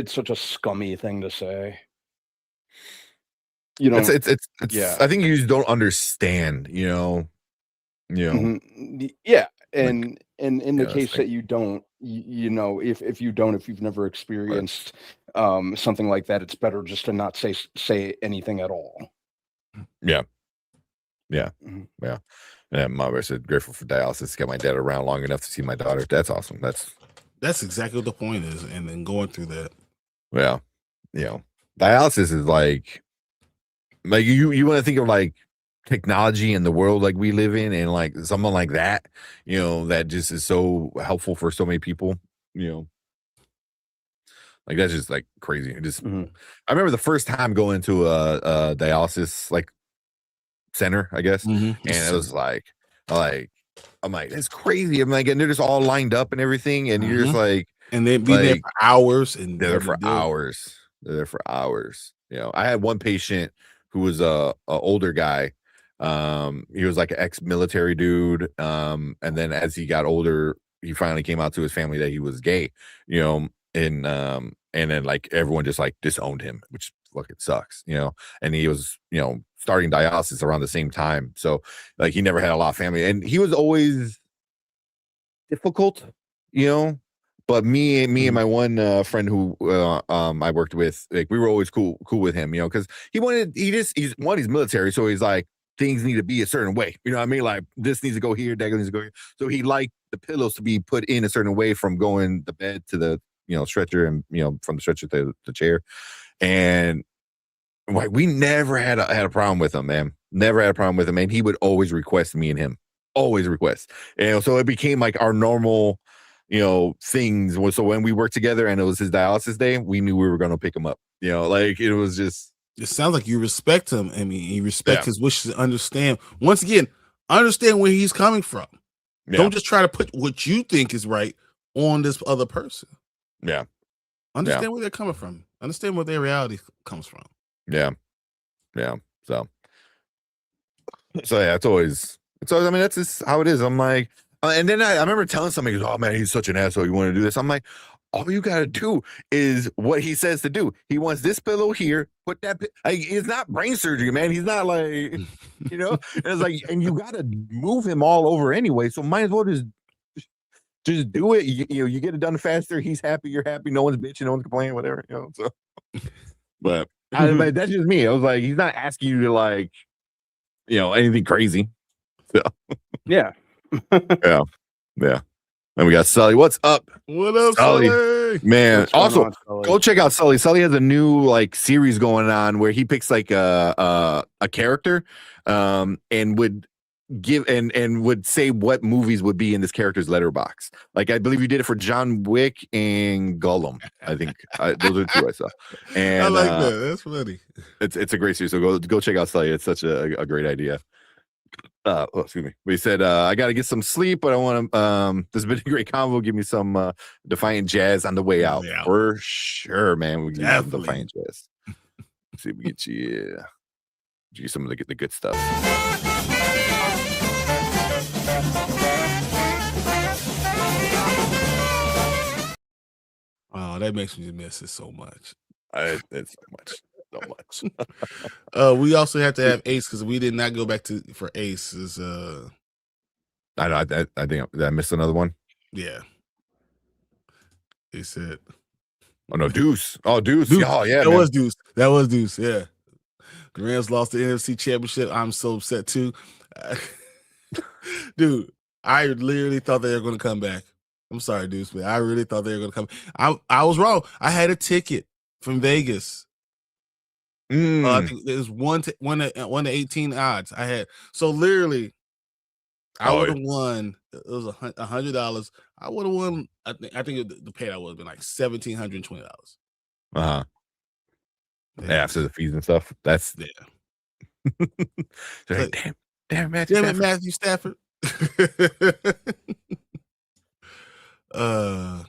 [SPEAKER 4] such a scummy thing to say. you know,
[SPEAKER 2] it's
[SPEAKER 4] yeah.
[SPEAKER 2] I think you just don't understand, you know.
[SPEAKER 4] Yeah,
[SPEAKER 2] Like,
[SPEAKER 4] and in the
[SPEAKER 2] it's
[SPEAKER 4] case
[SPEAKER 2] like,
[SPEAKER 4] that you don't, you know, if you've never
[SPEAKER 2] but
[SPEAKER 4] experienced something like that, it's better just to not say anything at all.
[SPEAKER 2] yeah, yeah,
[SPEAKER 4] Mhm.
[SPEAKER 2] yeah. And my mother said, grateful for dialysis. Got my dad around long enough to see my daughter. That's awesome.
[SPEAKER 1] That's exactly what the point is, and then going through that.
[SPEAKER 2] Yeah, you know, dialysis is like you want to think of like technology in the world like we live in, and like someone like that, you know, that just is so helpful for so many people, you know. Like that's just like crazy.
[SPEAKER 4] Mhm.
[SPEAKER 2] I remember the first time going to a dialysis like center, I guess, and it was like I'm like, that's crazy. I'm like, and they're just all lined up and everything, and you're just
[SPEAKER 1] and they'd be there
[SPEAKER 2] like
[SPEAKER 1] for hours, and
[SPEAKER 2] they're there
[SPEAKER 1] no
[SPEAKER 2] for
[SPEAKER 1] big deal.
[SPEAKER 2] hours. They're there for hours. You know, I had one patient who was a older guy. He was like an ex-military dude. And then as he got older, he finally came out to his family that he was gay, you know, and then like everyone just like disowned him, which fucking sucks, you know. And he was, you know, starting dialysis around the same time. So like he never had a lot of family, and he was always difficult, you know. But me and my one friend who I worked with, like we were always cool with him, you know, because he's military, so he's like things need to be a certain way, you know what I mean? Like this needs to go here, that needs to go here. So he liked the pillows to be put in a certain way from going the bed to the, you know, stretcher, and you know, from the stretcher to the chair. And like we never had a problem with him, man. Never had a problem with him, and he would always request me and him. Always request. And so it became like our normal, you know, things. So when we worked together and it was his dialysis day, we knew we were going to pick him up. You know, like it was just.
[SPEAKER 1] It sounds like you respect him. I mean, you respect
[SPEAKER 2] Yeah.
[SPEAKER 1] his wishes. Understand, once again, understand where he's coming from.
[SPEAKER 2] Yeah.
[SPEAKER 1] Don't just try to put what you think is right on this other person.
[SPEAKER 2] Yeah.
[SPEAKER 1] Understand where they're coming from. Understand where their reality comes from.
[SPEAKER 2] Yeah. Yeah. So yeah, it's always, I mean, that's just how it is. I'm like, and then I remember telling somebody, oh man, he's such an asshole. You want to do this? I'm like, all you got to do is what he says to do. He wants this pillow here. Put that. Like, it's not brain surgery, man. He's not like, you know. It's like, and you got to move him all over anyway. So might as well just do it. You know, you get it done faster. He's happy. You're happy. No one's bitching. No one's complaining. Whatever. You know. So, but that's just me. I was like, he's not asking you to like, you know, anything crazy. So.
[SPEAKER 4] Yeah.
[SPEAKER 2] Yeah. And we got Sully. What's up?
[SPEAKER 1] What up, Sully?
[SPEAKER 2] Man, also
[SPEAKER 4] on, Sully?
[SPEAKER 2] go check out Sully. Sully has a new like series going on where he picks like a character, and would give and would say what movies would be in this character's letterbox. Like I believe you did it for John Wick and Gollum. I think those are the two I saw. And
[SPEAKER 1] I like that. That's funny.
[SPEAKER 2] It's a great series. So go check out Sully. It's such a great idea. Excuse me. We said I got to get some sleep, but I want to. This has been a great convo. Give me some Defiant Jazz on the way out for sure, man. We get some Defiant Jazz. See if we get you some of the good stuff.
[SPEAKER 1] Oh, that makes me miss it so much.
[SPEAKER 2] It's so much.
[SPEAKER 1] We also have to have Ace because we did not go back for Ace.
[SPEAKER 2] I think did I miss another one?
[SPEAKER 1] Yeah. He said,
[SPEAKER 2] "Oh no, Deuce! Oh, Deuce! Oh yeah,
[SPEAKER 1] that was Deuce. That was Deuce. Yeah, the Rams lost the NFC Championship. I'm so upset too, dude. I literally thought they were going to come back. I'm sorry, Deuce, man. I really thought they were going to come. I was wrong. I had a ticket from Vegas. I think there's one to 18 odds. I had so literally. I would have won. It was $100. I would have won. I think the payout would have been like $1,720.
[SPEAKER 2] Yeah, after the fees and stuff. That's
[SPEAKER 1] like,
[SPEAKER 2] damn,
[SPEAKER 1] Matthew Stafford. I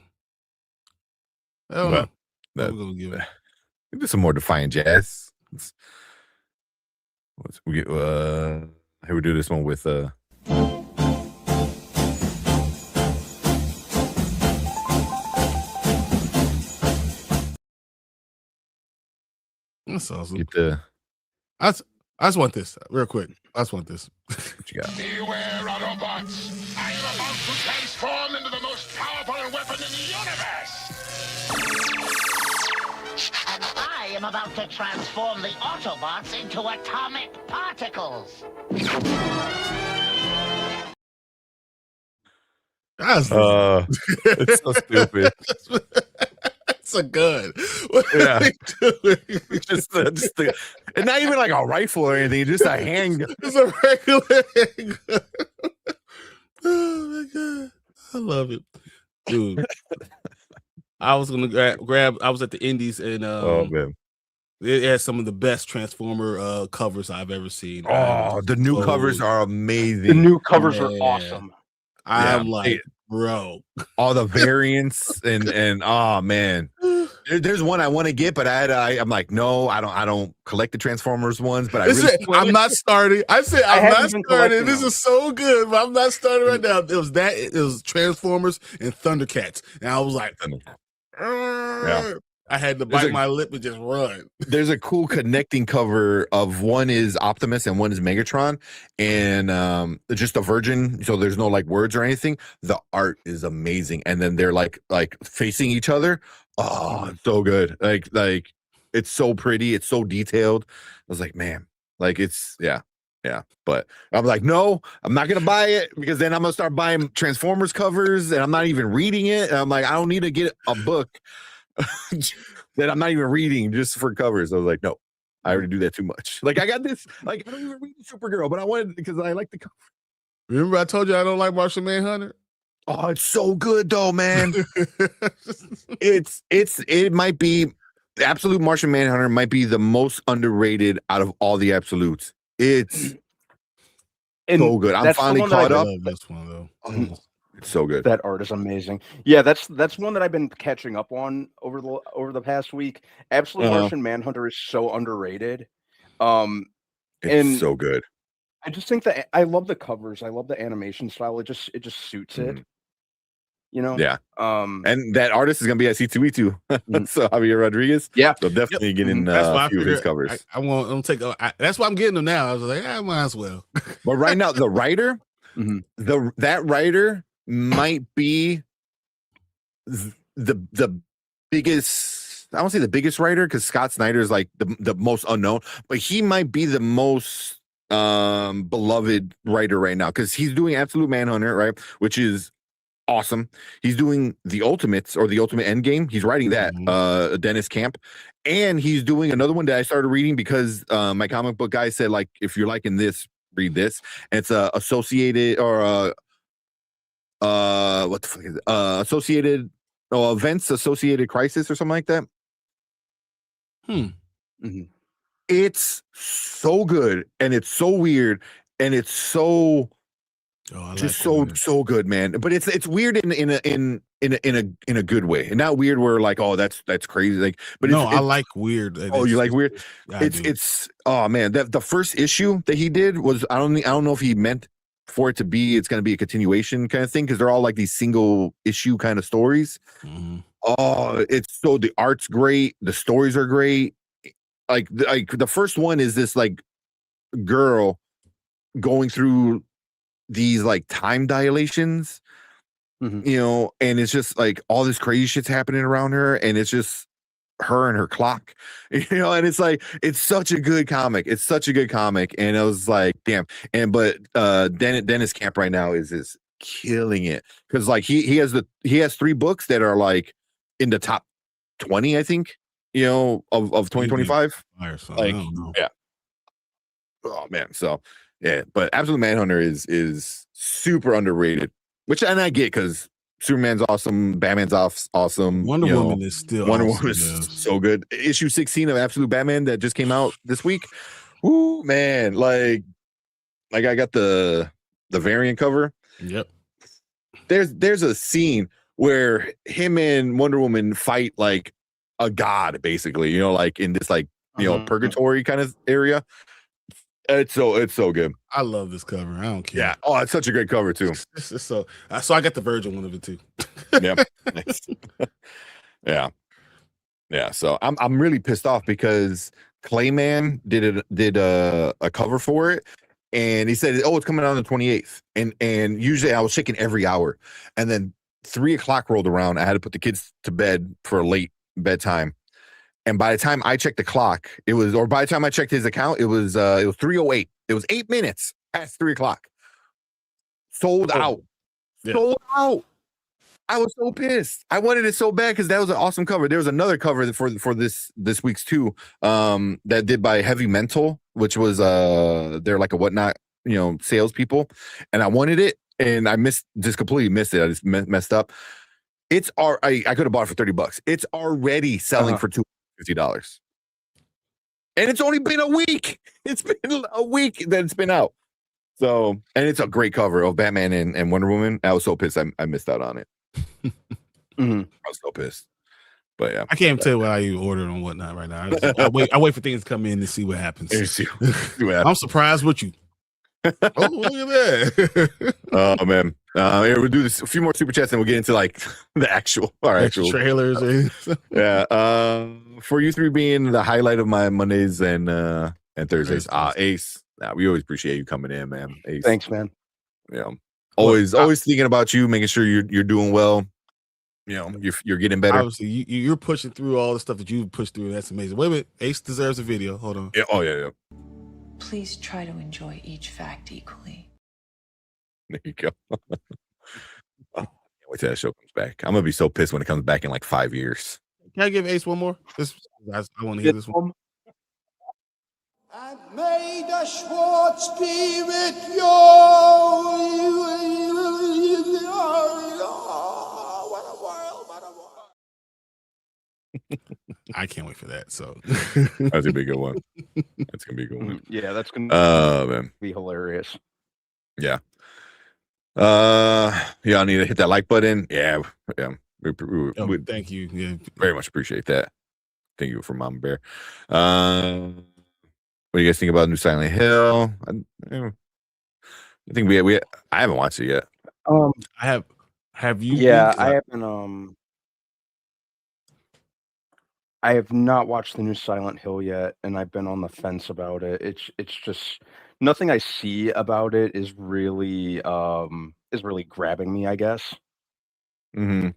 [SPEAKER 1] don't know. We're gonna give it.
[SPEAKER 2] Do some more Defiant Jazz. We get here we do this one with
[SPEAKER 1] That's awesome.
[SPEAKER 2] Get
[SPEAKER 1] I just want this real quick. I just want this.
[SPEAKER 2] What you got?
[SPEAKER 5] Beware, Autobots! I am about to transform into the most powerful weapon in the universe!
[SPEAKER 6] And I am about to transform the Autobots into atomic particles.
[SPEAKER 1] That's
[SPEAKER 2] It's so stupid.
[SPEAKER 1] It's a gun.
[SPEAKER 2] Yeah. just and not even like a rifle or anything, just a handgun.
[SPEAKER 1] It's a regular gun. Oh my god, I love it, dude. I was gonna grab. I was at the Indies and
[SPEAKER 2] Oh man.
[SPEAKER 1] it has some of the best Transformer covers I've ever seen.
[SPEAKER 2] Oh, the new covers are amazing.
[SPEAKER 4] The new covers are
[SPEAKER 1] Man.
[SPEAKER 4] awesome.
[SPEAKER 1] I'm
[SPEAKER 2] Yeah.
[SPEAKER 1] like, bro.
[SPEAKER 2] All the variants and oh man. There's one I want to get, but I'm like, no, I don't collect the Transformers ones, but
[SPEAKER 1] I'm not starting. I said I'm
[SPEAKER 4] haven't
[SPEAKER 1] not
[SPEAKER 4] been
[SPEAKER 1] starting.
[SPEAKER 4] collecting
[SPEAKER 1] This
[SPEAKER 4] them.
[SPEAKER 1] is so good, but I'm not starting right now. It was Transformers and Thundercats, and I was like,
[SPEAKER 2] Yeah.
[SPEAKER 1] I had to
[SPEAKER 2] There's
[SPEAKER 1] bite
[SPEAKER 2] a-
[SPEAKER 1] my lip and just run.
[SPEAKER 2] There's a cool connecting cover of one is Optimus and one is Megatron, and just a virgin, so there's no like words or anything. The art is amazing, and then they're like facing each other. Oh, it's so good. Like it's so pretty, it's so detailed. I was like, man, like it's yeah. But I'm like, no, I'm not gonna buy it because then I'm gonna start buying Transformers covers and I'm not even reading it. And I'm like, I don't need to get a book that I'm not even reading just for covers. I was like, no, I already do that too much. Like I got this, like I don't even read Supergirl, but I wanted because I like the cover.
[SPEAKER 1] Remember, I told you I don't like Martian Manhunter.
[SPEAKER 2] Oh, it's so good though, man. It might be the Absolute Martian Manhunter might be the most underrated out of all the absolutes. It's
[SPEAKER 4] And
[SPEAKER 2] so good. I'm
[SPEAKER 4] that's the
[SPEAKER 2] finally
[SPEAKER 4] one that I
[SPEAKER 2] caught up.
[SPEAKER 1] love this one though.
[SPEAKER 2] Oh, it's so good.
[SPEAKER 4] That art is amazing. Yeah, that's one that I've been catching up on over the past week. Absolute Martian Manhunter is so underrated.
[SPEAKER 2] It's
[SPEAKER 4] and-
[SPEAKER 2] so good.
[SPEAKER 4] I just think that I love the covers. I love the animation style. It just suits it. You know?
[SPEAKER 2] Yeah.
[SPEAKER 4] Um
[SPEAKER 2] And that artist is gonna be at C2E2. So Javier Rodriguez.
[SPEAKER 4] Yeah.
[SPEAKER 2] So definitely getting
[SPEAKER 1] That's why
[SPEAKER 2] a few of his
[SPEAKER 1] figured
[SPEAKER 2] covers.
[SPEAKER 1] I won't. I'm take. That's why I'm getting them now. I was like, I might as well.
[SPEAKER 2] But right now, the writer,
[SPEAKER 4] Mhm.
[SPEAKER 2] that writer might be the biggest. I don't say the biggest writer because Scott Snyder is like the most unknown, but he might be the most beloved writer right now because he's doing Absolute Manhunter, right, which is awesome. He's doing the Ultimates or the Ultimate Endgame. He's writing that, Dennis Camp, and he's doing another one that I started reading because my comic book guy said, like, if you're liking this, read this. And it's associated or what the fuck is it? Associated Events, Associated Crisis, or something like that. It's so good, and it's so weird, and it's so just so good, man. But it's weird in a good way, and not weird where like, oh, that's crazy. Like, but
[SPEAKER 1] no,
[SPEAKER 2] I
[SPEAKER 1] like weird.
[SPEAKER 2] Oh, you like weird?
[SPEAKER 1] I do.
[SPEAKER 2] It's oh man, the first issue that he did was I don't know if he meant for it to be it's going to be a continuation kind of thing because they're all like these single issue kind of stories. Oh, it's so the art's great, the stories are great. Like the first one is this like girl going through these like time dilations, you know, and it's just like all this crazy shit's happening around her, and it's just her and her clock, you know, and it's like it's such a good comic. It's such a good comic, and I was like, damn. And but Dennis Camp right now is killing it because like he has 3 books that are like in the top 20, I think, you know, of 2025. Like, yeah. Oh man, so yeah, but Absolute Manhunter is super underrated, which and I get because Superman's awesome, Batman's awesome.
[SPEAKER 1] Wonder Woman is still
[SPEAKER 2] Wonder
[SPEAKER 1] awesome,
[SPEAKER 2] Woman is so good. Issue 16 of Absolute Batman that just came out this week. Ooh, man, like I got the variant cover.
[SPEAKER 1] Yep.
[SPEAKER 2] There's a scene where him and Wonder Woman fight like a god, basically, you know, like in this like, you know, purgatory kind of area. It's so good.
[SPEAKER 1] I love this cover. I don't care.
[SPEAKER 2] Yeah. Oh, it's such a great cover too.
[SPEAKER 1] So I got the Virgin one of it too.
[SPEAKER 2] Yep. Nice. Yeah. So I'm really pissed off because Clayman did a cover for it, and he said, "Oh, it's coming out on the 28th." And usually I was checking every hour, and then 3:00 rolled around. I had to put the kids to bed for a late bedtime, and by the time I checked the clock, by the time I checked his account, it was 3:08. It was 8 minutes past 3:00. Sold out.
[SPEAKER 1] Yeah.
[SPEAKER 2] Sold out. I was so pissed. I wanted it so bad because that was an awesome cover. There was another cover for this week's too, that did by Heavy Mental, which was they're like a whatnot, salespeople, and I wanted it, and I completely missed it. I just messed up. I could have bought it for $30. It's already selling for $250, and it's only been a week. It's been a week that it's been out. So, and it's a great cover of Batman and Wonder Woman. I was so pissed I missed out on it. I was so pissed, but yeah,
[SPEAKER 1] I can't even tell what I ordered and whatnot right now. I wait for things to come in to see what happens. I'm surprised with you. Oh, look at that!
[SPEAKER 2] Oh man, we'll do this a few more super chats and we'll get into like our actual
[SPEAKER 1] trailers.
[SPEAKER 2] Yeah, for you three being the highlight of my Mondays and Thursdays. Ace, we always appreciate you coming in, man. Ace.
[SPEAKER 4] Thanks, man.
[SPEAKER 2] Yeah, always thinking about you, making sure you're doing well. You're getting better.
[SPEAKER 1] Obviously, you're pushing through all the stuff that you pushed through. That's amazing. Wait a minute, Ace deserves a video. Hold on.
[SPEAKER 2] Yeah. Oh yeah.
[SPEAKER 7] Please try to enjoy each fact equally.
[SPEAKER 2] There you go. Can't wait till that show comes back. I'm gonna be so pissed when it comes back in like 5 years.
[SPEAKER 1] Can I give Ace one more? I want to hear this one.
[SPEAKER 5] And may the Schwartz be with you. What a world, what a world.
[SPEAKER 1] I can't wait for that. So
[SPEAKER 2] that's gonna be a good one. That's gonna be a good one.
[SPEAKER 4] Yeah, that's gonna
[SPEAKER 2] be
[SPEAKER 4] hilarious.
[SPEAKER 2] Yeah. Y'all need to hit that like button. Yeah. We
[SPEAKER 1] thank you. Yeah,
[SPEAKER 2] very much appreciate that. Thank you for Mama Bear. What do you guys think about New Silent Hill? I think I haven't watched it yet.
[SPEAKER 1] I have. Have you?
[SPEAKER 4] Yeah, I haven't. I have not watched the new Silent Hill yet, and I've been on the fence about it. It's just nothing I see about it is really grabbing me, I guess.
[SPEAKER 2] Mm-hmm.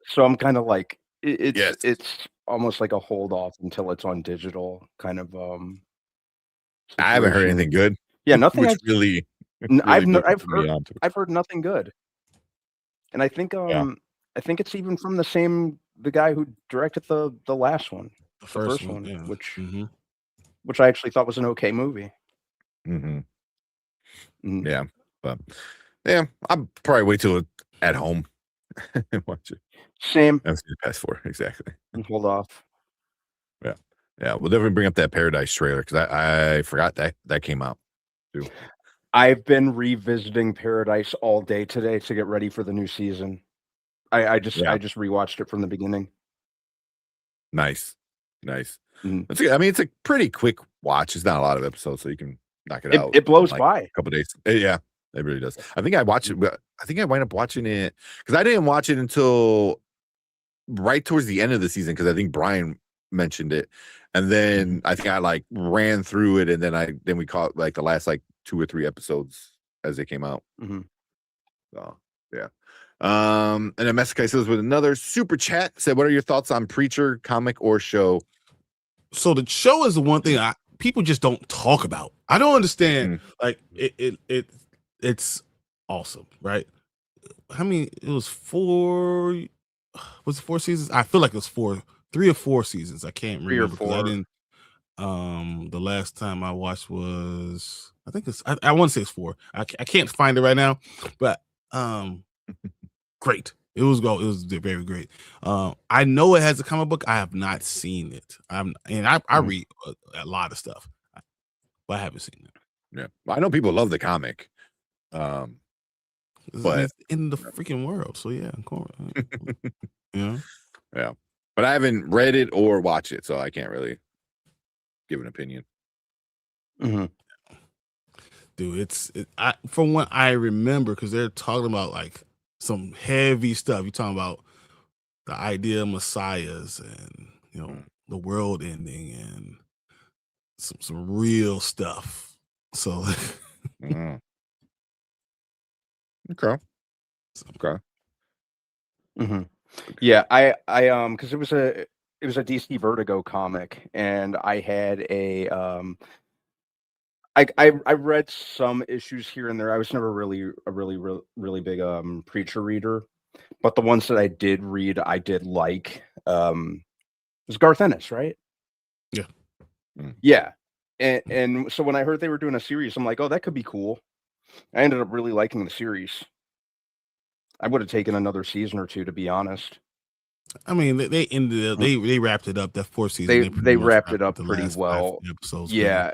[SPEAKER 4] So I'm kind of like it's almost like a hold off until it's on digital kind of
[SPEAKER 2] I haven't heard anything good.
[SPEAKER 4] Yeah, nothing I've heard nothing good. And I think I think it's even from the guy who directed the last one. The first one,
[SPEAKER 1] yeah.
[SPEAKER 4] Which I actually thought was an okay movie.
[SPEAKER 2] Mm-hmm. Yeah, but yeah, I'll probably wait till it's at home and watch it.
[SPEAKER 4] Same.
[SPEAKER 2] That's the PS4, exactly.
[SPEAKER 4] And hold off.
[SPEAKER 2] Yeah. We'll definitely bring up that Paradise trailer because I forgot that came out too.
[SPEAKER 4] I've been revisiting Paradise all day today to get ready for the new season. I just rewatched it from the beginning.
[SPEAKER 2] Nice. That's good. I mean, it's a pretty quick watch. It's not a lot of episodes, so you can knock it out.
[SPEAKER 4] It blows
[SPEAKER 2] in
[SPEAKER 4] by
[SPEAKER 2] a couple days. Yeah, it really does. I think I watched it. I think I wind up watching it because I didn't watch it until right towards the end of the season because I think Brian mentioned it, and then I think I like ran through it, and then we caught like the last like 2 or 3 episodes as they came out. So yeah. And then Messikai says with another super chat said, "What are your thoughts on Preacher, comic or show?"
[SPEAKER 1] So the show is the one thing people just don't talk about. I don't understand. Like it's awesome, right? How many? It was 4. Was it 4 seasons? I feel like it was 3 or 4 seasons. I can't remember because I didn't. The last time I watched was I think it's I want to say it's 4. I can't find it right now, but great. It was very great. I know it has a comic book. I have not seen it. I read a lot of stuff, but I haven't seen it.
[SPEAKER 2] Yeah, well, I know people love the comic. But
[SPEAKER 1] it's in the freaking world, so yeah, of course. Yeah.
[SPEAKER 2] But I haven't read it or watched it, so I can't really give an opinion.
[SPEAKER 1] Dude, from what I remember, because they're talking about like some heavy stuff. You're talking about the idea of messiahs and the world ending and some real stuff. So
[SPEAKER 2] Mm. Okay. Okay.
[SPEAKER 4] Mhm. Yeah, I because it was a DC Vertigo comic, and I had I read some issues here and there. I was never really a really big Preacher reader, but the ones that I did read, I did like. It was Garth Ennis, right?
[SPEAKER 1] Yeah.
[SPEAKER 4] Yeah. And so when I heard they were doing a series, I'm like, oh, that could be cool. I ended up really liking the series. I would have taken another season or two, to be honest.
[SPEAKER 1] I mean, they ended up, they wrapped it up that fourth season.
[SPEAKER 4] They
[SPEAKER 1] pretty much
[SPEAKER 4] wrapped it
[SPEAKER 1] up
[SPEAKER 4] up
[SPEAKER 1] the
[SPEAKER 4] pretty
[SPEAKER 1] last 5
[SPEAKER 4] well.
[SPEAKER 1] episodes.
[SPEAKER 4] Yeah.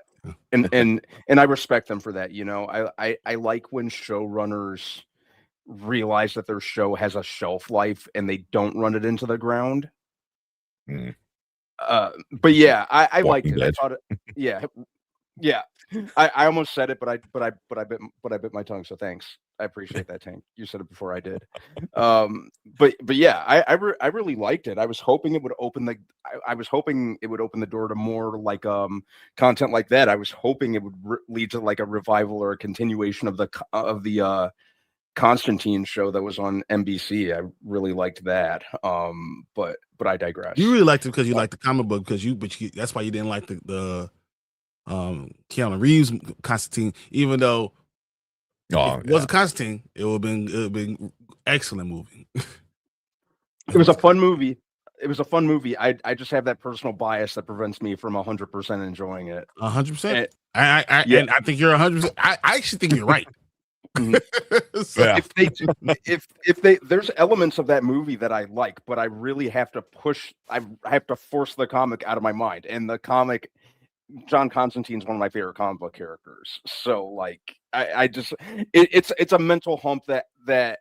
[SPEAKER 4] And I respect them for that. You know, I like when showrunners realize that their show has a shelf life and they don't run it into the ground.
[SPEAKER 2] Mm.
[SPEAKER 4] But yeah, I liked
[SPEAKER 2] Walking
[SPEAKER 4] it. I
[SPEAKER 2] Dead.
[SPEAKER 4] thought it. Yeah. I almost said it, but I bit my tongue. So thanks. I appreciate that, Tank. You said it before I did. But yeah, I really liked it. I was hoping it would open the door to more like content like that. I was hoping it would lead to like a revival or a continuation of the Constantine show that was on NBC. I really liked that. But I digress.
[SPEAKER 1] You really liked it because you liked the comic book that's why you didn't like the Keanu Reeves Constantine, even though if it wasn't Constantine, it would have been excellent movie.
[SPEAKER 4] It was a fun movie. I just have that personal bias that prevents me from 100% enjoying it.
[SPEAKER 1] 100%. And I think you're 100%. I actually think you're right.
[SPEAKER 4] So if they there's elements of that movie that I like, but I really have to force the comic out of my mind. And the comic, John Constantine's one of my favorite comic book characters. So like I just it's a mental hump that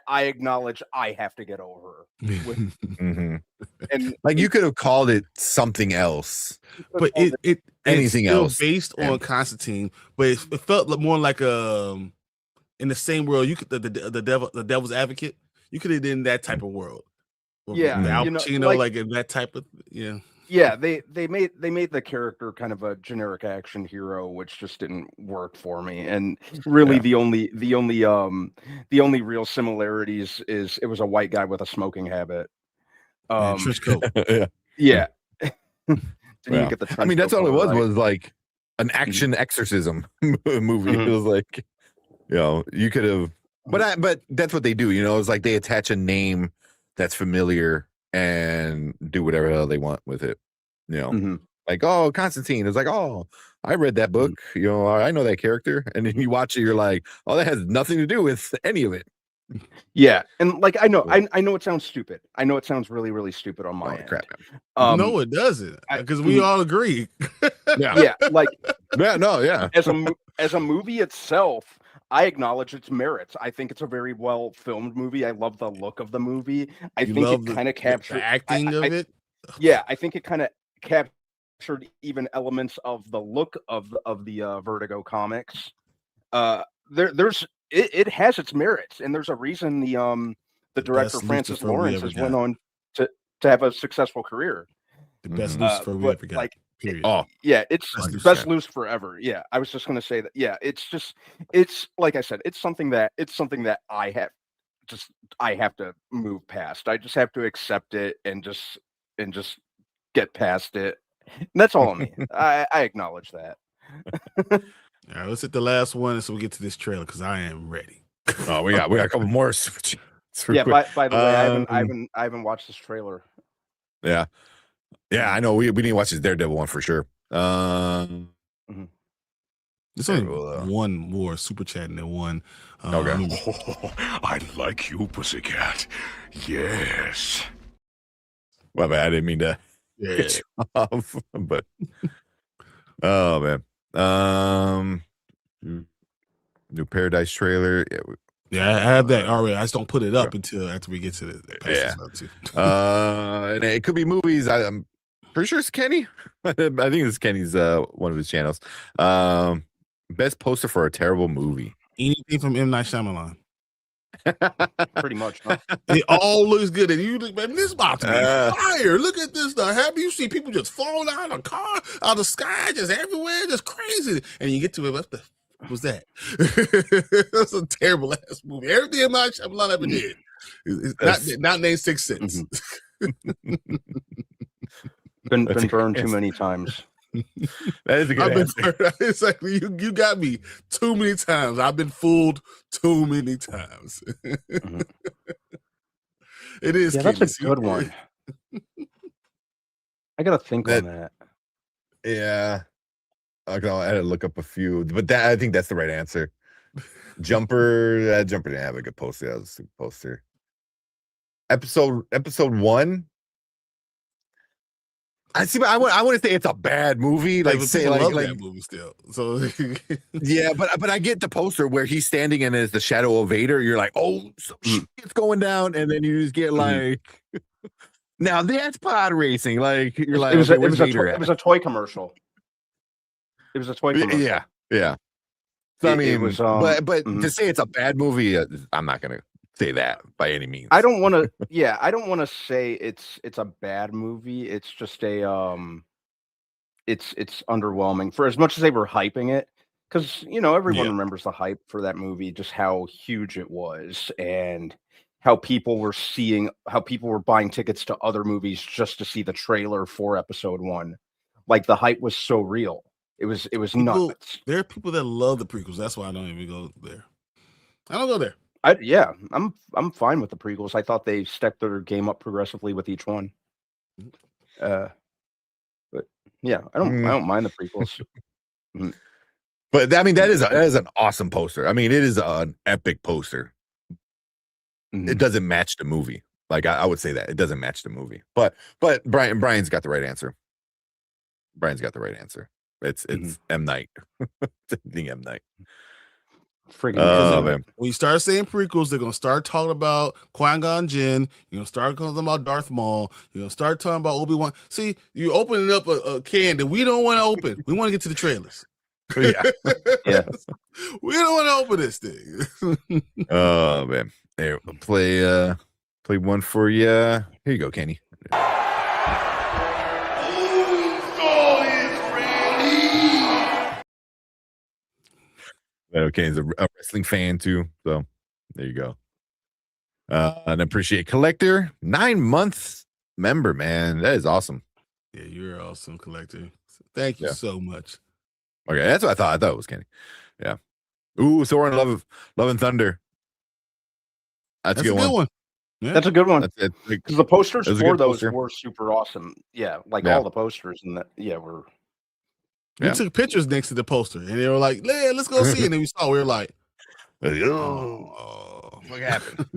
[SPEAKER 4] I acknowledge I have to get over.
[SPEAKER 2] Mm-hmm.
[SPEAKER 4] And
[SPEAKER 2] like you could have called it something else,
[SPEAKER 1] but
[SPEAKER 2] anything else
[SPEAKER 1] based on Constantine, but it felt more like in the same world. You could the devil's advocate. You could have done that type of world.
[SPEAKER 4] Yeah,
[SPEAKER 1] Al Pacino, like in that type of
[SPEAKER 4] Yeah, they made the character kind of a generic action hero, which just didn't work for me. And really, the only real similarities is it was a white guy with a smoking habit.
[SPEAKER 1] Trench coat.
[SPEAKER 4] Yeah.
[SPEAKER 2] Yeah.
[SPEAKER 4] Get the
[SPEAKER 2] I mean, that's all it was
[SPEAKER 4] right?
[SPEAKER 2] was like an action exorcism movie. It was like, you could have, but that's what they do. It's like they attach a name that's familiar and do whatever the hell they want with it. Like, oh, Constantine. It's like, oh, I read that book. I know that character. And then you watch it, you're like, oh, that has nothing to do with any of it.
[SPEAKER 4] Yeah, and like I know it sounds stupid. I know it sounds really, really stupid on my end.
[SPEAKER 2] Crap.
[SPEAKER 1] No, it doesn't, because we all agree.
[SPEAKER 4] Yeah, like
[SPEAKER 2] yeah.
[SPEAKER 4] As a movie itself, I acknowledge its merits. I think it's a very well filmed movie. I love the look of the movie. I think it kind of captured
[SPEAKER 1] the acting of it.
[SPEAKER 4] Yeah, I think it kind of captured even elements of the look of the Vertigo comics. It has its merits, and there's a reason the director Francis Lawrence has went on to have a successful career.
[SPEAKER 1] The best Lucifer we ever got.
[SPEAKER 4] Like,
[SPEAKER 1] period.
[SPEAKER 4] Yeah, it's best Lucifer ever. Yeah, I was just gonna say that. Yeah, it's like I said, it's something that I have to move past. I just have to accept it and just get past it. And that's all on me. I acknowledge that.
[SPEAKER 1] All right, let's hit the last one so we get to this trailer because I am ready.
[SPEAKER 2] Oh, we got a couple more.
[SPEAKER 4] Yeah, by the way, I haven't watched this trailer.
[SPEAKER 2] Yeah, I know. We need to watch this Daredevil one for sure.
[SPEAKER 1] There's only one more super chat than one.
[SPEAKER 2] Okay.
[SPEAKER 5] I like you, pussycat. Yes.
[SPEAKER 2] Well, man, I didn't mean to get you off, but oh man. New Paradise trailer.
[SPEAKER 1] Yeah, I have that already. I just don't put it up until after we get to the
[SPEAKER 2] and it could be movies. I'm pretty sure it's Kenny. I think it's Kenny's one of his channels. Best poster for a terrible movie.
[SPEAKER 1] Anything from M. Night Shyamalan.
[SPEAKER 4] Pretty much. Huh?
[SPEAKER 1] It all looks good, and you look, man, this about to be fire. Look at this. Now, have you seen people just falling out of the car, out of the sky, just everywhere, just crazy? And you get to it, what the fuck was that? That's a terrible ass movie. Everything in my Shyamalan ever did. It's not named Sixth Sense.
[SPEAKER 4] Been burned too many times.
[SPEAKER 2] That is a good answer.
[SPEAKER 1] It's like you got me too many times. I've been fooled too many times.
[SPEAKER 4] Mm-hmm.
[SPEAKER 1] It is.
[SPEAKER 4] Yeah, that's a good one. I gotta think on that.
[SPEAKER 2] Yeah, I had to look up a few, but I think that's the right answer. Jumper didn't have a good poster. That was a stupid poster. Episode 1. I see, but I want to say it's a bad movie. Like, say, like
[SPEAKER 1] that movie still. So
[SPEAKER 2] yeah, but I get the poster where he's standing in as the shadow of Vader. You're like, oh, it's going down, and then you just get like, now that's pod racing. Like, you're like,
[SPEAKER 4] it was a toy commercial. It was a toy commercial.
[SPEAKER 2] Yeah. So I mean,
[SPEAKER 4] it was,
[SPEAKER 2] but to say it's a bad movie, I'm not gonna say that by any means.
[SPEAKER 4] I don't want to. Yeah, I don't want to say it's a bad movie. It's just it's underwhelming for as much as they were hyping it, because everyone remembers the hype for that movie, just how huge it was, and how people were buying tickets to other movies just to see the trailer for episode 1. Like, the hype was so real. It was nuts.
[SPEAKER 1] There are people that love the prequels. That's why I don't even go there. I don't go there.
[SPEAKER 4] I'm fine with the prequels. I thought they stepped their game up progressively with each one. But yeah, I don't mind the prequels.
[SPEAKER 2] But I mean, that is an awesome poster. I mean, it is an epic poster. It doesn't match the movie. Like, I would say that it doesn't match the movie. But Brian's got the right answer. It's M. Night. It's M. Night.
[SPEAKER 1] Man. When you start saying prequels, they're gonna start talking about Qui-Gon Jinn. You're gonna start talking about Darth Maul. You're gonna start talking about Obi-Wan. See, you're opening up a can that we don't want to open. We want to get to the trailers.
[SPEAKER 2] Yeah.
[SPEAKER 1] We don't want to open this thing.
[SPEAKER 2] Oh man, there, play one for you. Here you go, Kenny. Okay, he's a wrestling fan too, so there you go. An Appreciate Collector, 9 months member, man. That is awesome.
[SPEAKER 1] Yeah, you're an awesome collector. Thank you so much.
[SPEAKER 2] Okay, that's what I thought. I thought it was Kenny. Yeah. Ooh, Thor and Love and Thunder. That's a good one.
[SPEAKER 4] Yeah. That's a good one. Because the posters for those
[SPEAKER 2] poster.
[SPEAKER 4] were super awesome. Yeah, all the posters and that. Yeah, were.
[SPEAKER 1] We took pictures next to the poster, and they were like, "Yeah, let's go see it." And then we saw, we were like, "Oh,
[SPEAKER 2] what happened?"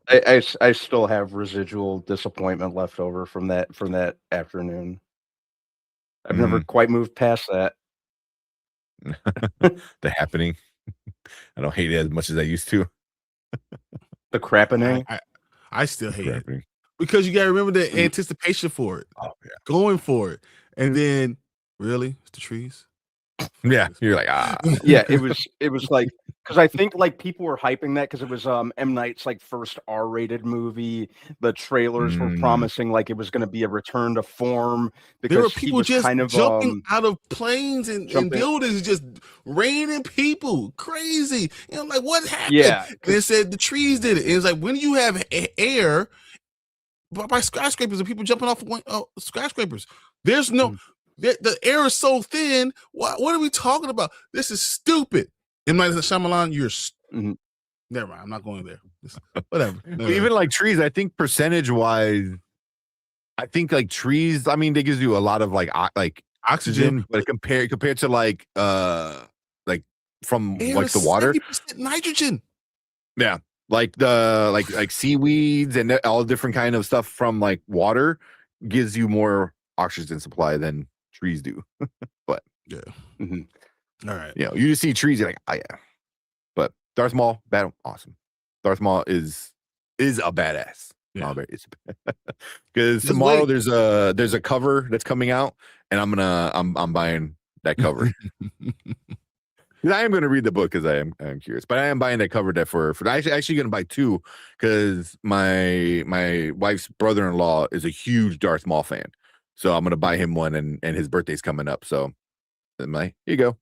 [SPEAKER 4] I still have residual disappointment left over from that afternoon. I've never quite moved past that.
[SPEAKER 2] The Happening. I don't hate it as much as I used to.
[SPEAKER 4] The Crappening.
[SPEAKER 1] I still hate it because you got to remember the anticipation for it, going for it, and then. Really? It's the trees?
[SPEAKER 2] Yeah, you're like,
[SPEAKER 4] Yeah, it was like, because I think like people were hyping that because it was M. Night's like first R-rated movie. The trailers were promising like it was going to be a return to form, because
[SPEAKER 1] there were people just
[SPEAKER 4] kind of
[SPEAKER 1] jumping out of planes and buildings, just raining people, crazy. Like, what happened?
[SPEAKER 4] Yeah,
[SPEAKER 1] and they said the trees did it. And it's like, when you have air by skyscrapers and people jumping off skyscrapers, there's no. The air is so thin. What are we talking about? This is stupid. M. Night Shyamalan, you're never mind. I'm not going there. Whatever.
[SPEAKER 2] Even like trees, I think percentage wise, I think like trees. I mean, they gives you a lot of like oxygen, but compared to like from
[SPEAKER 1] air
[SPEAKER 2] like the water,
[SPEAKER 1] 70% nitrogen.
[SPEAKER 2] Yeah, like the like seaweeds and all different kind of stuff from like water gives you more oxygen supply than trees do. But
[SPEAKER 1] yeah. All right.
[SPEAKER 2] You just see trees, you're like, oh yeah. But Darth Maul, awesome. Darth Maul is a badass.
[SPEAKER 1] Yeah.
[SPEAKER 2] Because tomorrow there's a cover that's coming out, and I'm buying that cover. I am going to read the book because I'm curious, but I am buying that cover deck for actually going to buy 2 because my wife's brother-in-law is a huge Darth Maul fan, so I'm going to buy him one, and his birthday's coming up, so here you go.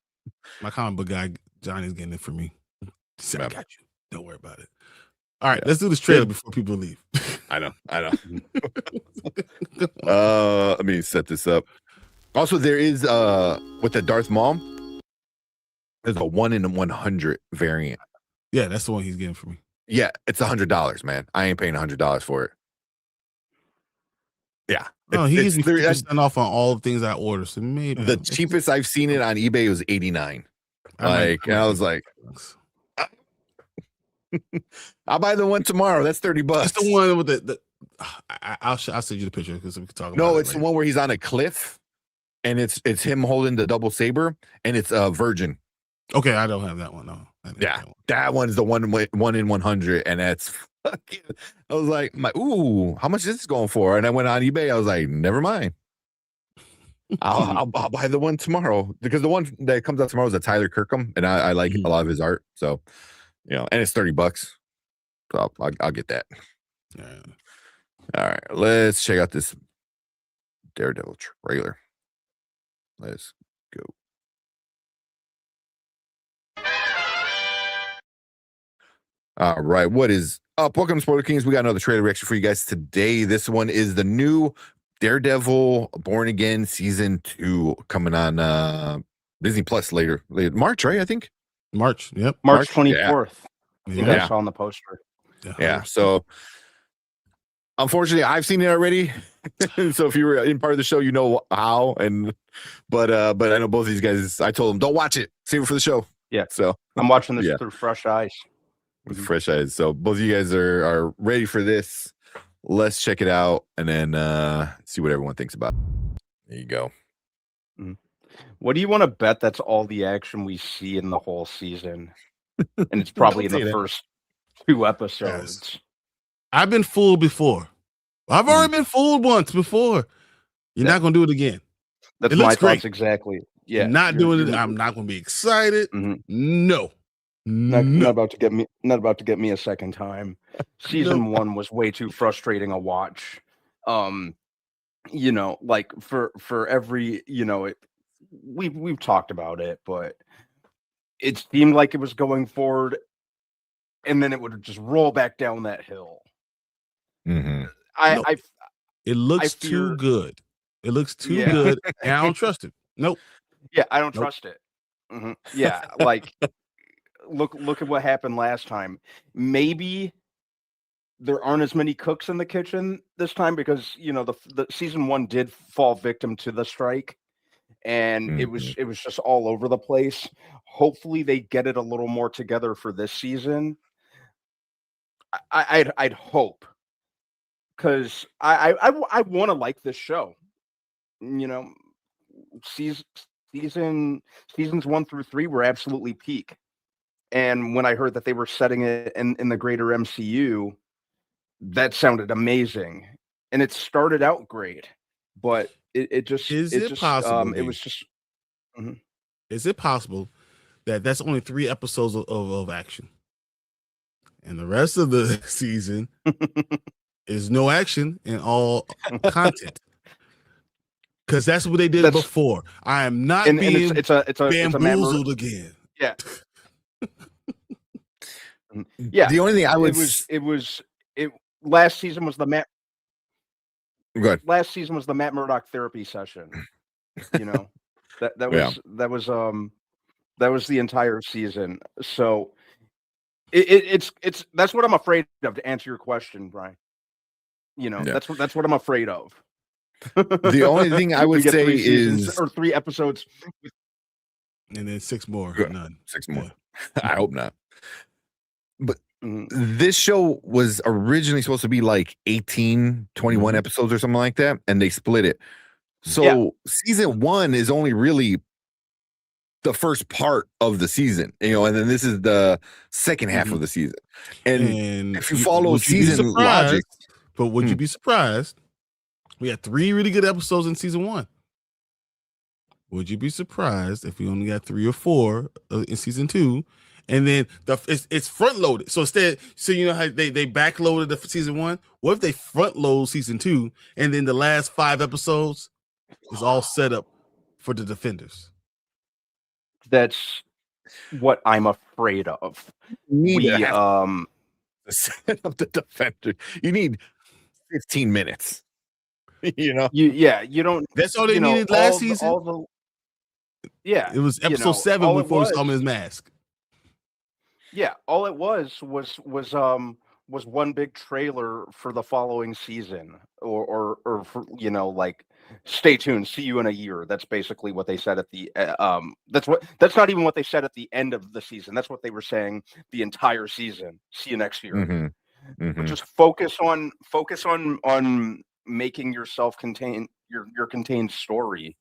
[SPEAKER 1] My comic book guy Johnny's getting it for me. So I got you. Don't worry about it. All right, let's do this trailer before people leave.
[SPEAKER 2] I know. Let me set this up. Also, there is with the Darth Maul, there's a 1 in 100 variant.
[SPEAKER 1] Yeah, that's the one he's getting for me.
[SPEAKER 2] Yeah, it's $100, man. I ain't paying $100 for it. Yeah.
[SPEAKER 1] No, he gives me 50% off on all the things I order. So maybe
[SPEAKER 2] the cheapest I've seen it on eBay was $89. I was like, I'll buy the one tomorrow. That's $30.
[SPEAKER 1] That's the one with the I'll send you the picture because we can talk about it.
[SPEAKER 2] No, it's the one where he's on a cliff and it's him holding the double saber and it's a virgin.
[SPEAKER 1] Okay, I don't have that one. No.
[SPEAKER 2] That one's the 1 in 100, and that's fucking. I was like, ooh, how much is this going for? And I went on eBay. I was like, never mind. I'll buy the one tomorrow because the one that comes out tomorrow is a Tyler Kirkham, and I like a lot of his art. So, and it's $30. So I'll get that.
[SPEAKER 1] Yeah.
[SPEAKER 2] All right, let's check out this Daredevil trailer. Let's go. All right, what is up? Welcome to Spoiler Kings. We got another trailer reaction for you guys today. This one is the new Daredevil Born Again Season 2 coming on Disney Plus later March, right? I think
[SPEAKER 1] March. Yep,
[SPEAKER 4] March 24th.
[SPEAKER 1] Yeah.
[SPEAKER 4] I saw on the poster.
[SPEAKER 2] Yeah. So unfortunately, I've seen it already. So if you were in part of the show, you know how. But I know both of these guys. I told them don't watch it. Save it for the show.
[SPEAKER 4] Yeah.
[SPEAKER 2] So
[SPEAKER 4] I'm watching this through fresh eyes.
[SPEAKER 2] With fresh eyes. So both of you guys are ready for this. Let's check it out and then see what everyone thinks about it. There you go.
[SPEAKER 4] What do you want to bet that's all the action we see in the whole season? And it's probably in the first 2 episodes.
[SPEAKER 1] Yes. I've been fooled before. I've already been fooled once before. You're not going to do it again.
[SPEAKER 4] That's my thoughts exactly. Yeah.
[SPEAKER 1] Not doing it. I'm not going to be excited. No.
[SPEAKER 4] Not about to get me a second time. Season 1 was way too frustrating a watch. Like for every, we've talked about it, but it seemed like it was going forward and then it would just roll back down that hill.
[SPEAKER 1] It looks too good. It looks too good. And I don't trust it. Nope.
[SPEAKER 4] Yeah, I don't trust it. Yeah, like look at what happened last time. Maybe there aren't as many cooks in the kitchen this time because the season 1 did fall victim to the strike, and it was just all over the place. Hopefully they get it a little more together for this season. I'd hope, because I want to like this show. Seasons 1 through 3 were absolutely peak. And when I heard that they were setting it in the greater MCU, that sounded amazing. And it started out great, but it just
[SPEAKER 1] Is it possible?
[SPEAKER 4] It was just.
[SPEAKER 1] Is it possible that that's only 3 episodes of action, and the rest of the season is no action and all content? Because that's what they did before. I am not being bamboozled again.
[SPEAKER 4] Yeah. Yeah.
[SPEAKER 2] The only thing
[SPEAKER 4] last season was the Matt.
[SPEAKER 2] Good.
[SPEAKER 4] Last season was the Matt Murdock therapy session. That was the entire season. So it's that's what I'm afraid of, to answer your question, Brian. That's what I'm afraid of.
[SPEAKER 2] The only thing I would say is
[SPEAKER 4] 3 episodes,
[SPEAKER 1] and then 6 more. None.
[SPEAKER 2] 6 more. I hope not. But this show was originally supposed to be like 18, 21 episodes or something like that, and they split it. So season 1 is only really the first part of the season, and then this is the second half of the season. And if you follow season logic,
[SPEAKER 1] but would you be surprised? We had 3 really good episodes in season 1. would you be surprised if we only got 3 or 4 in season 2, and then it's front loaded? So instead, so you know how they backloaded the season 1. What if they front load season 2, and then the last 5 episodes is all set up for the Defenders?
[SPEAKER 4] That's what I'm afraid of.
[SPEAKER 2] The set up the Defender. You need 15 minutes. You know,
[SPEAKER 4] you don't.
[SPEAKER 1] That's all they needed last season.
[SPEAKER 4] It
[SPEAKER 1] was episode 7 before we saw him in his mask.
[SPEAKER 4] Yeah, all it was one big trailer for the following season, or for, like, stay tuned, see you in a year. That's basically what they said at the that's not even what they said at the end of the season. That's what they were saying the entire season. See you next year. But just focus on making yourself contain your contained story,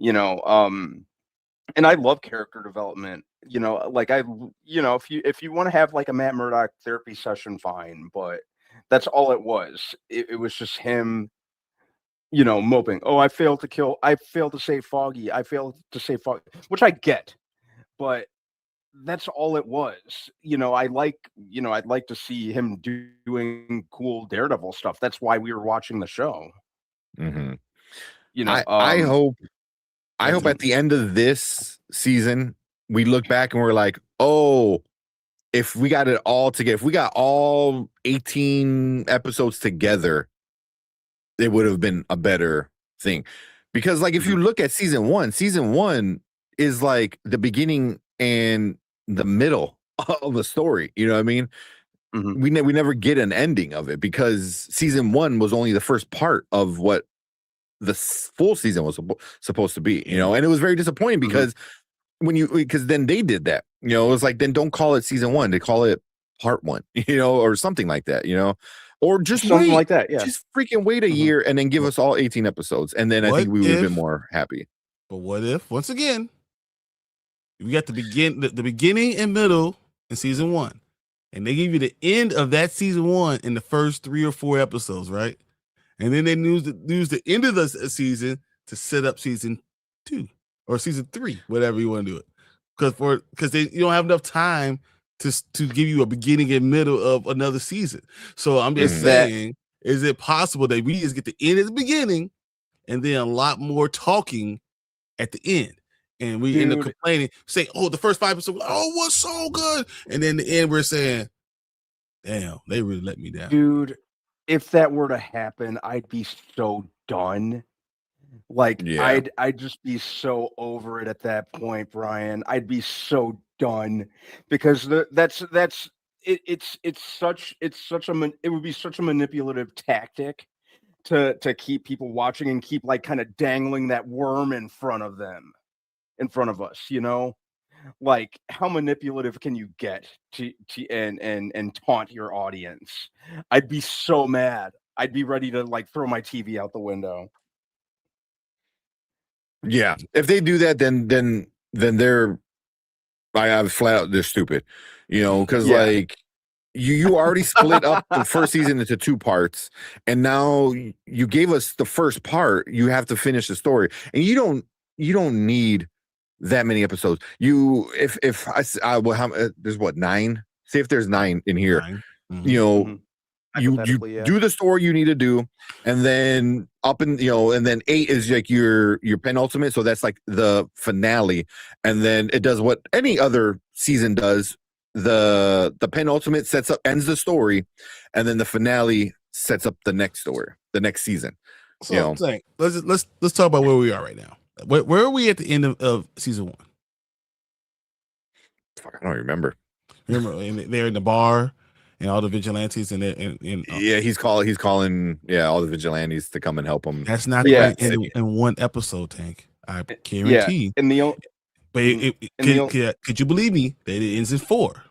[SPEAKER 4] and I love character development, like if you want to have like a Matt Murdock therapy session, fine, but that's all it was. It was just him, moping. Oh, I failed to save Foggy, which I get, but that's all it was. I'd like to see him doing cool Daredevil stuff. That's why we were watching the show.
[SPEAKER 2] I hope at the end of this season we look back and we're like, oh, if we got it all together, if we got all 18 episodes together, it would have been a better thing. Because, like, if you look at season one is like the beginning and the middle of the story. You know what I mean? We never get an ending of it, because season 1 was only the first part of what the full season was supposed to be, and it was very disappointing because because then they did that, it was like, then don't call it season 1, they call it part 1, or something like that, or just
[SPEAKER 4] something
[SPEAKER 2] wait,
[SPEAKER 4] like that. Yeah,
[SPEAKER 2] just freaking wait a year and then give us all 18 episodes, and then I think we would have been more happy.
[SPEAKER 1] But what if, once again, we got the beginning and middle in season 1, and they give you the end of that season 1 in the first 3 or 4 episodes, right? And then they use the end of the season to set up season 2 or season 3, whatever you want to do it, because you don't have enough time to give you a beginning and middle of another season. So I'm just saying, is it possible that we just get the end at the beginning and then a lot more talking at the end, and we end up complaining, say, oh, the first 5 episodes, oh, what's so good, and then the end we're saying, damn, they really let me down,
[SPEAKER 4] dude. If that were to happen, I'd be so done. Like, I'd just be so over it at that point, Brian. I'd be so done, because it would be such a manipulative tactic to keep people watching and keep, like, kind of dangling that worm in front of us, like, how manipulative can you get to and taunt your audience? I'd be so mad. I'd be ready to, like, throw my TV out the window.
[SPEAKER 2] Yeah, if they do that, then they're, I flat out, they're stupid, because like you already split up the first season into 2 parts, and now you gave us the first part. You have to finish the story, and you don't need that many episodes. There's what, 9? Say if there's 9 in here,
[SPEAKER 1] 9.
[SPEAKER 2] You do the story you need to do, and then and then 8 is like your penultimate, so that's like the finale, and then it does what any other season does. The penultimate ends the story, and then the finale sets up the next story, the next season.
[SPEAKER 1] So I'm saying, let's talk about where we are right now. Where are we at the end of season 1?
[SPEAKER 2] Fuck, I don't remember.
[SPEAKER 1] Remember, they're in the bar and all the vigilantes, and
[SPEAKER 2] he's calling all the vigilantes to come and help him.
[SPEAKER 1] That's not going to end in 1 episode, Tank. I guarantee. Could you believe me that it ends in 4?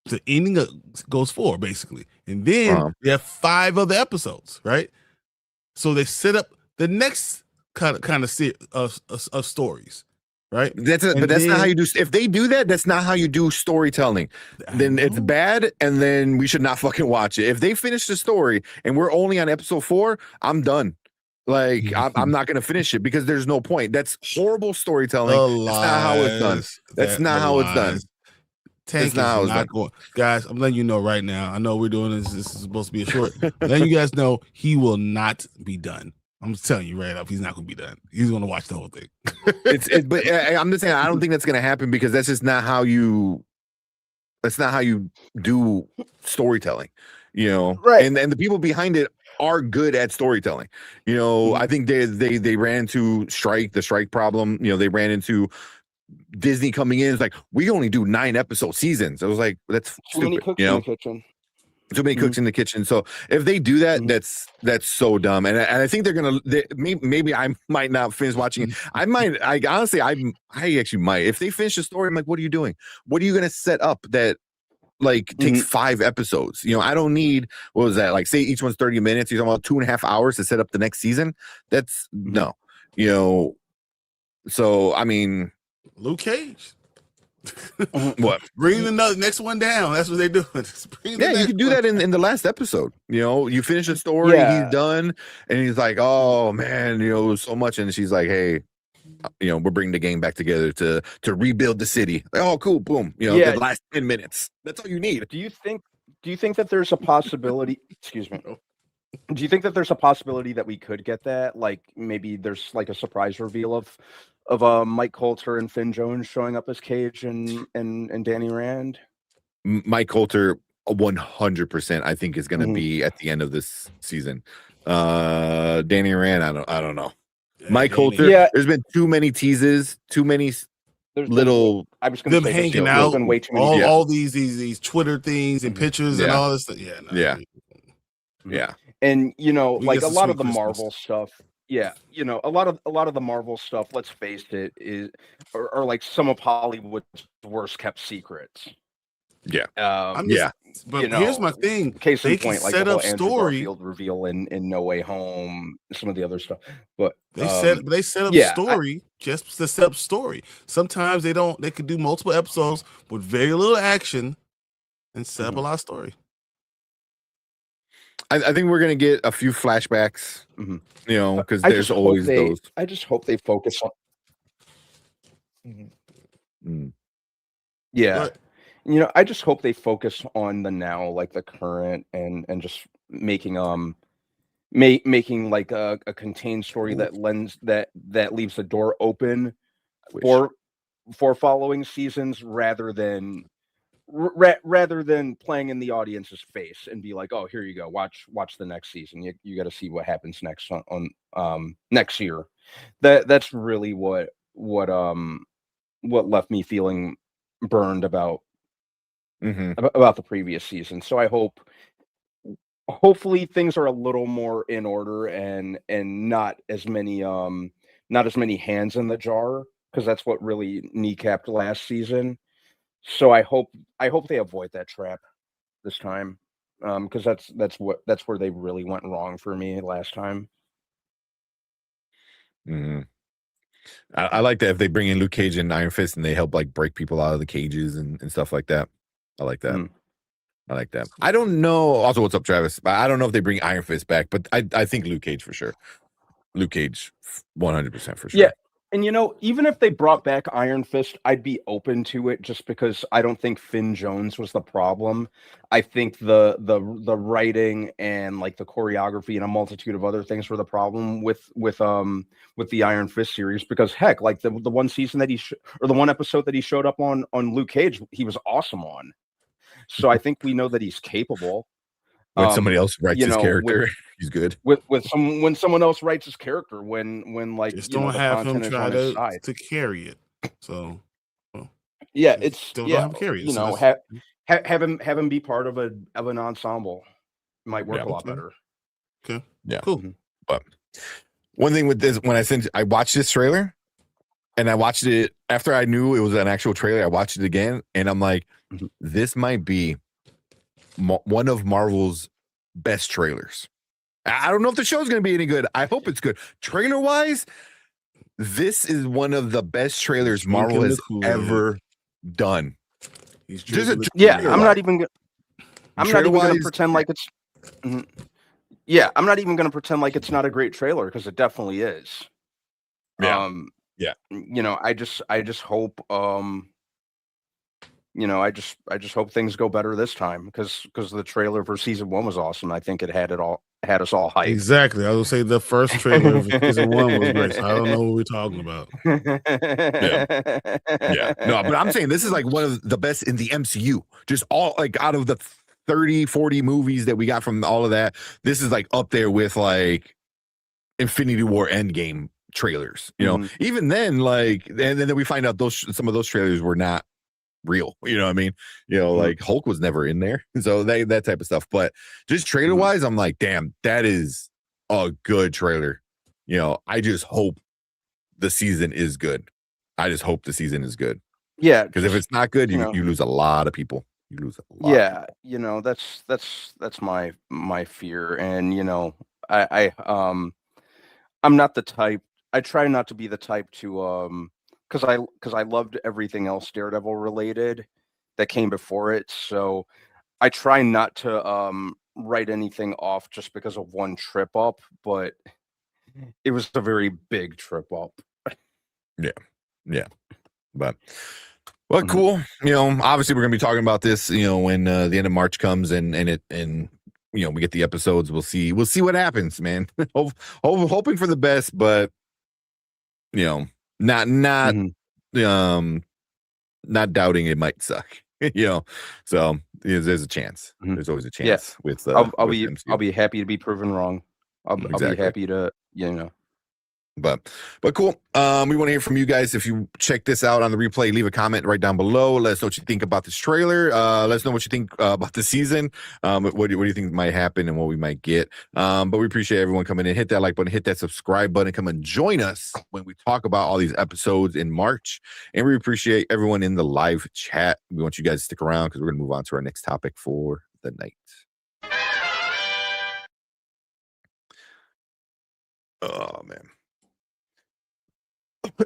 [SPEAKER 1] The ending goes 4 basically, and then we have 5 other episodes, right? So they set up the next kind of stories, right? But
[SPEAKER 2] that's not how you do. If they do that, that's not how you do storytelling. Then it's bad, and then we should not fucking watch it. If they finish the story and we're only on episode 4, I'm done. Like I'm not gonna finish it because there's no point. That's horrible storytelling. That's not how it's done. That's not how it's done.
[SPEAKER 1] Tank is not going. Guys, I'm letting you know right now. I know we're doing this. This is supposed to be a short. Letting you guys know he will not be done. I'm just telling you right up. He's not going to be done. He's going to watch the whole thing.
[SPEAKER 2] But I'm just saying I don't think that's going to happen because that's just not how you. That's not how you do storytelling, Right. And the people behind it are good at storytelling. I think they ran into the strike problem. They ran into Disney coming in. It's like, we only do 9-episode seasons. I was like, that's
[SPEAKER 8] too many cooks in the kitchen.
[SPEAKER 2] Too many cooks in the kitchen. So if they do that, that's so dumb. And I think they're gonna. Maybe I might not finish watching it. I might. I honestly, I actually might. If they finish the story, I'm like, what are you doing? What are you gonna set up that like takes 5 episodes? I don't need. What was that? Like, say each one's 30 minutes. You're talking about 2.5 hours to set up the next season. That's no. So I mean,
[SPEAKER 1] Luke Cage.
[SPEAKER 2] What?
[SPEAKER 1] Bring the next one down. That's what they're doing.
[SPEAKER 2] You can do that in the last episode. You finish the story, he's done, and he's like, oh man, it was so much, and she's like, hey, we're bringing the gang back together to rebuild the city. Like, oh, cool, boom. The last 10 minutes. That's all you need.
[SPEAKER 8] Do you think that there's a possibility? Excuse me. Do you think that there's a possibility that we could get that? Like maybe there's like a surprise reveal of Mike Coulter and Finn Jones showing up as Cage and Danny Rand?
[SPEAKER 2] Mike Coulter 100% I think is going to be at the end of this season. Danny Rand, I don't know. Mike Coulter, there's been too many teases, too many little.
[SPEAKER 8] I was going to say
[SPEAKER 1] hanging out. Been way too many all these Twitter things and pictures and all this stuff.
[SPEAKER 2] Yeah.
[SPEAKER 8] And like a lot of the Marvel stuff. Yeah, a lot of the Marvel stuff, let's face it, are like some of Hollywood's worst kept secrets.
[SPEAKER 2] Yeah.
[SPEAKER 1] But here's my thing.
[SPEAKER 8] Case
[SPEAKER 1] in
[SPEAKER 8] point, like
[SPEAKER 1] set
[SPEAKER 8] the
[SPEAKER 1] up
[SPEAKER 8] Andrew
[SPEAKER 1] story
[SPEAKER 8] Garfield reveal in No Way Home, some of the other stuff. But
[SPEAKER 1] they set up story just to set up story. Sometimes they could do multiple episodes with very little action and set up a lot of story.
[SPEAKER 2] I think we're gonna get a few flashbacks, because there's always those.
[SPEAKER 8] I just hope they focus on. Yeah, I just hope they focus on the now, like the current, and just making making like a contained story that leaves the door open for following seasons, rather than playing in the audience's face and be like, oh, here you go, watch the next season. You got to see what happens next on next year. That's really what left me feeling burned about the previous season. So I hopefully things are a little more in order and not as many hands in the jar, because that's what really kneecapped last season. So I hope they avoid that trap this time, because that's where they really went wrong for me last time.
[SPEAKER 2] I like that if they bring in Luke Cage and Iron Fist and they help like break people out of the cages and stuff like that. I like that. I like that. I don't know. Also, what's up, Travis? I don't know if they bring Iron Fist back, but I think Luke Cage for sure. Luke Cage, 100% for sure.
[SPEAKER 8] Yeah. And even if they brought back Iron Fist, I'd be open to it, just because I don't think Finn Jones was the problem. I think the writing and like the choreography and a multitude of other things were the problem with the Iron Fist series. Because heck, like the one season that or the one episode that he showed up on Luke Cage, he was awesome on. So I think we know that he's capable.
[SPEAKER 2] When somebody else writes his character, he's good.
[SPEAKER 8] When someone else writes his character, when like
[SPEAKER 1] just don't have him try to carry it. So
[SPEAKER 8] it's
[SPEAKER 1] don't have him carry
[SPEAKER 8] it. Have him be part of an ensemble. Might work a lot better.
[SPEAKER 1] Okay.
[SPEAKER 2] Yeah.
[SPEAKER 1] Cool.
[SPEAKER 2] But one thing with this, when I watched this trailer, and I watched it after I knew it was an actual trailer, I watched it again, and I'm like, this might be one of Marvel's best trailers. I don't know if the show's going to be any good. I hope it's good. Trailer wise, this is one of the best trailers Marvel has ever done.
[SPEAKER 8] I'm not even going to pretend like it's. Yeah, I'm not even going to pretend like it's not a great trailer because it definitely is.
[SPEAKER 2] Yeah. Yeah.
[SPEAKER 8] You know, I just hope you know, I just hope things go better this time because the trailer for season 1 was awesome. I think it had us all hyped.
[SPEAKER 1] Exactly. I would say the first trailer of season 1 was great. So I don't know what we're talking about.
[SPEAKER 2] Yeah. No, but I'm saying this is like one of the best in the MCU. Just all like out of the 30, 40 movies that we got from all of that, this is like up there with like Infinity War Endgame trailers. You know, even then, like, and then we find out some of those trailers were not real. You know what I mean? You know, like Hulk was never in there. So that type of stuff. But just trailer wise, I'm like, damn, that is a good trailer. You know, I just hope the season is good. I just hope the season is good.
[SPEAKER 8] Yeah.
[SPEAKER 2] Because if it's not good, you lose a lot of people. You lose a lot.
[SPEAKER 8] Yeah, you know, that's my fear. And you know, I'm not the type, I try not to be the type to because I loved everything else Daredevil related that came before it. So I try not to write anything off just because of one trip up, but it was a very big trip up.
[SPEAKER 2] Yeah. But well, cool. You know, obviously we're gonna be talking about this, you know, when the end of March comes and you know, we get the episodes. We'll see what happens, man. Hoping for the best, but you know, not doubting it might suck. You know, so there's a chance. There's always a chance with
[SPEAKER 8] I'll
[SPEAKER 2] be
[SPEAKER 8] happy to be proven wrong. I'll be happy to, you know.
[SPEAKER 2] But cool. We want to hear from you guys. If you check this out on the replay, leave a comment right down below. Let us know what you think about this trailer. Let us know what you think about the season. What do you think might happen and what we might get. But we appreciate everyone coming in. Hit that like button, hit that subscribe button, come and join us when we talk about all these episodes in March. And we appreciate everyone in the live chat. We want you guys to stick around because we're going to move on to our next topic for the night. Oh, man.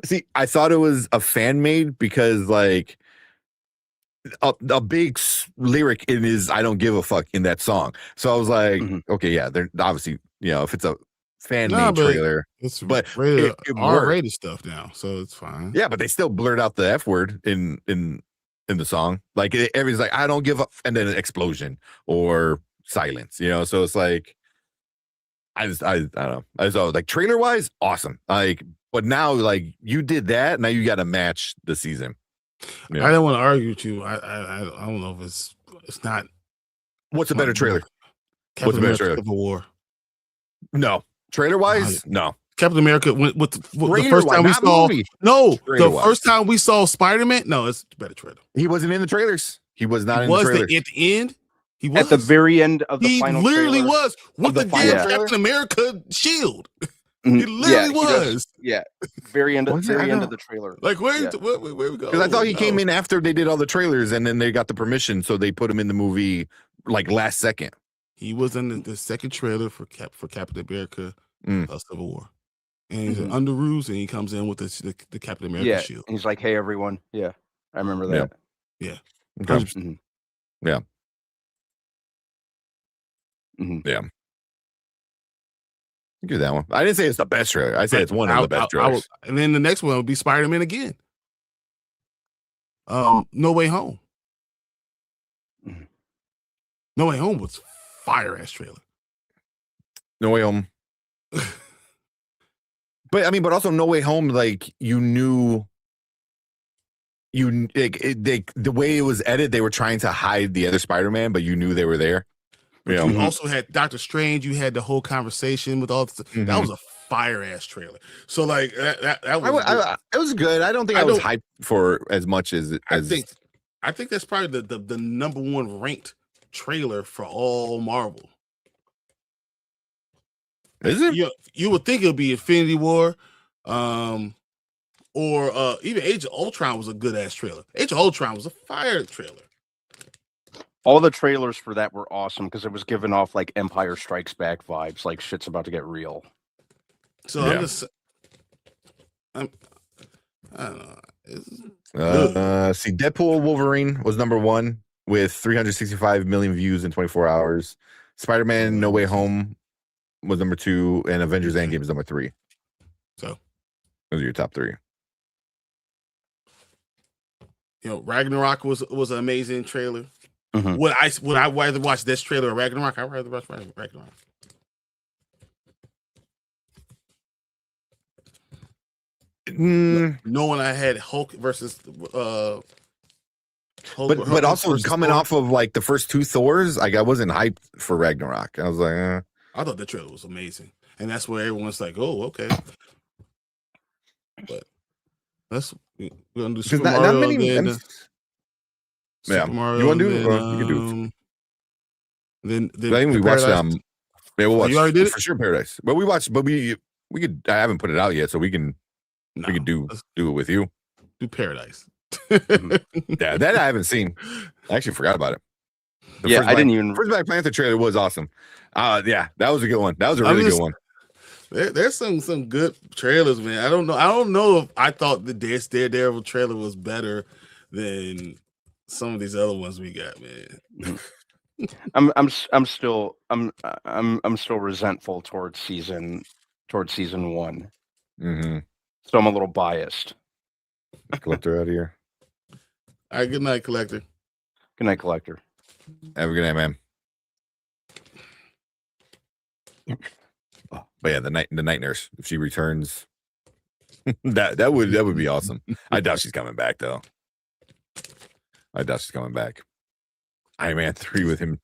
[SPEAKER 2] See, I thought it was a fan made because like a big lyric in his "I don't give a fuck" in that song. So I was like, okay, yeah, they're obviously, you know, if it's a fan made trailer,
[SPEAKER 1] but rated, R-rated stuff now, so it's fine.
[SPEAKER 2] Yeah, but they still blurt out the F word in the song. Like everybody's like, "I don't give a," and then an explosion or silence. You know, so it's like, I don't know. I was like, trailer wise, awesome. Like. But now, like, you did that. Now you got to match the season.
[SPEAKER 1] Yeah. I don't want to argue with you. I don't know if it's not.
[SPEAKER 2] What's a better trailer?
[SPEAKER 1] Captain America Civil War.
[SPEAKER 2] No. Trailer wise, no.
[SPEAKER 1] Captain America with the first time we saw. No, the first time we saw Spider-Man. No, it's a better trailer.
[SPEAKER 2] He wasn't in the trailers. He was not in the trailers.
[SPEAKER 1] At the end. He was
[SPEAKER 8] at the very end of the final.
[SPEAKER 1] He literally was with the damn
[SPEAKER 8] trailer?
[SPEAKER 1] Captain America shield. He literally was.
[SPEAKER 8] Very end of the trailer.
[SPEAKER 1] Like where we go?
[SPEAKER 2] Because I thought he came in after they did all the trailers, and then they got the permission, so they put him in the movie like last second.
[SPEAKER 1] He was in the second trailer for Captain America Civil War, and he's in Underoos, and he comes in with the Captain America shield.
[SPEAKER 8] And he's like, "Hey everyone, I remember that."
[SPEAKER 1] Yeah.
[SPEAKER 2] Yeah. Yeah. Do that one. I didn't say it's the best trailer. I say it's one of the best trailers.
[SPEAKER 1] And then the next one would be Spider-Man again. No Way Home. No Way Home was fire ass trailer.
[SPEAKER 2] No Way Home. But I mean, but also No Way Home, like you knew the way it was edited, they were trying to hide the other Spider-Man, but you knew they were there.
[SPEAKER 1] You also had Doctor Strange. You had the whole conversation with all the that was a fire ass trailer. So like that was
[SPEAKER 2] it was good. I don't think I was hyped for as much as
[SPEAKER 1] I think that's probably the number one ranked trailer for all Marvel.
[SPEAKER 2] Is it?
[SPEAKER 1] You would think it would be Infinity War, or even Age of Ultron was a good ass trailer. Age of Ultron was a fire trailer.
[SPEAKER 8] All the trailers for that were awesome because it was giving off like Empire Strikes Back vibes, like shit's about to get real.
[SPEAKER 1] So I don't
[SPEAKER 2] know. See, Deadpool Wolverine was number 1 with 365 million views in 24 hours. Spider-Man No Way Home was number 2, and Avengers Endgame is number 3.
[SPEAKER 1] So
[SPEAKER 2] those are your top 3.
[SPEAKER 1] Ragnarok was an amazing trailer.
[SPEAKER 8] Mhm.
[SPEAKER 1] Would I rather watch this trailer or Ragnarok? I'd rather watch Ragnarok. Knowing I had Hulk versus Hulk
[SPEAKER 2] but also
[SPEAKER 1] versus
[SPEAKER 2] coming
[SPEAKER 1] Thor.
[SPEAKER 2] off of like the first 2 Thors, I wasn't hyped for Ragnarok. I was like,
[SPEAKER 1] I thought the trailer was amazing, and that's where everyone's like, "Oh, okay." But we're gonna do Super
[SPEAKER 2] not
[SPEAKER 1] Mario.
[SPEAKER 2] many.
[SPEAKER 1] Then,
[SPEAKER 2] Yeah,
[SPEAKER 1] Super Mario,
[SPEAKER 2] you want to do?
[SPEAKER 1] then,
[SPEAKER 2] You can do.
[SPEAKER 1] Then
[SPEAKER 2] I think we watched.
[SPEAKER 1] Paradise.
[SPEAKER 2] Yeah, we'll watch.
[SPEAKER 1] You already did it?
[SPEAKER 2] For sure, Paradise. But we watched. But we could. I haven't put it out yet, so we can.
[SPEAKER 1] No,
[SPEAKER 2] we could do it with you.
[SPEAKER 1] Do Paradise.
[SPEAKER 2] Yeah, that I haven't seen. I actually forgot about it.
[SPEAKER 8] I didn't even.
[SPEAKER 2] First Black Panther trailer was awesome. Yeah, that was a good one. That was a really good one.
[SPEAKER 1] There's some good trailers, man. I don't know if I thought the Daredevil trailer was better than some of these other ones we got, man.
[SPEAKER 8] I'm still resentful towards season 1.
[SPEAKER 2] Mm-hmm.
[SPEAKER 8] So I'm a little biased.
[SPEAKER 2] Collector out of here.
[SPEAKER 1] All right, good night, Collector.
[SPEAKER 8] Good night, Collector.
[SPEAKER 2] Have a good night, man. But yeah, the night nurse, if she returns, that would be awesome. I doubt she's coming back though. I doubt she's coming back. Iron Man 3 with him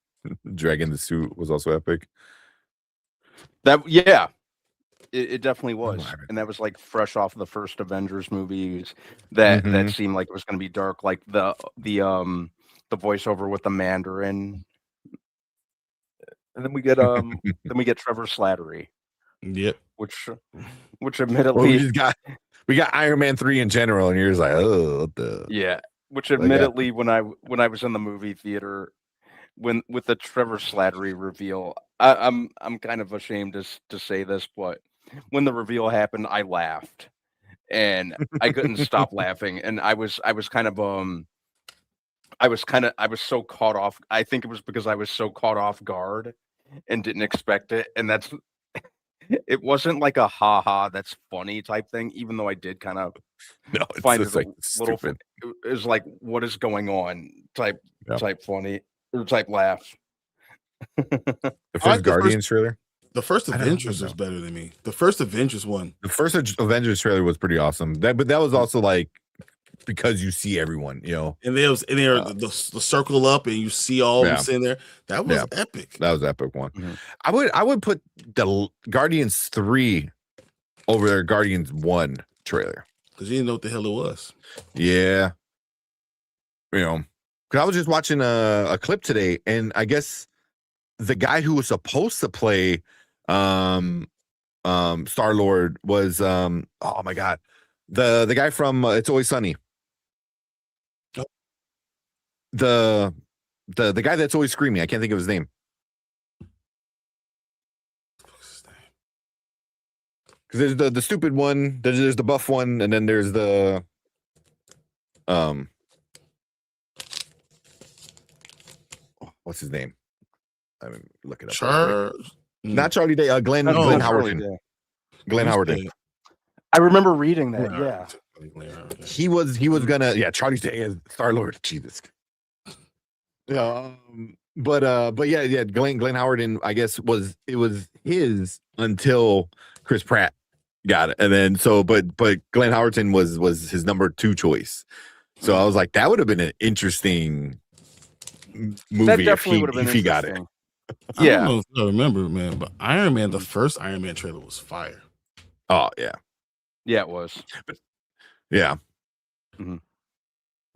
[SPEAKER 2] dragging the suit was also epic.
[SPEAKER 8] It definitely was, and that was like fresh off of the first Avengers movies. That seemed like it was going to be dark, like the voiceover with the Mandarin, and then we get Trevor Slattery.
[SPEAKER 1] Yep.
[SPEAKER 8] Which admittedly
[SPEAKER 2] we got Iron Man 3 in general, and you're just like, oh, what the
[SPEAKER 8] Which admittedly, when I was in the movie theater, with the Trevor Slattery reveal, I'm kind of ashamed to say this, but when the reveal happened, I laughed, and I couldn't stop laughing, and I was so caught off. I think it was because I was so caught off guard and didn't expect it, and it wasn't like a ha that's funny type thing, even though I did kind of find it like a little stupid. It was like, what is going on type funny or type laugh.
[SPEAKER 2] The first Guardians trailer?
[SPEAKER 1] The first Avengers was better than me. The first Avengers one.
[SPEAKER 2] The first Avengers trailer was pretty awesome. But that was also like because you see everyone,
[SPEAKER 1] and there the circle up, and you see all of them sitting there. That was epic.
[SPEAKER 2] That was an epic one. Mm-hmm. I would put the Guardians 3 over their Guardians 1 trailer
[SPEAKER 1] because you didn't know what the hell it was.
[SPEAKER 2] Yeah, because I was just watching a clip today, and I guess the guy who was supposed to play Star-Lord was oh my god, the guy from It's Always Sunny. The guy that's always screaming. I can't think of his name. Because there's the stupid one, there's the buff one, and then there's the what's his name? I mean, look it up. Not Charlie Day. Glenn Howerton. Glenn Howerton.
[SPEAKER 8] I remember reading that. Yeah.
[SPEAKER 2] He was gonna. Charlie Day as Star-Lord. Jesus. Yeah. But yeah. Glenn Howerton, I guess it was his until Chris Pratt got it, and then but Glenn Howerton was his number 2 choice. So I was like, that would have been an interesting movie if he got it.
[SPEAKER 1] I don't know if I remember, man, but Iron Man, the first Iron Man trailer was fire.
[SPEAKER 2] Oh yeah,
[SPEAKER 8] it was.
[SPEAKER 2] Yeah, mm-hmm.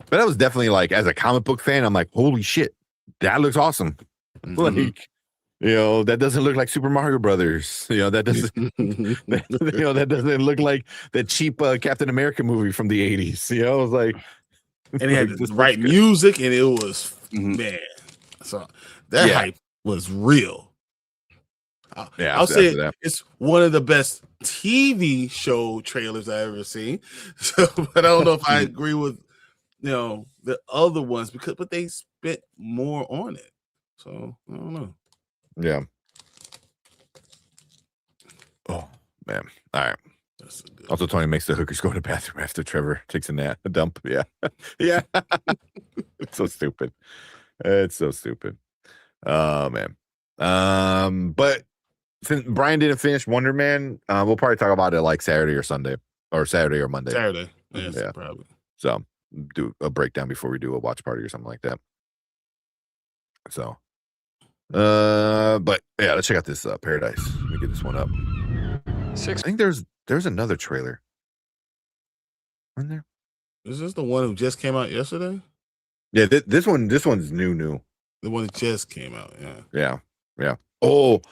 [SPEAKER 2] But that was definitely like, as a comic book fan, I'm like, holy shit, that looks awesome. Mm-hmm. Like, that doesn't look like Super Mario Brothers. That doesn't, that doesn't look like the cheap Captain America movie from the 80s. I was like,
[SPEAKER 1] and it had the right music, and it was man. So that hype was real. I'll say it's one of the best TV show trailers I've ever seen. So, but I don't know if I agree with the other ones but they spent more on it. So I don't know.
[SPEAKER 2] Yeah. Oh man! All right.
[SPEAKER 1] That's a good.
[SPEAKER 2] Also, Tony makes the hookers go to the bathroom after Trevor takes a dump. Yeah, yeah. It's so stupid. It's so stupid. Oh man. But since Brian didn't finish Wonder Man, we'll probably talk about it like Saturday or Monday.
[SPEAKER 1] Saturday. Yes,
[SPEAKER 2] Yeah.
[SPEAKER 1] probably.
[SPEAKER 2] So do a breakdown before we do a watch party or something like that. So, but yeah, let's check out this Paradise. Let me get this one up. I think there's another trailer. Isn't there?
[SPEAKER 1] Is this the one who just came out yesterday?
[SPEAKER 2] Yeah, this one's new.
[SPEAKER 1] The one that just came out. Yeah.
[SPEAKER 2] Yeah. Oh,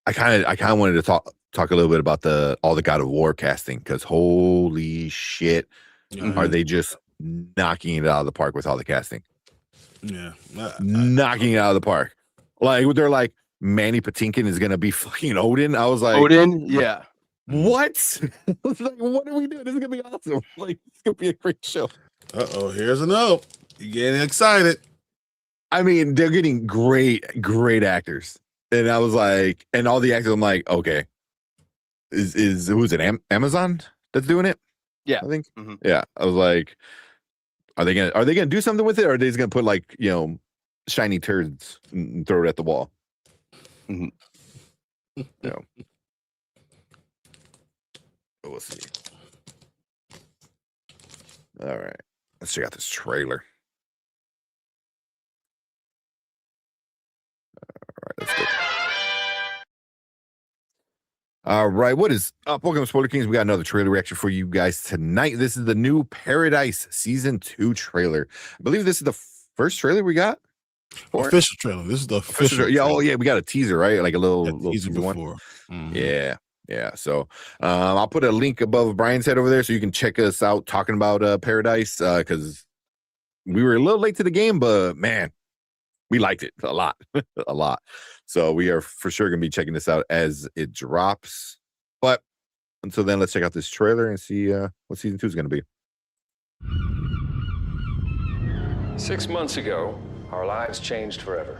[SPEAKER 2] I kind of wanted to talk a little bit about all the God of War casting, because holy shit, are they just knocking it out of the park with all the casting?
[SPEAKER 1] Yeah.
[SPEAKER 2] Knocking it out of the park. Like they're like, Manny Patinkin is gonna be fucking Odin. I was like,
[SPEAKER 8] Odin, yeah.
[SPEAKER 2] What? I was like, what are we doing? This is gonna be awesome. Like, it's gonna be a great show.
[SPEAKER 1] Here's a note. You getting excited?
[SPEAKER 2] I mean, they're getting great actors, and I was like, and all the actors, I'm like, okay, is who's it? Amazon that's doing it?
[SPEAKER 8] Yeah,
[SPEAKER 2] I think.
[SPEAKER 8] Mm-hmm.
[SPEAKER 2] Yeah, I was like, are they gonna do something with it, or are they just gonna put like shiny turds and throw it at the wall?
[SPEAKER 8] Mm-hmm.
[SPEAKER 2] Yeah. We'll see. All right, let's check out this trailer. All right, let's go. All right, what is up? Welcome to Spoiler Kings. We got another trailer reaction for you guys tonight. This is the new Paradise Season 2 trailer. I believe this is the first trailer we got.
[SPEAKER 1] Official trailer. This is the official.
[SPEAKER 2] Yeah, oh yeah, we got a teaser, right? Like a little
[SPEAKER 1] teaser
[SPEAKER 2] teaser
[SPEAKER 1] before.
[SPEAKER 2] one.
[SPEAKER 1] Mm-hmm.
[SPEAKER 2] Yeah. So I'll put a link above Brian's head over there so you can check us out talking about Paradise, because we were a little late to the game, but man, we liked it a lot. A lot. So we are for sure gonna be checking this out as it drops. But until then, let's check out this trailer and see what season 2 is gonna be.
[SPEAKER 9] 6 months ago, our lives changed forever.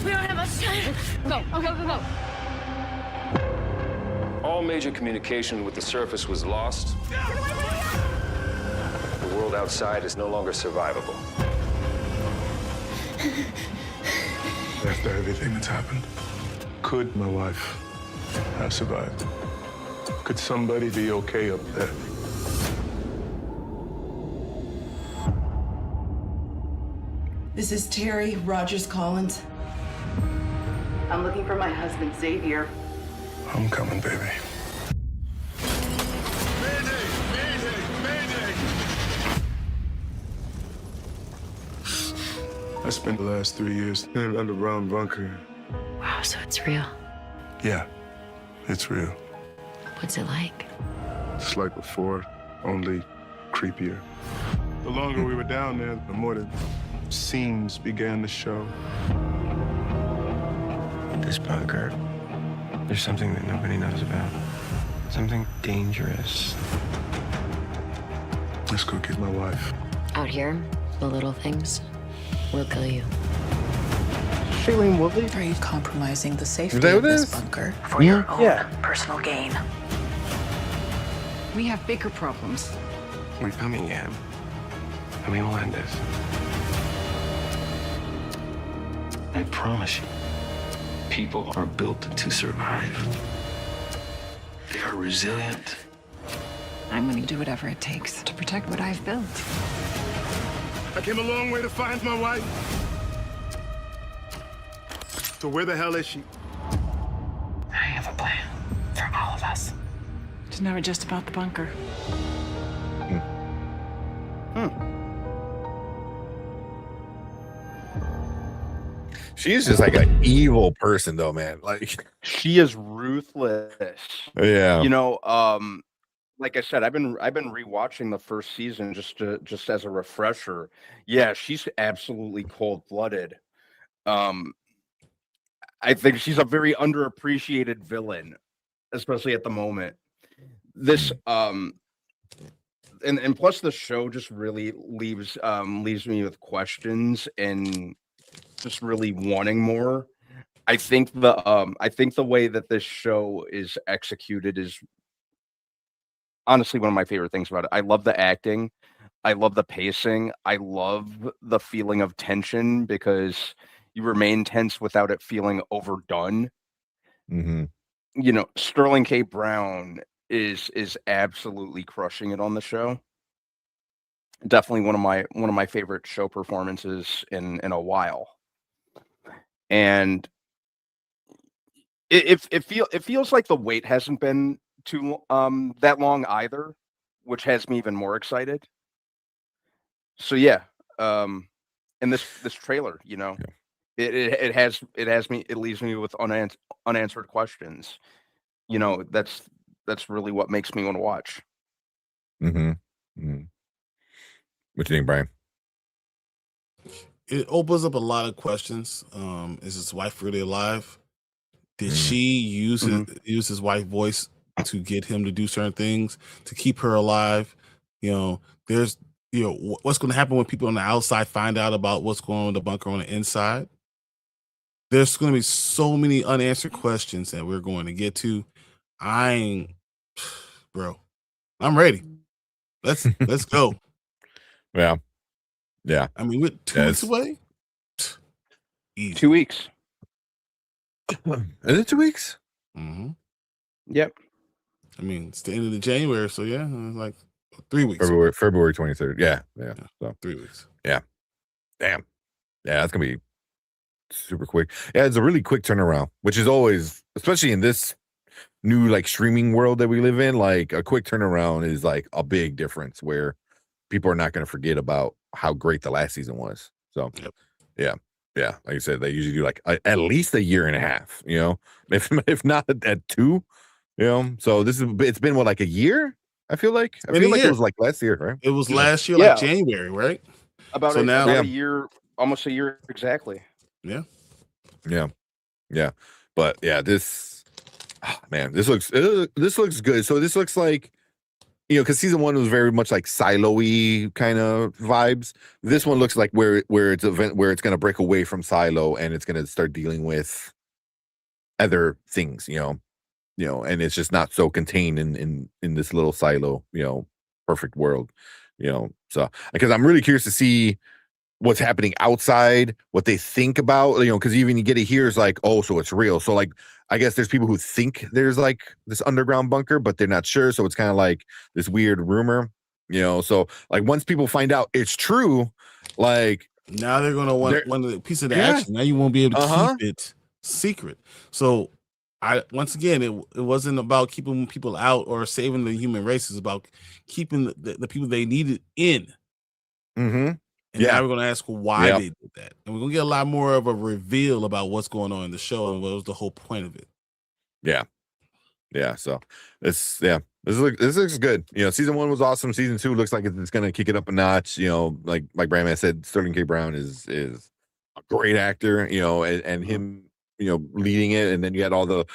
[SPEAKER 10] We don't have much time. Go.
[SPEAKER 9] All major communication with the surface was lost. The world outside is no longer survivable.
[SPEAKER 11] After everything that's happened, could my wife have survived? Could somebody be okay up there?
[SPEAKER 7] This is Terry Rogers Collins. I'm looking for my husband, Xavier.
[SPEAKER 11] I'm coming, baby. I spent the last 3 years in an underground bunker.
[SPEAKER 10] Wow, so it's real.
[SPEAKER 11] Yeah, it's real.
[SPEAKER 10] What's it like?
[SPEAKER 11] Just like before, only creepier. The longer we were down there, the more the seams began to show.
[SPEAKER 3] This bunker, there's something that nobody knows about. Something dangerous.
[SPEAKER 11] Let's go get my wife.
[SPEAKER 10] Out here, the little things will kill you.
[SPEAKER 8] Shailene Woodley?
[SPEAKER 7] Are you compromising the safety
[SPEAKER 2] that
[SPEAKER 7] of
[SPEAKER 2] what it
[SPEAKER 7] this
[SPEAKER 2] is?
[SPEAKER 7] bunker
[SPEAKER 8] For your own
[SPEAKER 7] personal gain?
[SPEAKER 10] We have bigger problems.
[SPEAKER 3] We're coming, Em. And we will end this. I promise you, people are built to survive. They are resilient.
[SPEAKER 10] I'm going to do whatever it takes to protect what I've built.
[SPEAKER 11] I came a long way to find my wife. So where the hell is she?
[SPEAKER 10] I have a plan for all of us. It's never just about the bunker.
[SPEAKER 2] She is just like an evil person, though, man. Like,
[SPEAKER 8] She is ruthless.
[SPEAKER 2] yeah.
[SPEAKER 8] Like I said, I've been rewatching the first season just as a refresher. Yeah, she's absolutely cold-blooded. I think she's a very underappreciated villain, especially at the moment. This and plus the show just really leaves me with questions and just really wanting more. I think the way that this show is executed is honestly one of my favorite things about it. I love the acting. I love the pacing. I love the feeling of tension because you remain tense without it feeling overdone.
[SPEAKER 2] Mm-hmm.
[SPEAKER 8] You know, Sterling K. Brown is absolutely crushing it on the show. Definitely one of my favorite show performances in a while. And it feels like the wait hasn't been too that long either, which has me even more excited. So yeah, and this trailer, you know, it leaves me with unanswered questions. You know, that's really what makes me want to watch.
[SPEAKER 2] Mm-hmm. Mm-hmm. What do you think, Brian?
[SPEAKER 1] It opens up a lot of questions. Is his wife really alive? Did she use his wife's voice to get him to do certain things to keep her alive? You know, there's what's going to happen when people on the outside find out about what's going on in the bunker on the inside. There's going to be so many unanswered questions that we're going to get to. Bro, I'm ready. Let's go.
[SPEAKER 2] Yeah.
[SPEAKER 1] I mean, we're 2 weeks away.
[SPEAKER 8] Easy. 2 weeks.
[SPEAKER 2] Is it 2 weeks?
[SPEAKER 1] Mm-hmm.
[SPEAKER 8] Yep.
[SPEAKER 1] I mean, it's the end of January, so yeah, it's like 3 weeks.
[SPEAKER 2] February 23rd. Yeah. So
[SPEAKER 1] 3 weeks.
[SPEAKER 2] Yeah. Damn. Yeah, that's gonna be super quick. Yeah, it's a really quick turnaround, which is always, especially in this new like streaming world that we live in, like a quick turnaround is like a big difference where people are not going to forget about how great the last season was. So yeah, like I said, they usually do like at least a year and a half, you know, if not at 2, you know. So it's been what, like a year? I feel like it was like last year, right?
[SPEAKER 1] It was last year, like January, right?
[SPEAKER 8] About a year, almost a year exactly.
[SPEAKER 1] Yeah.
[SPEAKER 2] But yeah, this looks good. So this looks like, you know, because season 1 was very much like silo-y kind of vibes. This one looks like where it's going to break away from silo and it's going to start dealing with other things, you know, and it's just not so contained in this little silo, you know, perfect world, you know. So because I'm really curious to see what's happening outside, what they think about, you know, because even you get it here is like, oh, so it's real. So like, I guess there's people who think there's like this underground bunker, but they're not sure. So it's kind of like this weird rumor, you know. So like once people find out it's true, like
[SPEAKER 1] now they're gonna want a piece of the action. Now you won't be able to keep it secret. So once again, it wasn't about keeping people out or saving the human race. It's about keeping the people they needed in.
[SPEAKER 2] Mm-hmm.
[SPEAKER 1] And now we're going to ask why they did that. And we're going to get a lot more of a reveal about what's going on in the show and what was the whole point of it.
[SPEAKER 2] Yeah. So this looks good. You know, season 1 was awesome. Season 2 looks like it's going to kick it up a notch. You know, like Brandman said, Sterling K. Brown is a great actor, you know, and him, you know, leading it. And then you had all the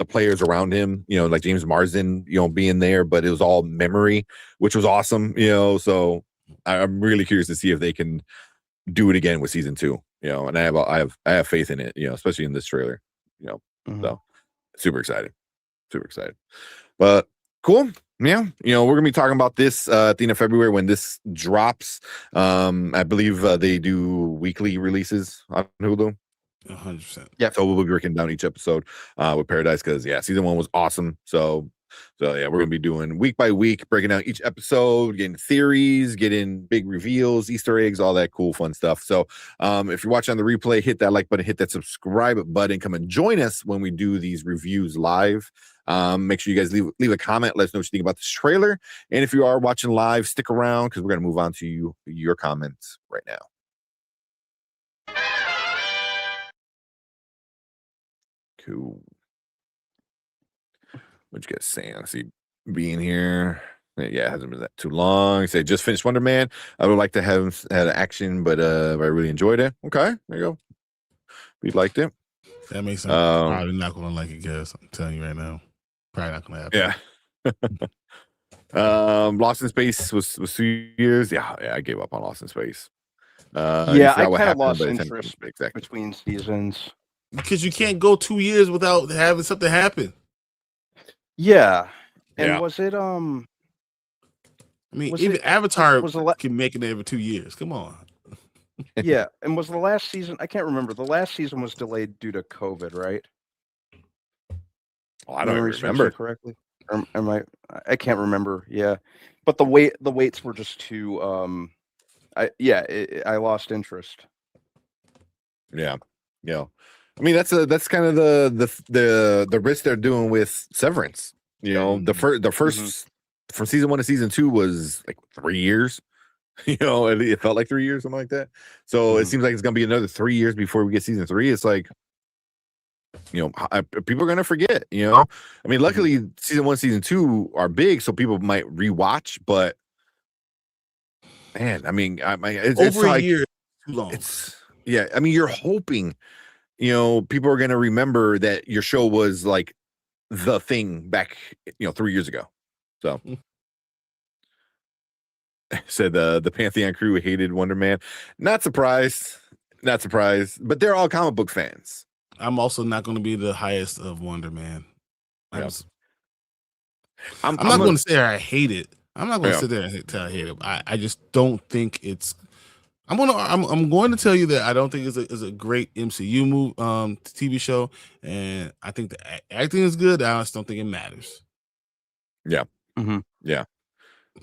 [SPEAKER 2] players around him, you know, like James Marsden, you know, being there, but it was all memory, which was awesome, you know. So I'm really curious to see if they can do it again with season 2, you know, and I have faith in it, you know, especially in this trailer, you know. So super excited. But cool. Yeah, you know, we're gonna be talking about this at the end of February when this drops. I believe they do weekly releases on Hulu.
[SPEAKER 1] 100%.
[SPEAKER 2] Yeah, so we'll be breaking down each episode with Paradise because season 1 was awesome. So yeah, we're gonna be doing week by week, breaking down each episode, getting theories, getting big reveals, Easter eggs, all that cool fun stuff. So if you're watching on the replay, hit that like button, hit that subscribe button, come and join us when we do these reviews live. Make sure you guys leave a comment, let us know what you think about this trailer. And if you are watching live, stick around because we're gonna move on to your comments right now. Cool. What you guys saying? I see being here. Yeah, it hasn't been that too long. Say just finished Wonder Man. I would like to have had action, but I really enjoyed it. Okay, there you go. We liked it.
[SPEAKER 1] That makes sense. Probably not gonna like it, guys. I'm telling you right now. Probably not gonna happen.
[SPEAKER 2] Yeah. Lost in Space was 2 years. Yeah, I gave up on Lost in Space.
[SPEAKER 8] I kind of lost interest between seasons.
[SPEAKER 1] because you can't go 2 years without having something happen.
[SPEAKER 8] Yeah. And
[SPEAKER 2] Yeah.
[SPEAKER 8] was it
[SPEAKER 1] I mean,
[SPEAKER 8] Was
[SPEAKER 1] even
[SPEAKER 8] it-
[SPEAKER 1] Avatar
[SPEAKER 8] was the la-
[SPEAKER 1] can make it every 2 years. Come on.
[SPEAKER 8] yeah, and was the last season? I can't remember. The last season was delayed due to COVID, right?
[SPEAKER 2] Oh, I don't even
[SPEAKER 8] Memory serves me
[SPEAKER 2] remember.
[SPEAKER 8] correctly. Or am I? I can't remember. Yeah, but the waits were just too. I lost interest.
[SPEAKER 2] Yeah. I mean, that's kind of the risk they're doing with Severance. The first from season 1 to season 2 was like 3 years. It felt like 3 years, something like that. So it seems like it's gonna be another 3 years before we get season 3. It's like, people are gonna forget. I mean, luckily season 1, season 2 are big, so people might rewatch. But man, I mean, it's
[SPEAKER 1] Over a
[SPEAKER 2] like,
[SPEAKER 1] year is too long.
[SPEAKER 2] I mean, you're hoping, people are gonna remember that your show was like the thing back, 3 years ago. So. Said the Pantheon crew hated Wonder Man. Not surprised, but they're all comic book fans.
[SPEAKER 1] I'm also not going to be the highest of Wonder Man. I'm not going to say I hate it. I'm not going to sit there and tell I hate it. I just don't think it's. I'm going to tell you that I don't think it's a great MCU TV show, and I think the acting is good. I just don't think it matters.
[SPEAKER 2] Yeah.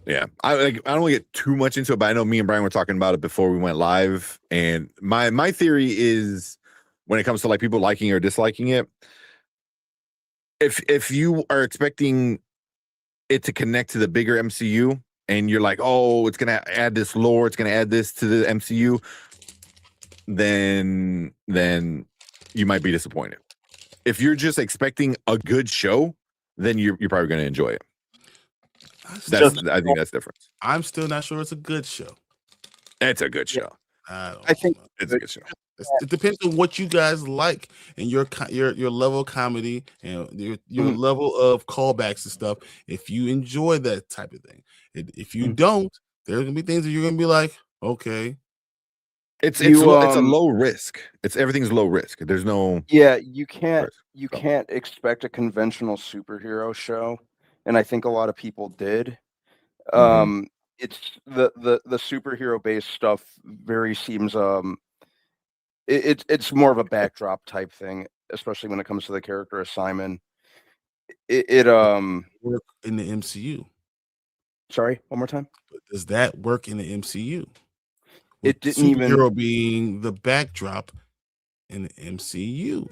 [SPEAKER 2] Yeah, I don't want to get too much into it, but I know me and Brian were talking about it before we went live, and my theory is, when it comes to like people liking or disliking it, if you are expecting it to connect to the bigger MCU, and you're like, oh, it's gonna add this lore, it's gonna add this to the MCU, then you might be disappointed. If you're just expecting a good show, then you're probably going to enjoy it. I think that's different.
[SPEAKER 1] I'm still not sure it's a good show.
[SPEAKER 2] It's a good show.
[SPEAKER 8] I think
[SPEAKER 2] it's a good show.
[SPEAKER 1] It depends on what you guys like and your level of comedy and your level of callbacks and stuff. If you enjoy that type of thing, if you don't, there's gonna be things that you're gonna be like, okay.
[SPEAKER 2] It's a low risk. Everything's low risk. There's no
[SPEAKER 8] you can't expect a conventional superhero show, and I think a lot of people did. It's the superhero based stuff seems it's more of a backdrop type thing, especially when it comes to the character of Simon. It
[SPEAKER 1] work in the MCU.
[SPEAKER 8] Sorry, one more time.
[SPEAKER 1] Does that work in the MCU?
[SPEAKER 8] It didn't
[SPEAKER 1] superhero being the backdrop in the MCU.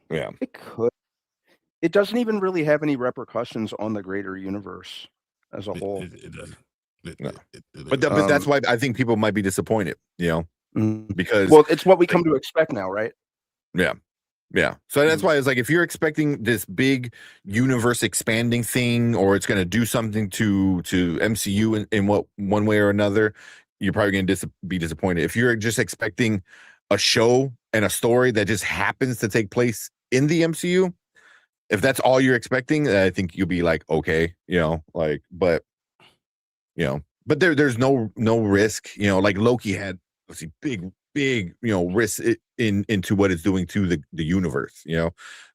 [SPEAKER 2] Yeah,
[SPEAKER 8] it could. It doesn't even really have any repercussions on the greater universe as a whole.
[SPEAKER 1] It doesn't.
[SPEAKER 2] But that's why I think people might be disappointed. Because
[SPEAKER 8] it's what we come to expect now, right?
[SPEAKER 2] Yeah. So that's why it's like, if you're expecting this big universe expanding thing, or it's going to do something to MCU in one way or another, you're probably going to be disappointed. If you're just expecting a show and a story that just happens to take place in the MCU, if that's all you're expecting, I think you'll be like, okay, but there's no risk, like Loki had big risk into what it's doing to the universe.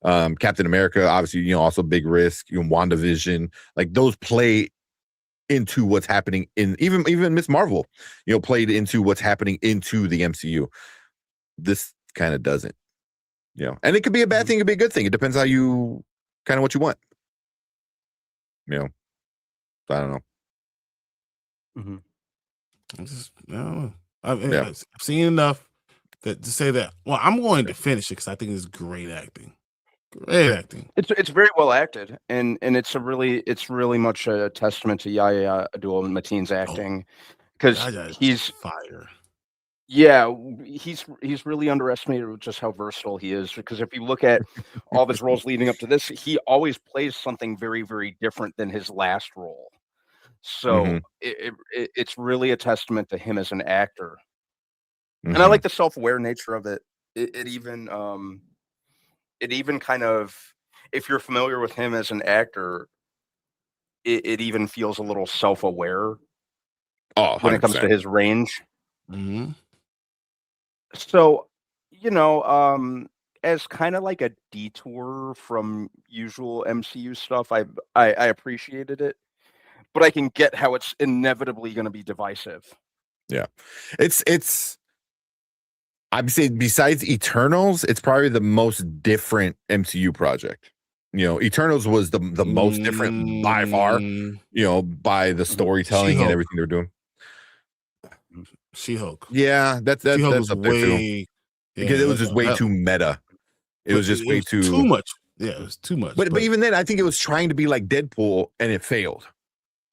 [SPEAKER 2] Captain America, obviously, also big risk. WandaVision, like those play into what's happening in even Miss Marvel, played into what's happening into the MCU. This kind of doesn't, and it could be a bad thing, it could be a good thing. It depends how you kind of what you want. So I don't know.
[SPEAKER 1] I don't know. I've seen enough to say that. Well, I'm going to finish it because I think it's great acting. Great acting.
[SPEAKER 8] It's very well acted, and it's really much a testament to Yahya Abdul-Mateen's acting, because he's
[SPEAKER 1] fire.
[SPEAKER 8] Yeah, he's really underestimated with just how versatile he is. Because if you look at all of his roles leading up to this, he always plays something very, very different than his last role. So it's really a testament to him as an actor. And I like the self-aware nature of it. It even kind of, if you're familiar with him as an actor, it even feels a little self-aware when it comes to his range.
[SPEAKER 1] Mm-hmm.
[SPEAKER 8] So, you know, as kind of like a detour from usual MCU stuff, I appreciated it, but I can get how it's inevitably going to be divisive.
[SPEAKER 2] Yeah, it's. I'd say besides Eternals, it's probably the most different MCU project. You know, Eternals was the most different by far. You know, by the storytelling and
[SPEAKER 1] She-Hulk.
[SPEAKER 2] everything they're doing.
[SPEAKER 1] She-Hulk.
[SPEAKER 2] Yeah, that's
[SPEAKER 1] She-Hulk
[SPEAKER 2] that's
[SPEAKER 1] was
[SPEAKER 2] up there too.
[SPEAKER 1] way
[SPEAKER 2] Because it was just way too meta. It was just way
[SPEAKER 1] too much. Yeah, it was too much.
[SPEAKER 2] But even then, I think it was trying to be like Deadpool, and it failed.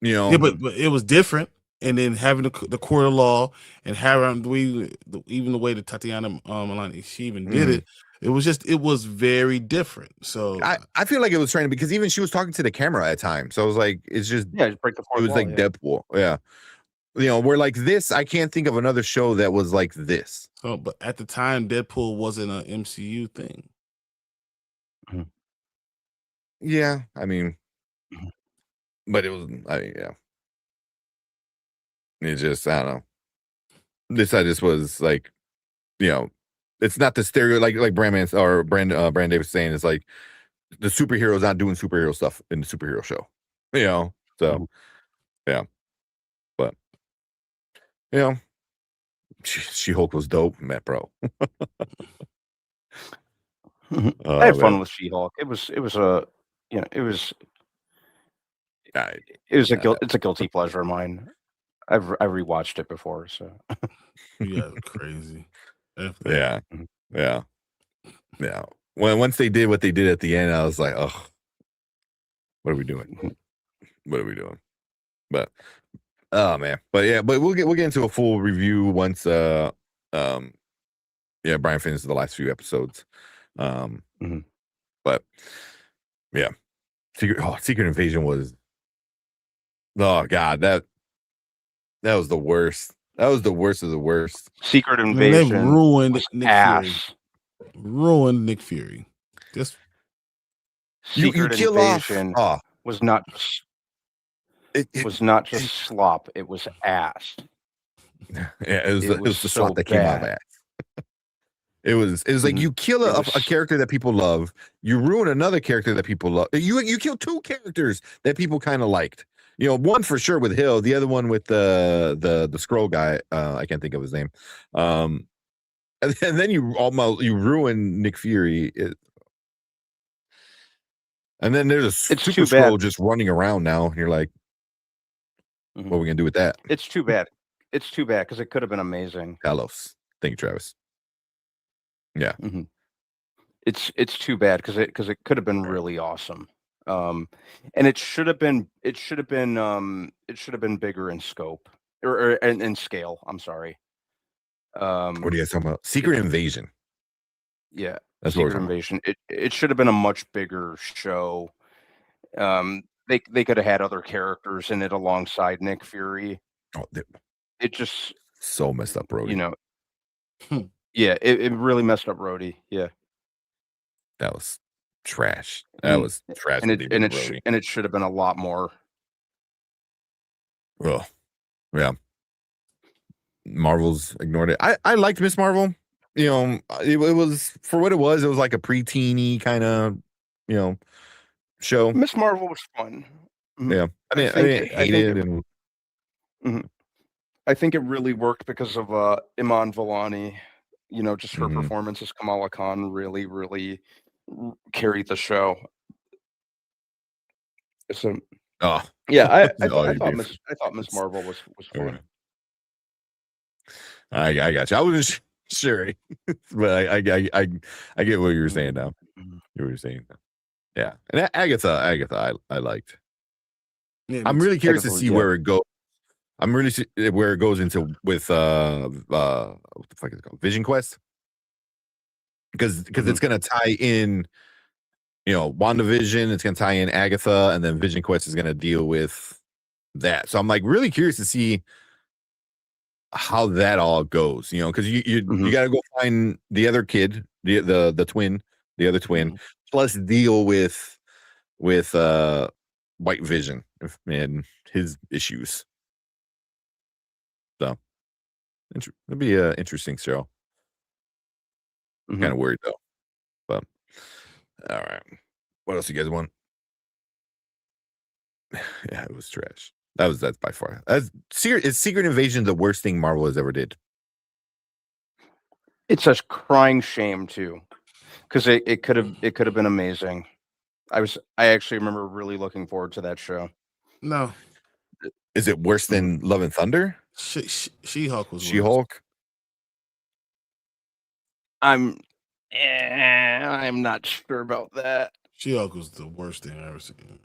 [SPEAKER 2] You know,
[SPEAKER 1] yeah, but it was different. And then having the court of law and having even the way that Tatiana Maslany, she even did it, it was very different. So
[SPEAKER 2] I feel like it was trying to, because even she was talking to the camera at times. So I was like, it's just
[SPEAKER 8] break the fourth
[SPEAKER 2] it was
[SPEAKER 8] wall,
[SPEAKER 2] like Deadpool, yeah. You know, where like this, I can't think of another show that was like this.
[SPEAKER 1] So, but at the time, Deadpool wasn't an MCU thing.
[SPEAKER 2] Yeah, I mean, but it was. Yeah. It just, I don't know. This I just was like, you know, it's not the stereo like Brand Davis saying. It's like the superhero's not doing superhero stuff in the superhero show. You know, so yeah, but you know, She-Hulk was dope, Matt, bro.
[SPEAKER 8] I had fun with She-Hulk. It was a, you know, it's a guilty pleasure of mine. I rewatched it before, so
[SPEAKER 1] Yeah, crazy.
[SPEAKER 2] Yeah. Once they did what they did at the end, I was like, oh, what are we doing? What are we doing? But oh man, but we'll get into a full review once Brian finishes the last few episodes. But yeah, Secret Invasion was, oh god, that was the worst. That was the worst of the worst.
[SPEAKER 8] Secret Invasion.
[SPEAKER 1] They ruined Nick
[SPEAKER 8] ass.
[SPEAKER 1] Fury. Ruined Nick Fury. Just
[SPEAKER 8] Secret Invasion was not just was not just slop. It was ass.
[SPEAKER 2] Yeah, it was the
[SPEAKER 8] so
[SPEAKER 2] slop that came out of
[SPEAKER 8] bad.
[SPEAKER 2] ass. It was like you kill a character that people love, you ruin another character that people love. You kill two characters that people kind of liked. You know, one for sure with Hill, the other one with the scroll guy. I can't think of his name. And then you ruin Nick Fury. And then there's a super scroll just running around now, and you're like, what are we gonna do with that?
[SPEAKER 8] It's too bad. It's too bad because it could have been amazing.
[SPEAKER 2] Talos. Thank you, Travis. Yeah.
[SPEAKER 8] It's too bad because it could have been really awesome. And it should have been bigger in scope or in scale. I'm sorry.
[SPEAKER 2] What are you guys talking about? Secret Invasion.
[SPEAKER 8] Yeah,
[SPEAKER 2] that's
[SPEAKER 8] Secret Invasion. It should have been a much bigger show. They could have had other characters in it alongside Nick Fury.
[SPEAKER 2] Oh,
[SPEAKER 8] it just
[SPEAKER 2] so messed up, Brody.
[SPEAKER 8] You know. Yeah, it really messed up Rhodey. Yeah.
[SPEAKER 2] That was trash. That was trash.
[SPEAKER 8] And it should have been a lot more.
[SPEAKER 2] Well, yeah. Marvel's ignored it. I liked Miss Marvel. You know, it was for what it was. It was like a pre-teeny kind of, you know, show.
[SPEAKER 8] Miss Marvel was fun.
[SPEAKER 2] Yeah, I didn't hate it.
[SPEAKER 8] I think it really worked because of Iman Vellani. You know, just her performance as Kamala Khan really, really carried the show. So, yeah, I thought Miss Marvel was fun.
[SPEAKER 2] I got you. I wasn't sure, but I get what you were saying now. You were saying, yeah, and Agatha, I liked. Yeah, I'm really curious to see where it goes. I'm really where it goes into with what the fuck is it called? Vision Quest, because it's gonna tie in, you know, WandaVision. It's gonna tie in Agatha, and then Vision Quest is gonna deal with that. So I'm like really curious to see how that all goes. You know, because you got to go find the other kid, the twin, the other twin, plus deal with White Vision and his issues. So it'll be an interesting show. Kind of worried though. But all right, what else you guys want? Yeah, it was trash. That's by far. Is Secret Invasion the worst thing Marvel has ever did?
[SPEAKER 8] It's a crying shame too, because it could have been amazing. I actually remember really looking forward to that show.
[SPEAKER 1] No.
[SPEAKER 2] Is it worse than Love and Thunder?
[SPEAKER 1] She-Hulk was
[SPEAKER 2] She-Hulk.
[SPEAKER 8] I'm not sure about that.
[SPEAKER 1] She-Hulk was the worst thing I've ever seen.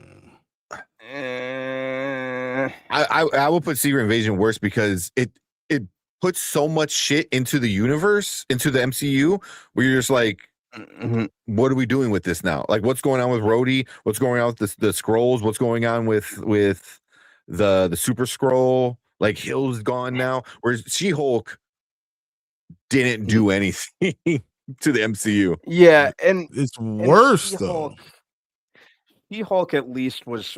[SPEAKER 2] I will put Secret Invasion worse because it puts so much shit into the universe, into the MCU, where you're just like, what are we doing with this now? Like, what's going on with Rhodey? What's going on with the Skrulls? What's going on with the Super Skrull? Like, Hill's gone now. Whereas She-Hulk didn't do anything to the MCU.
[SPEAKER 8] Yeah, and
[SPEAKER 1] it's worse though.
[SPEAKER 8] She-Hulk at least was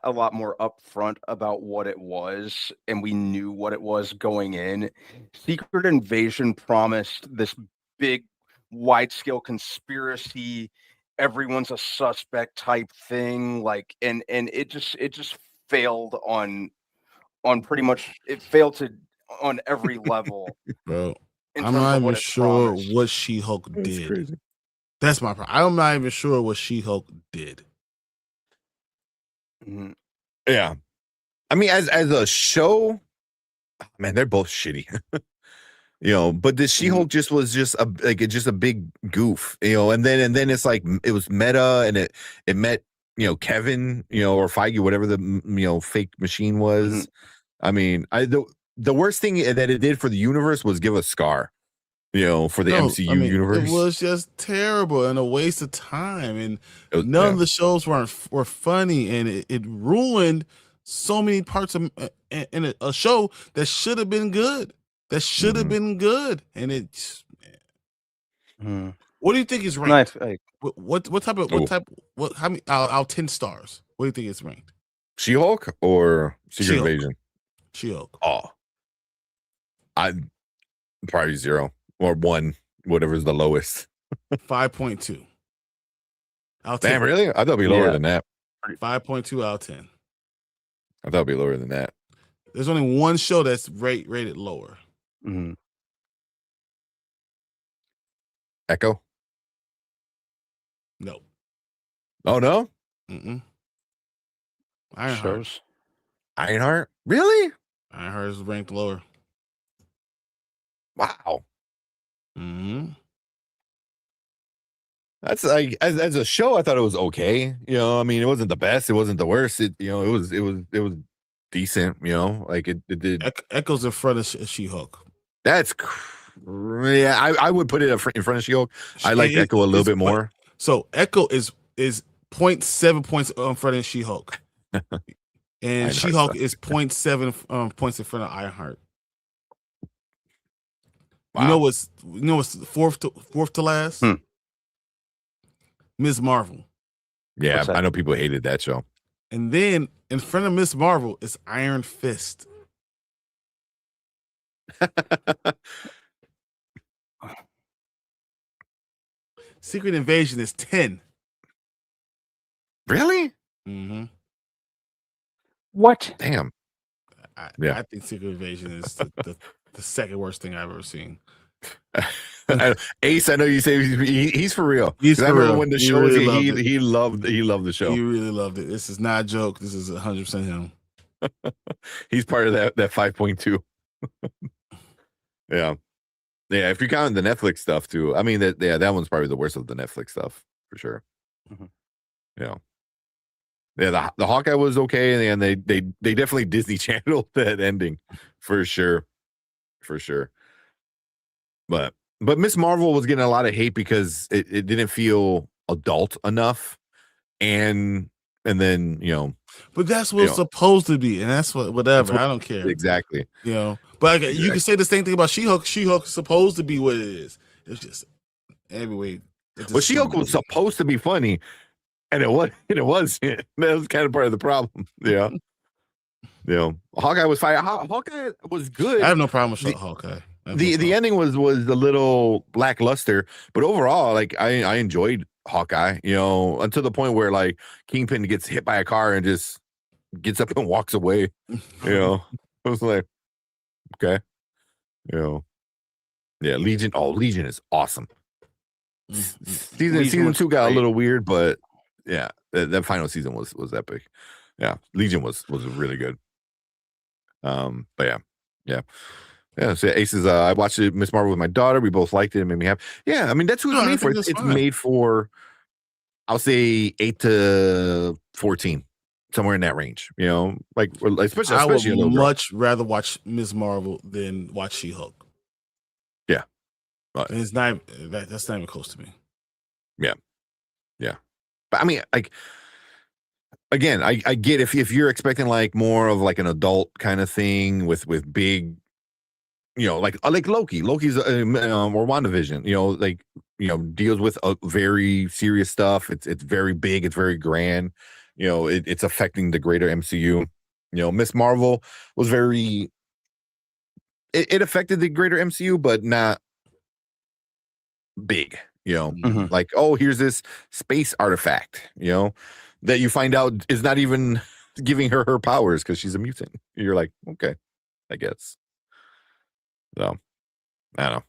[SPEAKER 8] a lot more upfront about what it was, and we knew what it was going in. Secret Invasion promised this big, wide-scale conspiracy, everyone's a suspect type thing, like, and it just failed on pretty much. It failed on every level,
[SPEAKER 1] bro. I'm not even sure what She-Hulk did.
[SPEAKER 2] Crazy.
[SPEAKER 1] That's my problem. I'm not even sure what She-Hulk did.
[SPEAKER 2] Yeah, I mean, as a show, man, they're both shitty. But this She-Hulk was just a big goof, and then it's like it was meta, and it met Kevin, or Feige, whatever the fake machine was. I mean, the worst thing that it did for the universe was give us Scar, for the MCU universe.
[SPEAKER 1] It was just terrible and a waste of time, and none of the shows were funny, and it ruined so many parts of in a show that should have been good. And it's. What do you think is ranked? What type? How many? Out 10 stars. What do you think it's ranked?
[SPEAKER 2] She-Hulk or Secret Invasion?
[SPEAKER 1] She-Hulk.
[SPEAKER 2] Oh, I'd probably 0 or 1, whatever's the lowest.
[SPEAKER 1] 5.2.
[SPEAKER 2] Damn, really? I thought it'd be lower than that.
[SPEAKER 1] 5.2 out of 10.
[SPEAKER 2] I thought it'd be lower than that.
[SPEAKER 1] There's only one show that's rated lower.
[SPEAKER 2] Echo?
[SPEAKER 1] No.
[SPEAKER 2] Oh no?
[SPEAKER 1] Ironheart.
[SPEAKER 2] Ironheart? Really?
[SPEAKER 1] Ironheart is ranked lower.
[SPEAKER 2] Wow. That's like as a show, I thought it was okay. I mean, it wasn't the best, it wasn't the worst. It was decent. Like it did.
[SPEAKER 1] Echo's in front of She-Hulk.
[SPEAKER 2] That's I would put it in front of She-Hulk. I like Echo a little bit more.
[SPEAKER 1] So Echo is 0.7 points in front of She-Hulk, and She-Hulk is 0.7 points in front of Ironheart. Wow. You know what's fourth to last? Ms. Marvel.
[SPEAKER 2] Yeah, I know people hated that show.
[SPEAKER 1] And then in front of Ms. Marvel is Iron Fist. Secret Invasion is 10.
[SPEAKER 2] Really?
[SPEAKER 8] What?
[SPEAKER 2] Damn.
[SPEAKER 1] I think Secret Invasion is the second worst thing I've ever seen.
[SPEAKER 2] Ace, I know you say he's for real.
[SPEAKER 1] He's for real.
[SPEAKER 2] When the show was he loved the show.
[SPEAKER 1] He really loved it. This is not a joke. This is 100% him.
[SPEAKER 2] He's part of that 5.2. Yeah. If you count the Netflix stuff too, I mean that one's probably the worst of the Netflix stuff for sure. Yeah, the Hawkeye was okay, and they definitely Disney Channeled that ending for sure. But Miss Marvel was getting a lot of hate because it didn't feel adult enough, and then
[SPEAKER 1] But that's what it's supposed to be, and that's whatever. I don't care
[SPEAKER 2] exactly.
[SPEAKER 1] But you can say the same thing about She-Hulk. She-Hulk is supposed to be what it is. It's just anyway.
[SPEAKER 2] Well, She-Hulk was supposed to be funny, and it wasn't. That was kind of part of the problem. Hawkeye was fine. Hawkeye was good.
[SPEAKER 1] I have no problem with Hawkeye.
[SPEAKER 2] The ending was a little lackluster, but overall, like I enjoyed Hawkeye, you know, until the point where like Kingpin gets hit by a car and just gets up and walks away. You know, I was like, okay, you know, yeah, Legion. Oh, Legion is awesome. Season 2 got a little weird, but yeah, that final season was epic. Yeah, Legion was really good. But yeah. So Aces, I watched it, Miss Marvel with my daughter. We both liked it. It made me happy. Yeah, I mean that's who it's made for. It's made for, I'll say 8 to 14, somewhere in that range. You know, like especially
[SPEAKER 1] I would
[SPEAKER 2] a little
[SPEAKER 1] much rather watch Miss Marvel than watch She-Hulk.
[SPEAKER 2] Yeah,
[SPEAKER 1] and it's not that's not even close to me.
[SPEAKER 2] Yeah, but I mean, like, again, I get if you're expecting like more of like an adult kind of thing with big, you know, like Loki. Loki's or WandaVision, you know, like, you know, deals with a very serious stuff. It's very big. It's very grand. You know, it's affecting the greater MCU. You know, Miss Marvel was very. It affected the greater MCU, but not big. You know, like, oh, here's this space artifact. You know, that you find out is not even giving her powers because she's a mutant. You're like, okay, I guess. So, I don't know.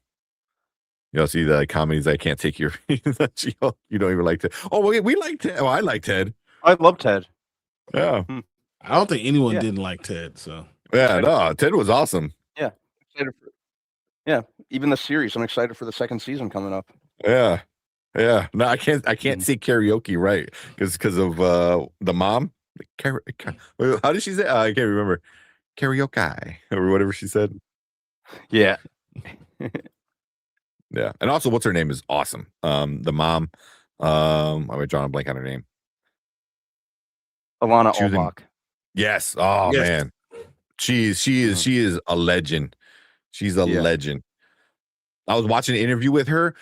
[SPEAKER 2] You know, see the comedies I can't take your. You don't even like Ted. Oh, we like Ted. Oh, I like Ted.
[SPEAKER 8] I love Ted.
[SPEAKER 2] Yeah.
[SPEAKER 1] I don't think anyone didn't like Ted. So
[SPEAKER 2] yeah, no, Ted was awesome.
[SPEAKER 8] Yeah, even the series. I'm excited for the second season coming up.
[SPEAKER 2] Yeah. No, I can't say karaoke right because of the mom. How did she say? I can't remember. Karaoke or whatever she said.
[SPEAKER 8] Yeah.
[SPEAKER 2] Yeah, and also, what's her name is awesome. The mom. I'm drawing a blank on her name.
[SPEAKER 8] Alana Albach.
[SPEAKER 2] Yes. Oh
[SPEAKER 1] Yes.
[SPEAKER 2] man, she is a legend. She's a legend. I was watching an interview with her.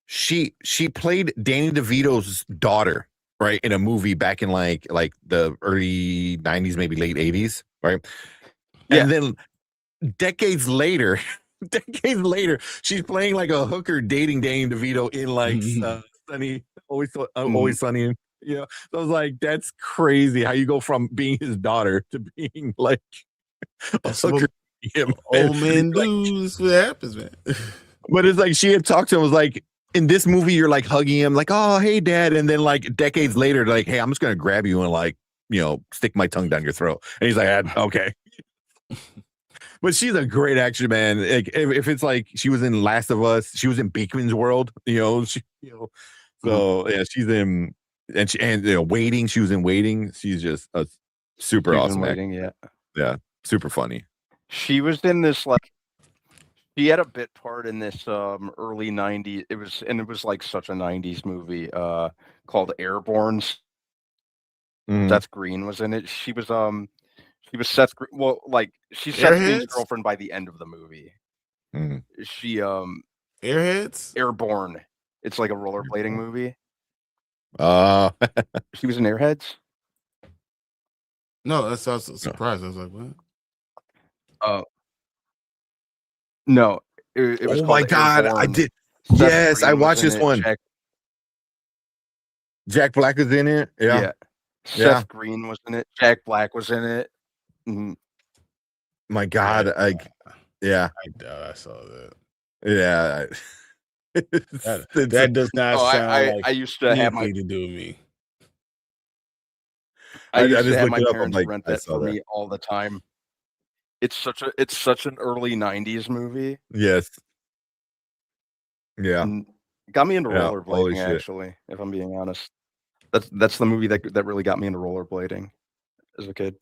[SPEAKER 2] She played Danny DeVito's daughter, right, in a movie back in like the early 90s, maybe late 80s, right?
[SPEAKER 8] Yeah.
[SPEAKER 2] And then decades later, she's playing like a hooker dating Danny DeVito in like Sunny, Always Sunny. And, you know, so I was like, that's crazy how you go from being his daughter to being like a hooker.
[SPEAKER 1] Old man do. That's what happens, man.
[SPEAKER 2] But it's like she had talked to him, was like, in this movie, you're like hugging him, like, oh, hey, dad. And then like decades later, like, hey, I'm just going to grab you and like, you know, stick my tongue down your throat. And he's like, okay. But she's a great actress, man. Like, if it's like she was in Last of Us, she was in Beakman's World, you know, so yeah, she's in, and you know, Waiting. She was in Waiting. She's just a super awesome.
[SPEAKER 8] Waiting,
[SPEAKER 2] yeah, super funny.
[SPEAKER 8] She was in this she had a bit part in this early 90s. It was like such a 90s movie called Airborne. Seth Green was in it. She was Seth Green. Well, like she's Seth Green's girlfriend by the end of the movie. She
[SPEAKER 1] Airheads?
[SPEAKER 8] Airborne. It's like a rollerblading movie. She was in Airheads?
[SPEAKER 1] No, that's I was surprised. I was like, what?
[SPEAKER 8] No, it was.
[SPEAKER 2] Oh my god,
[SPEAKER 8] Airborne.
[SPEAKER 2] I did.
[SPEAKER 8] Seth
[SPEAKER 2] Yes,
[SPEAKER 8] Green
[SPEAKER 2] I watched this one. Jack Black is in it. Yeah.
[SPEAKER 8] Seth Green was in it. Jack Black was in it.
[SPEAKER 2] My god, I
[SPEAKER 1] saw that.
[SPEAKER 2] Yeah.
[SPEAKER 1] That does not sound like
[SPEAKER 8] I used to have
[SPEAKER 1] anything to do with me.
[SPEAKER 8] I used to have
[SPEAKER 2] looked
[SPEAKER 8] my
[SPEAKER 2] it up.
[SPEAKER 8] parents
[SPEAKER 2] I'm like,
[SPEAKER 8] rent
[SPEAKER 2] I
[SPEAKER 8] that
[SPEAKER 2] saw
[SPEAKER 8] for
[SPEAKER 2] that.
[SPEAKER 8] me all the time. It's such an early 90s movie.
[SPEAKER 2] Yes. Yeah.
[SPEAKER 8] And got me into
[SPEAKER 2] Holy
[SPEAKER 8] rollerblading,
[SPEAKER 2] shit.
[SPEAKER 8] actually, if I'm being honest. That's the movie that really got me into rollerblading as a kid.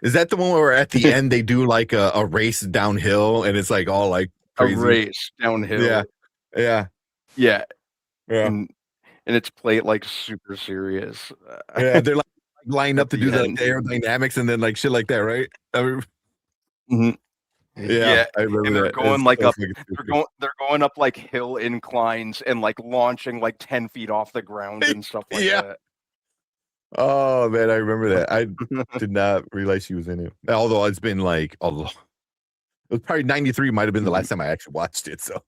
[SPEAKER 2] Is that the one where at the end they do like a race downhill and it's like all like crazy?
[SPEAKER 8] A race downhill.
[SPEAKER 2] Yeah.
[SPEAKER 8] And it's played like super serious.
[SPEAKER 2] Yeah, they're like lined up to do the aerodynamics and then like shit like that, right? Yeah, I remember
[SPEAKER 8] and they're
[SPEAKER 2] that.
[SPEAKER 8] going
[SPEAKER 2] It's
[SPEAKER 8] like
[SPEAKER 2] so
[SPEAKER 8] up.
[SPEAKER 2] fucking
[SPEAKER 8] They're going up like hill inclines and like launching like 10 feet off the ground and stuff like that.
[SPEAKER 2] Oh man, I remember that. I did not realize she was in it. Although it's been like was probably 93 might have been the last time I actually watched it. So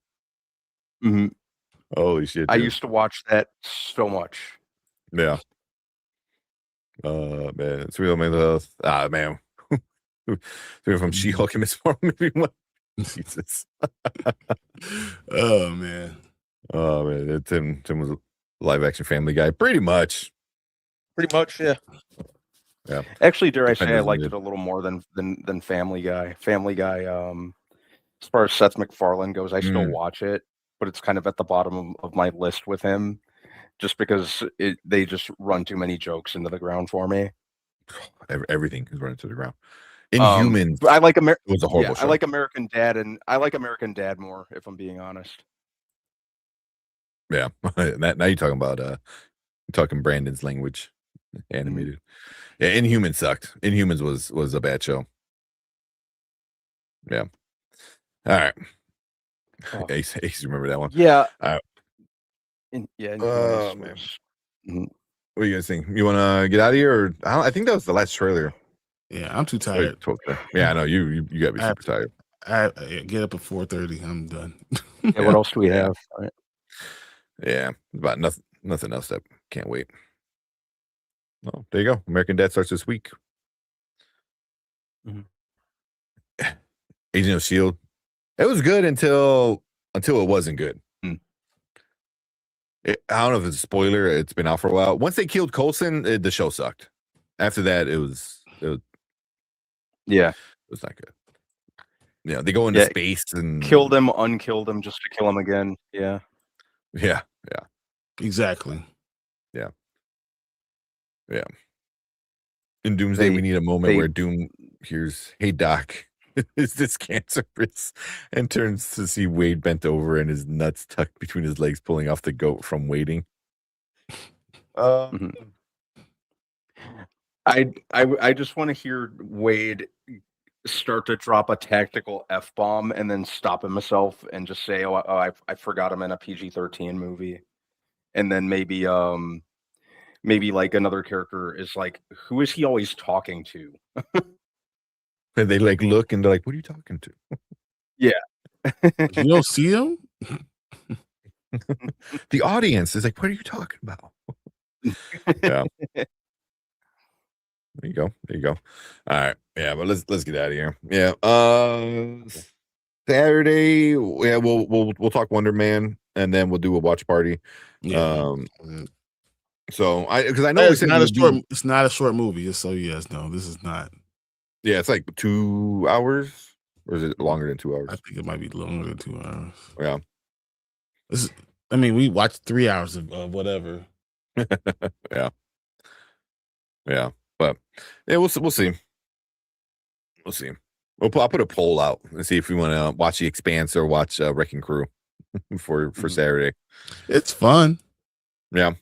[SPEAKER 8] Mhm.
[SPEAKER 2] holy shit.
[SPEAKER 4] I
[SPEAKER 2] dude.
[SPEAKER 4] used to watch that so much.
[SPEAKER 2] Yeah. Man, it's real mental health. Ah, man. From She-Hulk and Miss Marvel movie. Jesus.
[SPEAKER 1] Oh man.
[SPEAKER 2] Oh man, Tim was a live action Family Guy, pretty much.
[SPEAKER 4] Yeah.
[SPEAKER 2] Yeah.
[SPEAKER 4] Actually, dare I say, I
[SPEAKER 2] Depends on
[SPEAKER 4] liked
[SPEAKER 2] the-
[SPEAKER 4] it a little more than Family Guy. Family Guy, as far as Seth MacFarlane goes, I still watch it, but it's kind of at the bottom of my list with him, just because they just run too many jokes into the ground for me.
[SPEAKER 2] Everything is running to the ground. Inhumans.
[SPEAKER 4] But I like
[SPEAKER 2] it was a horrible show.
[SPEAKER 4] I like American Dad, and I like American Dad more, if I'm being honest.
[SPEAKER 2] Yeah. Now you're talking about you're talking Brandon's language, animated. Yeah, Inhumans sucked. Inhumans was a bad show. Yeah. All right.
[SPEAKER 4] Oh.
[SPEAKER 2] Ace, remember that one?
[SPEAKER 4] Yeah.
[SPEAKER 2] All right.
[SPEAKER 4] Man.
[SPEAKER 2] What are you guys think? You want to get out of here, or I think that was the last trailer.
[SPEAKER 1] Yeah, I'm too tired.
[SPEAKER 2] Yeah, I know you got to be super tired.
[SPEAKER 1] I get up at 4:30. I'm done.
[SPEAKER 4] Yeah, what else do we have? All right.
[SPEAKER 2] Yeah, about nothing else that can't wait. Oh, there you go. American Dad starts this week. Agent of S.H.I.E.L.D. It was good until it wasn't good. I don't know if it's a spoiler. It's been out for a while. Once they killed Coulson, the show sucked. After that, it was not good. Yeah, they go into space and
[SPEAKER 4] killed him, unkilled him, just to kill him again. Yeah.
[SPEAKER 1] Exactly.
[SPEAKER 2] Yeah. In Doomsday, we need a moment where Doom hears, "Hey Doc, is this cancerous?" and turns to see Wade bent over and his nuts tucked between his legs, pulling off the goat from waiting.
[SPEAKER 4] I just want to hear Wade start to drop a tactical F-bomb and then stop himself and just say, "Oh, I forgot I'm in a PG-13 movie," and then maybe like another character is like, "Who is he always talking to?"
[SPEAKER 2] And they like look and they're like, "What are you talking to?"
[SPEAKER 4] Yeah.
[SPEAKER 1] You don't see him?
[SPEAKER 2] The audience is like, "What are you talking about?" Yeah. There you go. All right. Yeah, but let's get out of here. Yeah. Saturday, yeah, we'll talk Wonder Man and then we'll do a watch party.
[SPEAKER 1] Yeah.
[SPEAKER 2] So because I know
[SPEAKER 1] it's not a short. It's not a short movie. So yes, no, this is not.
[SPEAKER 2] Yeah, it's like 2 hours, or is it longer than 2 hours?
[SPEAKER 1] I think it might be longer than 2 hours.
[SPEAKER 2] Yeah.
[SPEAKER 1] We watched 3 hours of whatever.
[SPEAKER 2] Yeah. But yeah, we'll see. We'll see. I'll put a poll out and see if we want to watch The Expanse or watch Wrecking Crew for Saturday.
[SPEAKER 1] It's fun.
[SPEAKER 2] Yeah.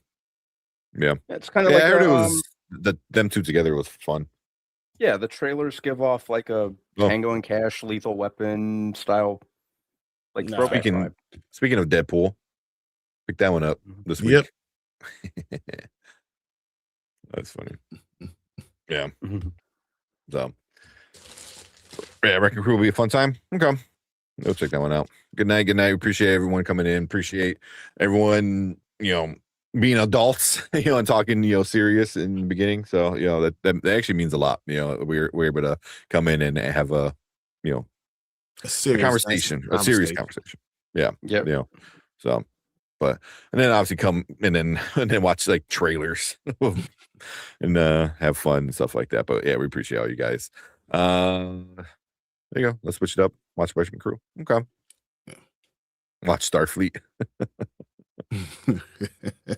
[SPEAKER 4] It's kind of like
[SPEAKER 2] I heard it was them two together was fun.
[SPEAKER 4] Yeah, the trailers give off like a Tango and Cash, Lethal Weapon style. Like
[SPEAKER 2] speaking of Deadpool, pick that one up this week.
[SPEAKER 1] Yep.
[SPEAKER 2] That's funny. Yeah. So yeah, Wrecking Crew will be a fun time. Okay. We'll check that one out. Good night. Appreciate everyone coming in. Appreciate everyone, being adults, and talking, serious in the beginning. So, that actually means a lot. We're able to come in and have a serious conversation. Yeah. So, and then obviously come and then watch like trailers and have fun and stuff like that. But yeah, we appreciate all you guys. There you go. Let's switch it up. Watch Wrecking Crew. Okay. Watch Starfleet.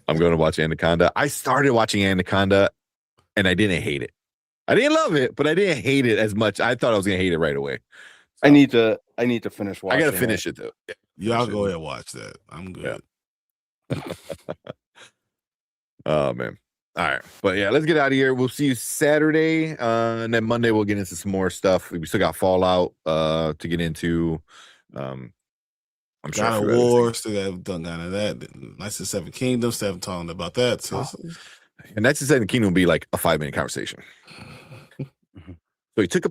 [SPEAKER 2] I'm going to watch Anaconda. I started watching Anaconda and I didn't hate it. I didn't love it, but I didn't hate it as much. I thought I was going to hate it right away. So,
[SPEAKER 4] I need to finish watching.
[SPEAKER 2] I got to finish it though.
[SPEAKER 1] Y'all go ahead and watch that. I'm good.
[SPEAKER 2] Yeah. Oh man. All right. But yeah, let's get out of here. We'll see you Saturday. And then Monday we'll get into some more stuff. We still got Fallout to get into. I'm sure
[SPEAKER 1] God of War, still got done kind of that. Knights of the Seven Kingdoms, still haven't talked about that. So
[SPEAKER 2] and Knights of the Seven Kingdom will be like a 5-minute conversation. So he took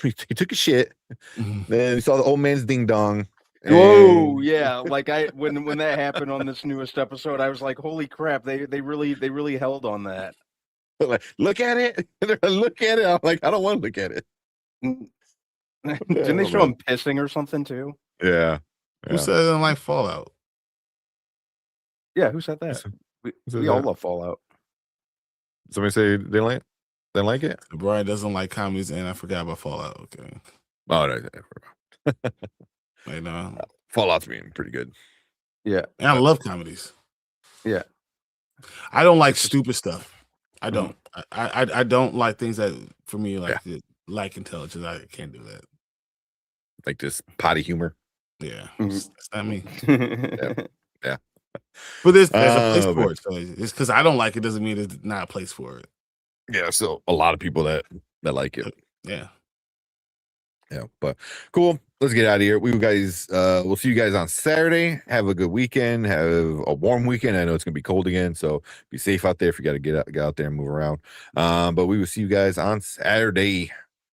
[SPEAKER 2] he took a shit.
[SPEAKER 1] Mhm.
[SPEAKER 2] Then he saw the old man's ding dong.
[SPEAKER 8] Whoa, yeah. Like when that happened on this newest episode, I was like, holy crap, they really held on that.
[SPEAKER 2] Like, look at it. Look at it. I'm like, I don't want to look at it.
[SPEAKER 8] Didn't they show him pissing or something too?
[SPEAKER 2] Yeah.
[SPEAKER 1] Who said they don't like Fallout?
[SPEAKER 8] Yeah, who said that? We all love Fallout.
[SPEAKER 2] Somebody say they like it?
[SPEAKER 1] Brian doesn't like comedies, and I forgot about Fallout. Okay.
[SPEAKER 2] Oh, no.
[SPEAKER 1] Like, no.
[SPEAKER 2] Fallout's being pretty good.
[SPEAKER 8] Yeah.
[SPEAKER 1] And I love comedies.
[SPEAKER 8] Yeah.
[SPEAKER 1] I don't like stupid stuff. I don't. I don't like things that, for me, like intelligence. I can't do that.
[SPEAKER 2] Like this potty humor.
[SPEAKER 1] Yeah. That's not me.
[SPEAKER 2] Yeah.
[SPEAKER 1] But there's a place for it. So it's because I don't like it doesn't mean there's not a place for it.
[SPEAKER 2] Yeah, so a lot of people that like it.
[SPEAKER 1] Yeah.
[SPEAKER 2] Yeah, but cool. Let's get out of here. We'll see you guys on Saturday. Have a good weekend. Have a warm weekend. I know it's gonna be cold again, so be safe out there if you got to get out there and move around. But we will see you guys on Saturday.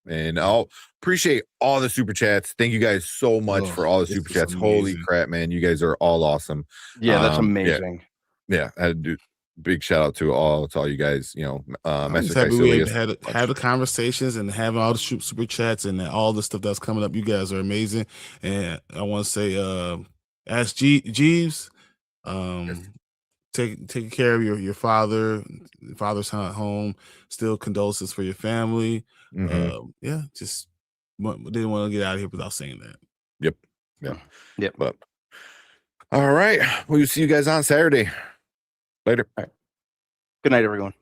[SPEAKER 2] And I'll appreciate all the super chats. Thank you guys so much for all the super chats. Holy crap, man. You guys are all awesome.
[SPEAKER 8] Yeah, that's amazing.
[SPEAKER 2] Yeah. I had to do big shout out to all you guys,
[SPEAKER 1] I'm just happy we had the conversations and having all the super chats and all the stuff that's coming up. You guys are amazing. And I want to say, ask Jeeves, take care of your father's home. Still condolences for your family. Yeah, just didn't want to get out of here without saying that.
[SPEAKER 2] Yep. But all right, we'll see you guys on Saturday. Later.
[SPEAKER 8] All right. Good night, everyone.